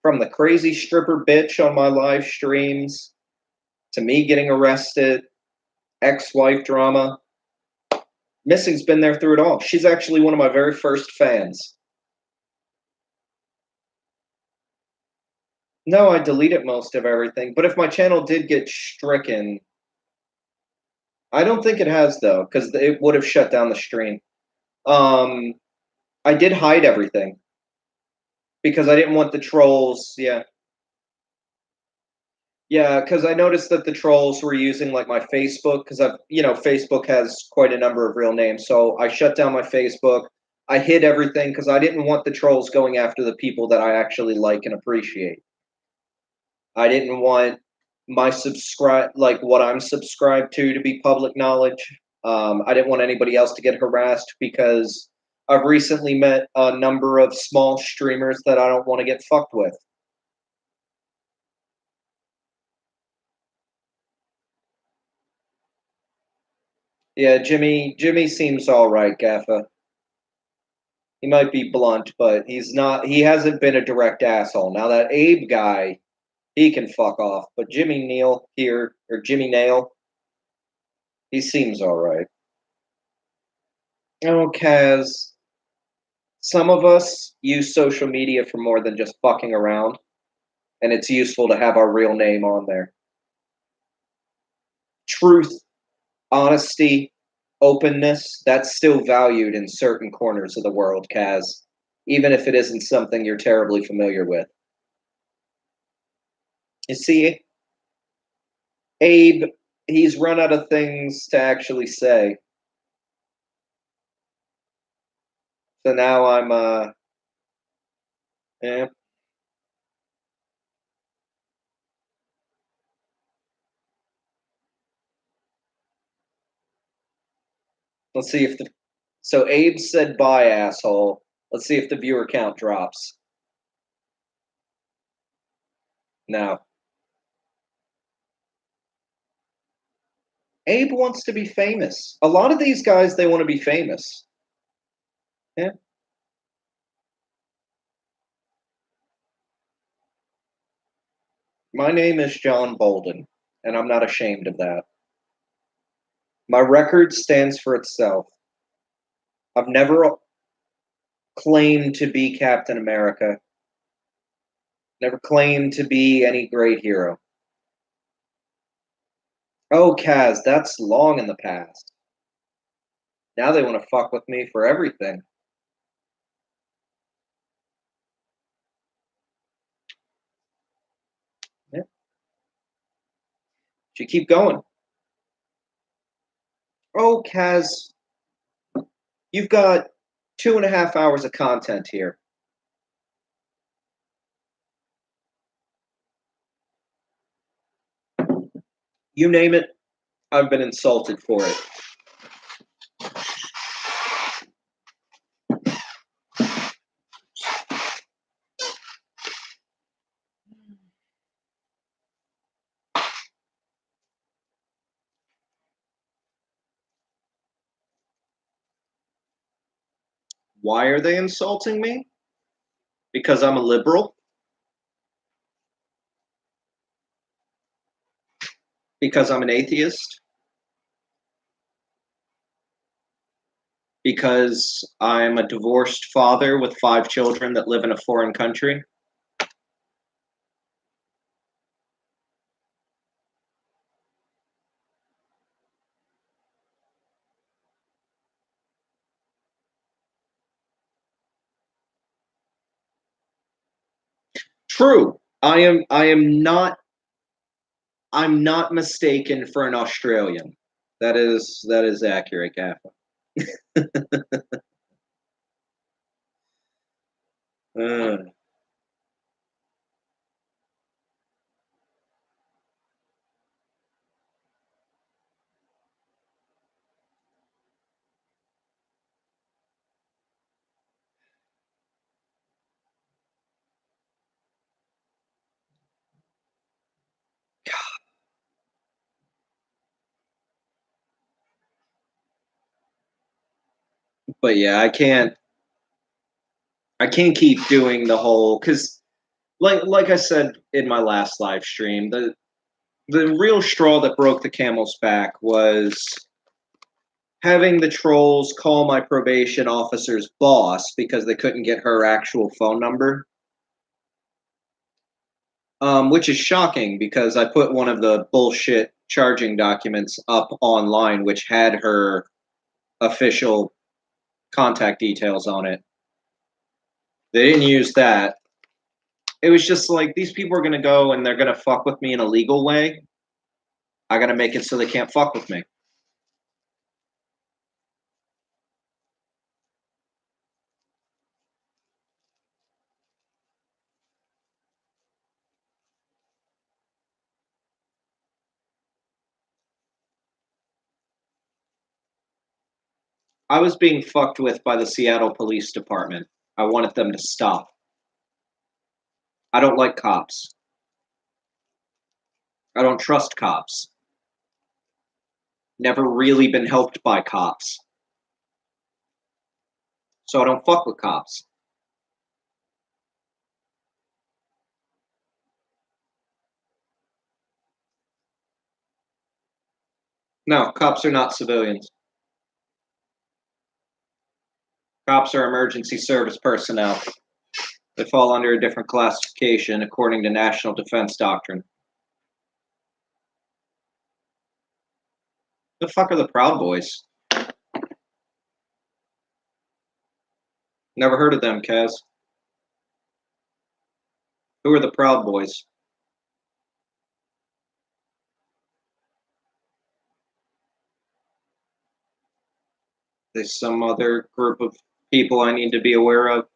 From the crazy stripper bitch on my live streams, to me getting arrested, ex-wife drama. Missing's been there through it all. She's actually one of my very first fans. No, I deleted most of everything, but if my channel did get stricken, I don't think it has, though, because it would have shut down the stream. I did hide everything because I didn't want the trolls. Yeah, because I noticed that the trolls were using like my Facebook because Facebook has quite a number of real names. So I shut down my Facebook. I hid everything because I didn't want the trolls going after the people that I actually like and appreciate. I didn't want my what I'm subscribed to be public knowledge. I didn't want anybody else to get harassed because I've recently met a number of small streamers that I don't want to get fucked with. Yeah, Jimmy seems all right, Gaffa. He might be blunt, but he's not. He hasn't been a direct asshole. Now that Abe guy, he can fuck off. But Jimmy Neal here, or Jimmy Nail, he seems all right. Oh, Kaz, some of us use social media for more than just fucking around, and it's useful to have our real name on there. Truth, honesty, openness, that's still valued in certain corners of the world, Kaz, even if it isn't something you're terribly familiar with. You see, Abe, he's run out of things to actually say. So now I'm, yeah. Let's see if so Abe said bye, asshole. Let's see if the viewer count drops. No. Abe wants to be famous. A lot of these guys, they want to be famous. Yeah. My name is John Bolden, and I'm not ashamed of that. My record stands for itself. I've never claimed to be Captain America. Never claimed to be any great hero. Oh, Kaz, that's long in the past. Now they want to fuck with me for everything. Yeah. Should keep going. Oh, Kaz, you've got 2.5 hours of content here. You name it, I've been insulted for it. Why are they insulting me? Because I'm a liberal? Because I'm an atheist? Because I'm a divorced father with 5 children that live in a foreign country? True. I'm not mistaken for an Australian. That is accurate, Gaffa. uh, but yeah, I can't keep doing the whole because like I said in my last live stream, the real straw that broke the camel's back was having the trolls call my probation officer's boss because they couldn't get her actual phone number. Which is shocking because I put one of the bullshit charging documents up online, which had her official contact details on it. They didn't use that. It was just like these people are gonna go and they're gonna fuck with me in a legal way. I gotta make it so they can't fuck with me. I was being fucked with by the Seattle Police Department. I wanted them to stop. I don't like cops. I don't trust cops. Never really been helped by cops. So I don't fuck with cops. No, cops are not civilians. Cops are emergency service personnel. They fall under a different classification according to national defense doctrine. The fuck are the Proud Boys? Never heard of them, Kaz. Who are the Proud Boys? There's some other group of people I need to be aware of.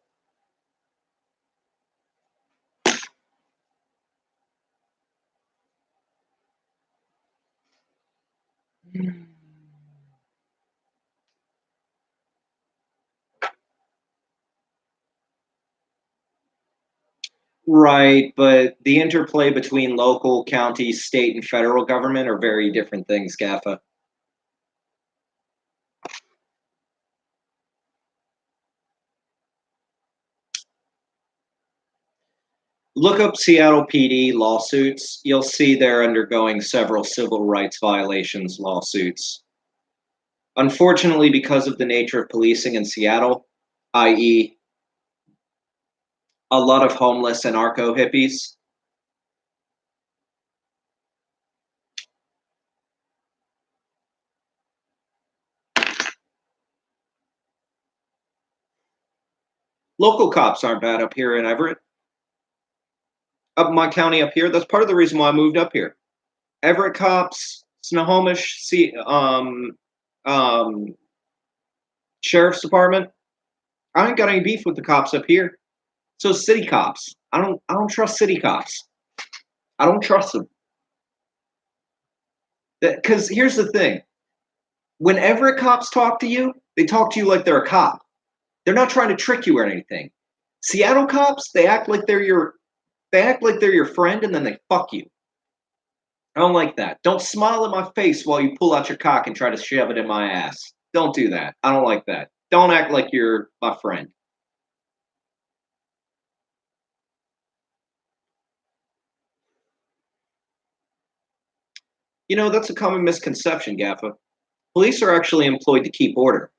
Right, but the interplay between local, county, state, and federal government are very different things, Gaffa. Look up Seattle PD lawsuits. You'll see they're undergoing several civil rights violations lawsuits. Unfortunately, because of the nature of policing in Seattle, i.e., a lot of homeless anarcho hippies, local cops aren't bad up here in Everett. Up my county up here, that's part of the reason why I moved up here. Everett cops, Snohomish, Sheriff's Department. I ain't got any beef with the cops up here. So city cops. I don't trust city cops. I don't trust them. Because here's the thing. When Everett cops talk to you, they talk to you like they're a cop. They're not trying to trick you or anything. Seattle cops, they act like they're your friend and then they fuck you. I don't like that. Don't smile in my face while you pull out your cock and try to shove it in my ass. Don't do that. I don't like that. Don't act like you're my friend. You know, that's a common misconception, Gaffa. Police are actually employed to keep order.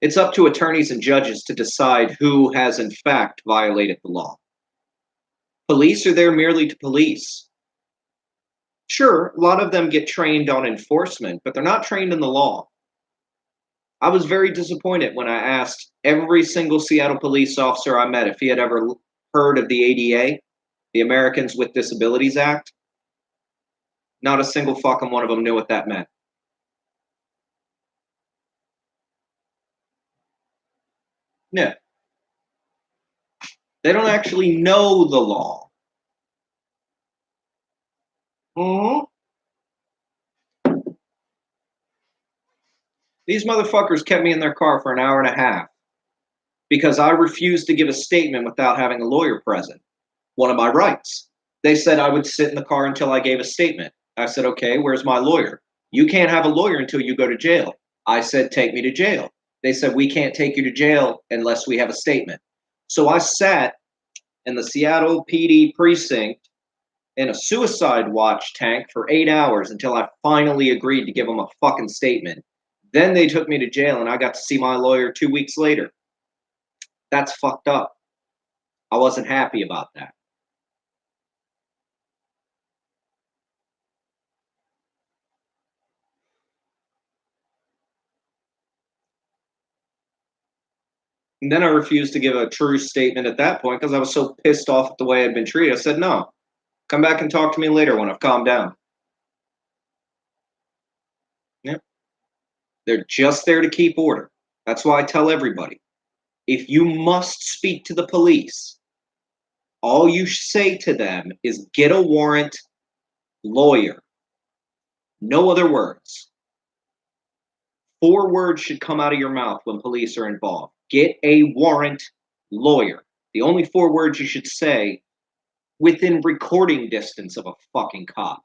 It's up to attorneys and judges to decide who has in fact violated the law. Police are there merely to police. Sure, a lot of them get trained on enforcement, but they're not trained in the law. I was very disappointed when I asked every single Seattle police officer I met if he had ever heard of the ADA, the Americans with Disabilities Act. Not a single fucking one of them knew what that meant. Yeah. They don't actually know the law. Mm-hmm. These motherfuckers kept me in their car for an hour and a half because I refused to give a statement without having a lawyer present. One of my rights. They said I would sit in the car until I gave a statement. I said, okay, where's my lawyer? You can't have a lawyer until you go to jail. I said, take me to jail. They said, we can't take you to jail unless we have a statement. So I sat in the Seattle PD precinct in a suicide watch tank for 8 hours until I finally agreed to give them a fucking statement. Then they took me to jail and I got to see my lawyer 2 weeks later. That's fucked up. I wasn't happy about that. And then I refused to give a true statement at that point because I was so pissed off at the way I'd been treated. I said, no, come back and talk to me later when I've calmed down. Yeah. They're just there to keep order. That's why I tell everybody, if you must speak to the police, all you say to them is get a warrant, lawyer. No other words. 4 words should come out of your mouth when police are involved. Get a warrant, lawyer. The only 4 words you should say within recording distance of a fucking cop.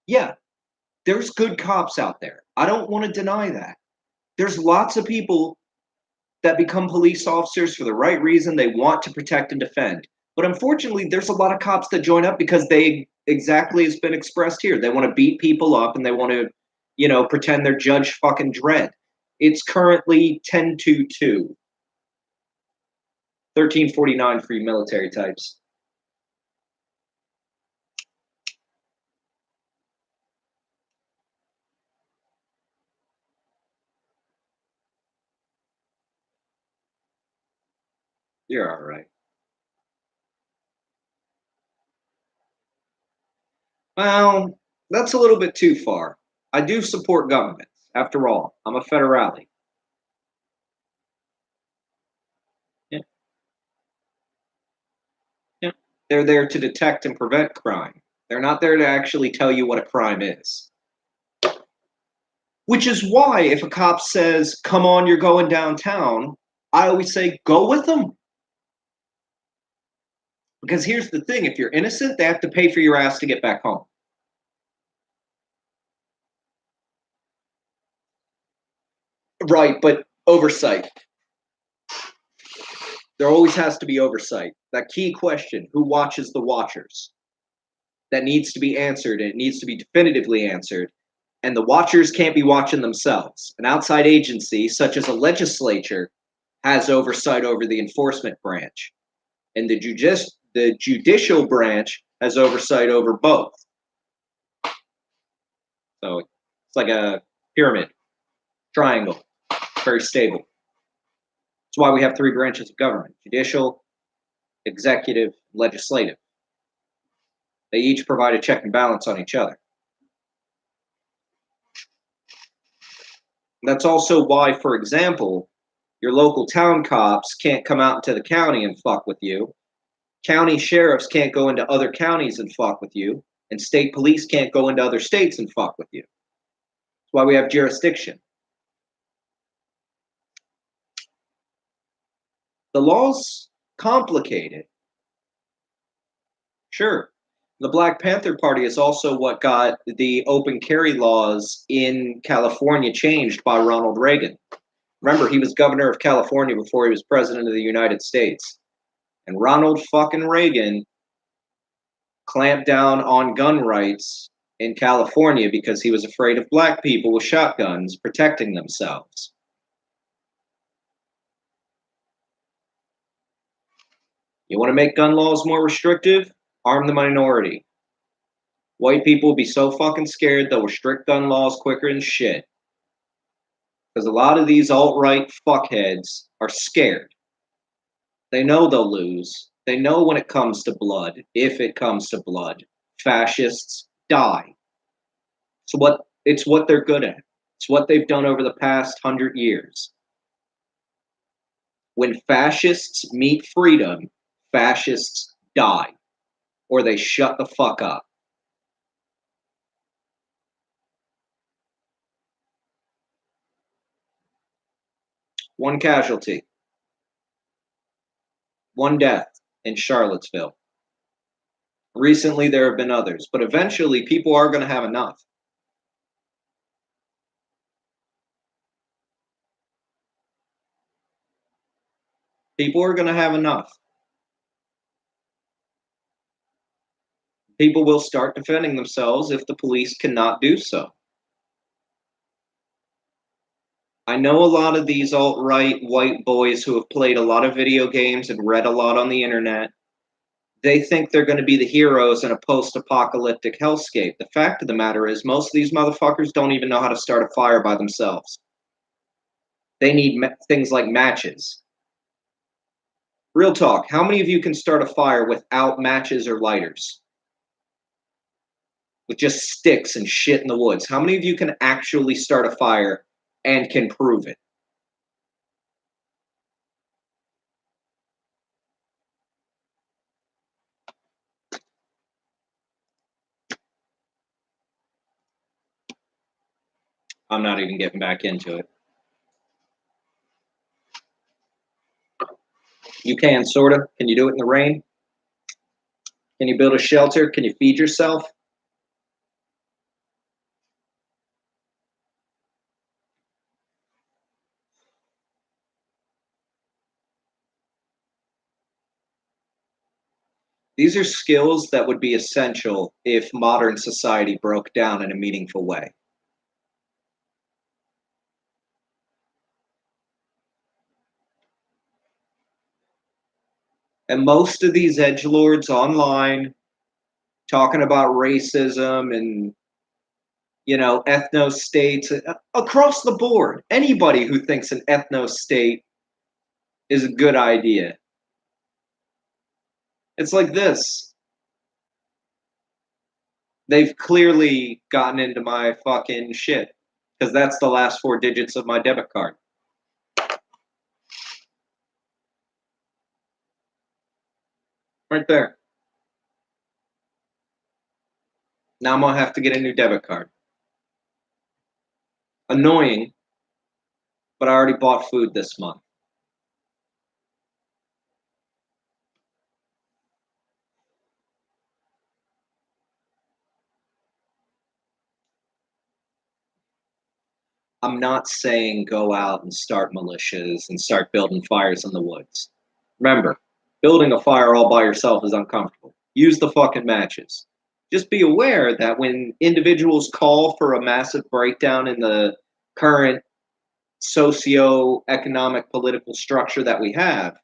Yeah, there's good cops out there. I don't want to deny that. There's lots of people that become police officers for the right reason. They want to protect and defend. But unfortunately, there's a lot of cops that join up because they, exactly as been expressed here, they want to beat people up and they want to, pretend they're Judge fucking Dredd. It's currently 10-2-2. 1349 for you military types. You're all right. Well, that's a little bit too far. I do support governments. After all, I'm a federale. Yeah. Yeah. They're there to detect and prevent crime. They're not there to actually tell you what a crime is. Which is why if a cop says, come on, you're going downtown, I always say, go with them. Because here's the thing, if you're innocent, they have to pay for your ass to get back home. Right, but oversight. There always has to be oversight. That key question, who watches the watchers? That needs to be answered, and it needs to be definitively answered. And the watchers can't be watching themselves. An outside agency, such as a legislature, has oversight over the enforcement branch. And the judicial branch has oversight over both. So it's like a pyramid, triangle, very stable. That's why we have 3 branches of government: judicial, executive, legislative. They each provide a check and balance on each other. And that's also why, for example, your local town cops can't come out into the county and fuck with you. County sheriffs can't go into other counties and fuck with you. And state police can't go into other states and fuck with you. That's why we have jurisdiction. The law's complicated. Sure. The Black Panther Party is also what got the open carry laws in California changed by Ronald Reagan. Remember, he was governor of California before he was president of the United States. And Ronald fucking Reagan clamped down on gun rights in California because he was afraid of black people with shotguns protecting themselves. You want to make gun laws more restrictive? Arm the minority. White people will be so fucking scared they'll restrict gun laws quicker than shit. Because a lot of these alt-right fuckheads are scared. They know they'll lose. They know when it comes to blood, if it comes to blood, fascists die. It's what they're good at. It's what they've done over the past 100 years. When fascists meet freedom, fascists die. Or they shut the fuck up. One casualty. One death in Charlottesville. Recently, there have been others, but eventually people are going to have enough. People are going to have enough. People will start defending themselves if the police cannot do so. I know a lot of these alt-right white boys who have played a lot of video games and read a lot on the internet. They think they're going to be the heroes in a post-apocalyptic hellscape. The fact of the matter is, most of these motherfuckers don't even know how to start a fire by themselves. They need things like matches. Real talk, how many of you can start a fire without matches or lighters? With just sticks and shit in the woods. How many of you can actually start a fire and can prove it? I'm not even getting back into it. You can, sort of. Can you do it in the rain? Can you build a shelter? Can you feed yourself? These are skills that would be essential if modern society broke down in a meaningful way. And most of these edgelords online talking about racism and, you know, ethno-states across the board. Anybody who thinks an ethno-state is a good idea. It's like this. They've clearly gotten into my fucking shit because that's the last 4 digits of my debit card. Right there. Now I'm gonna have to get a new debit card. Annoying, but I already bought food this month. I'm not saying go out and start militias and start building fires in the woods. Remember, building a fire all by yourself is uncomfortable. Use the fucking matches. Just be aware that when individuals call for a massive breakdown in the current socio-economic political structure that we have,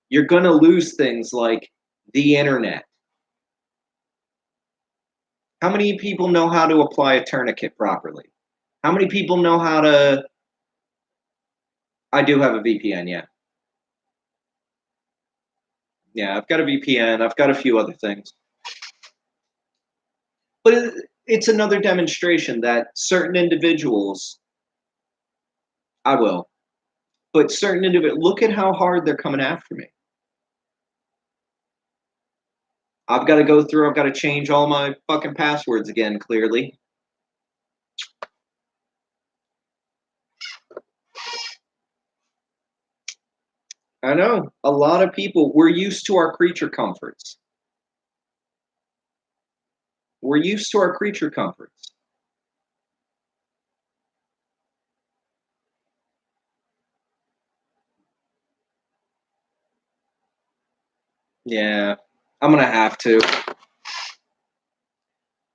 you're going to lose things like the internet. How many people know how to apply a tourniquet properly? How many people know how to... I do have a VPN, yeah. Yeah, I've got a VPN. I've got a few other things. But it's another demonstration that certain individuals... I will. But certain individuals... Look at how hard they're coming after me. I've got to go through... I've got to change all my fucking passwords again, clearly. I know. A lot of people... We're used to our creature comforts. We're used to our creature comforts. Yeah, I'm gonna have to.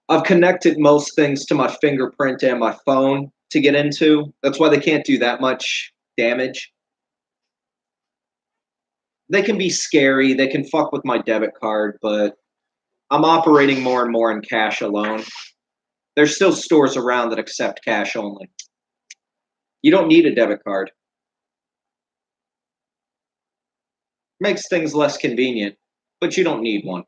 I've connected most things to my fingerprint and my phone to get into. That's why they can't do that much damage. They can be scary, they can fuck with my debit card, but I'm operating more and more in cash alone. There's still stores around that accept cash only. You don't need a debit card. Makes things less convenient, but you don't need one.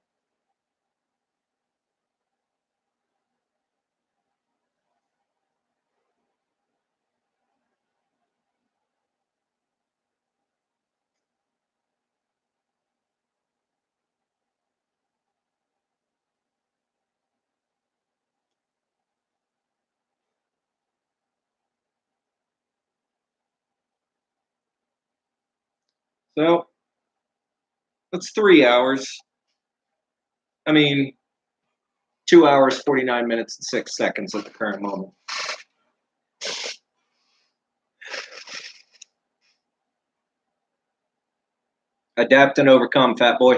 So, that's 3 hours. I mean, 2 hours, 49 minutes, and 6 seconds at the current moment. Adapt and overcome, fat boy.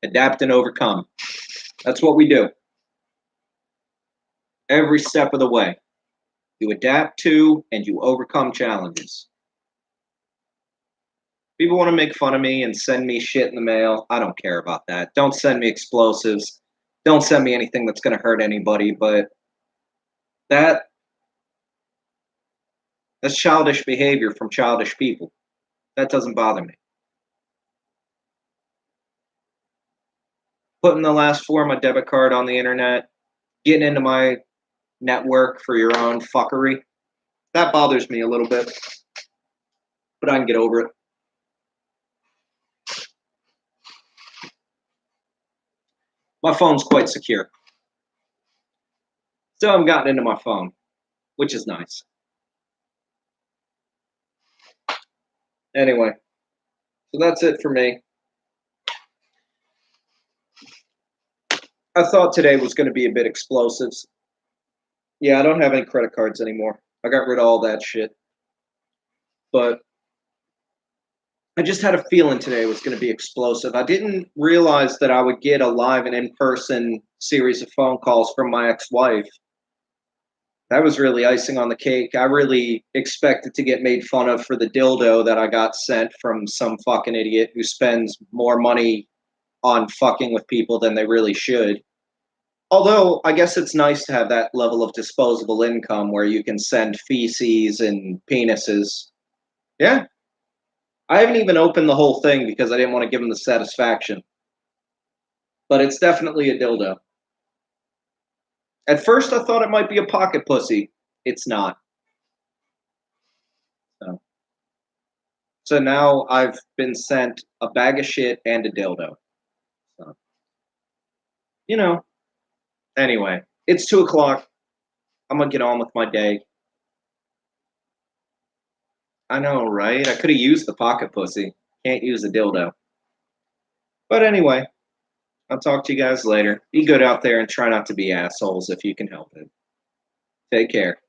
Adapt and overcome. That's what we do. Every step of the way. You adapt to and you overcome challenges. People want to make fun of me and send me shit in the mail. I don't care about that. Don't send me explosives. Don't send me anything that's going to hurt anybody, but that that's childish behavior from childish people. That doesn't bother me. Putting the last four of my debit card on the internet, getting into my network for your own fuckery, that bothers me a little bit, but I can get over it. My phone's quite secure. Still haven't gotten into my phone, which is nice. Anyway, so that's it for me. I thought today was going to be a bit explosives. Yeah, I don't have any credit cards anymore. I got rid of all that shit. But I just had a feeling today was going to be explosive. I didn't realize that I would get a live and in-person series of phone calls from my ex-wife. That was really icing on the cake. I really expected to get made fun of for the dildo that I got sent from some fucking idiot who spends more money on fucking with people than they really should. Although, I guess it's nice to have that level of disposable income where you can send feces and penises. Yeah. I haven't even opened the whole thing because I didn't want to give him the satisfaction. But it's definitely a dildo. At first, I thought it might be a pocket pussy. It's not. So now I've been sent a bag of shit and a dildo. So, you know, anyway, it's 2 o'clock. I'm going to get on with my day. I know, right? I could have used the pocket pussy. Can't use the dildo. But anyway, I'll talk to you guys later. Be good out there and try not to be assholes if you can help it. Take care.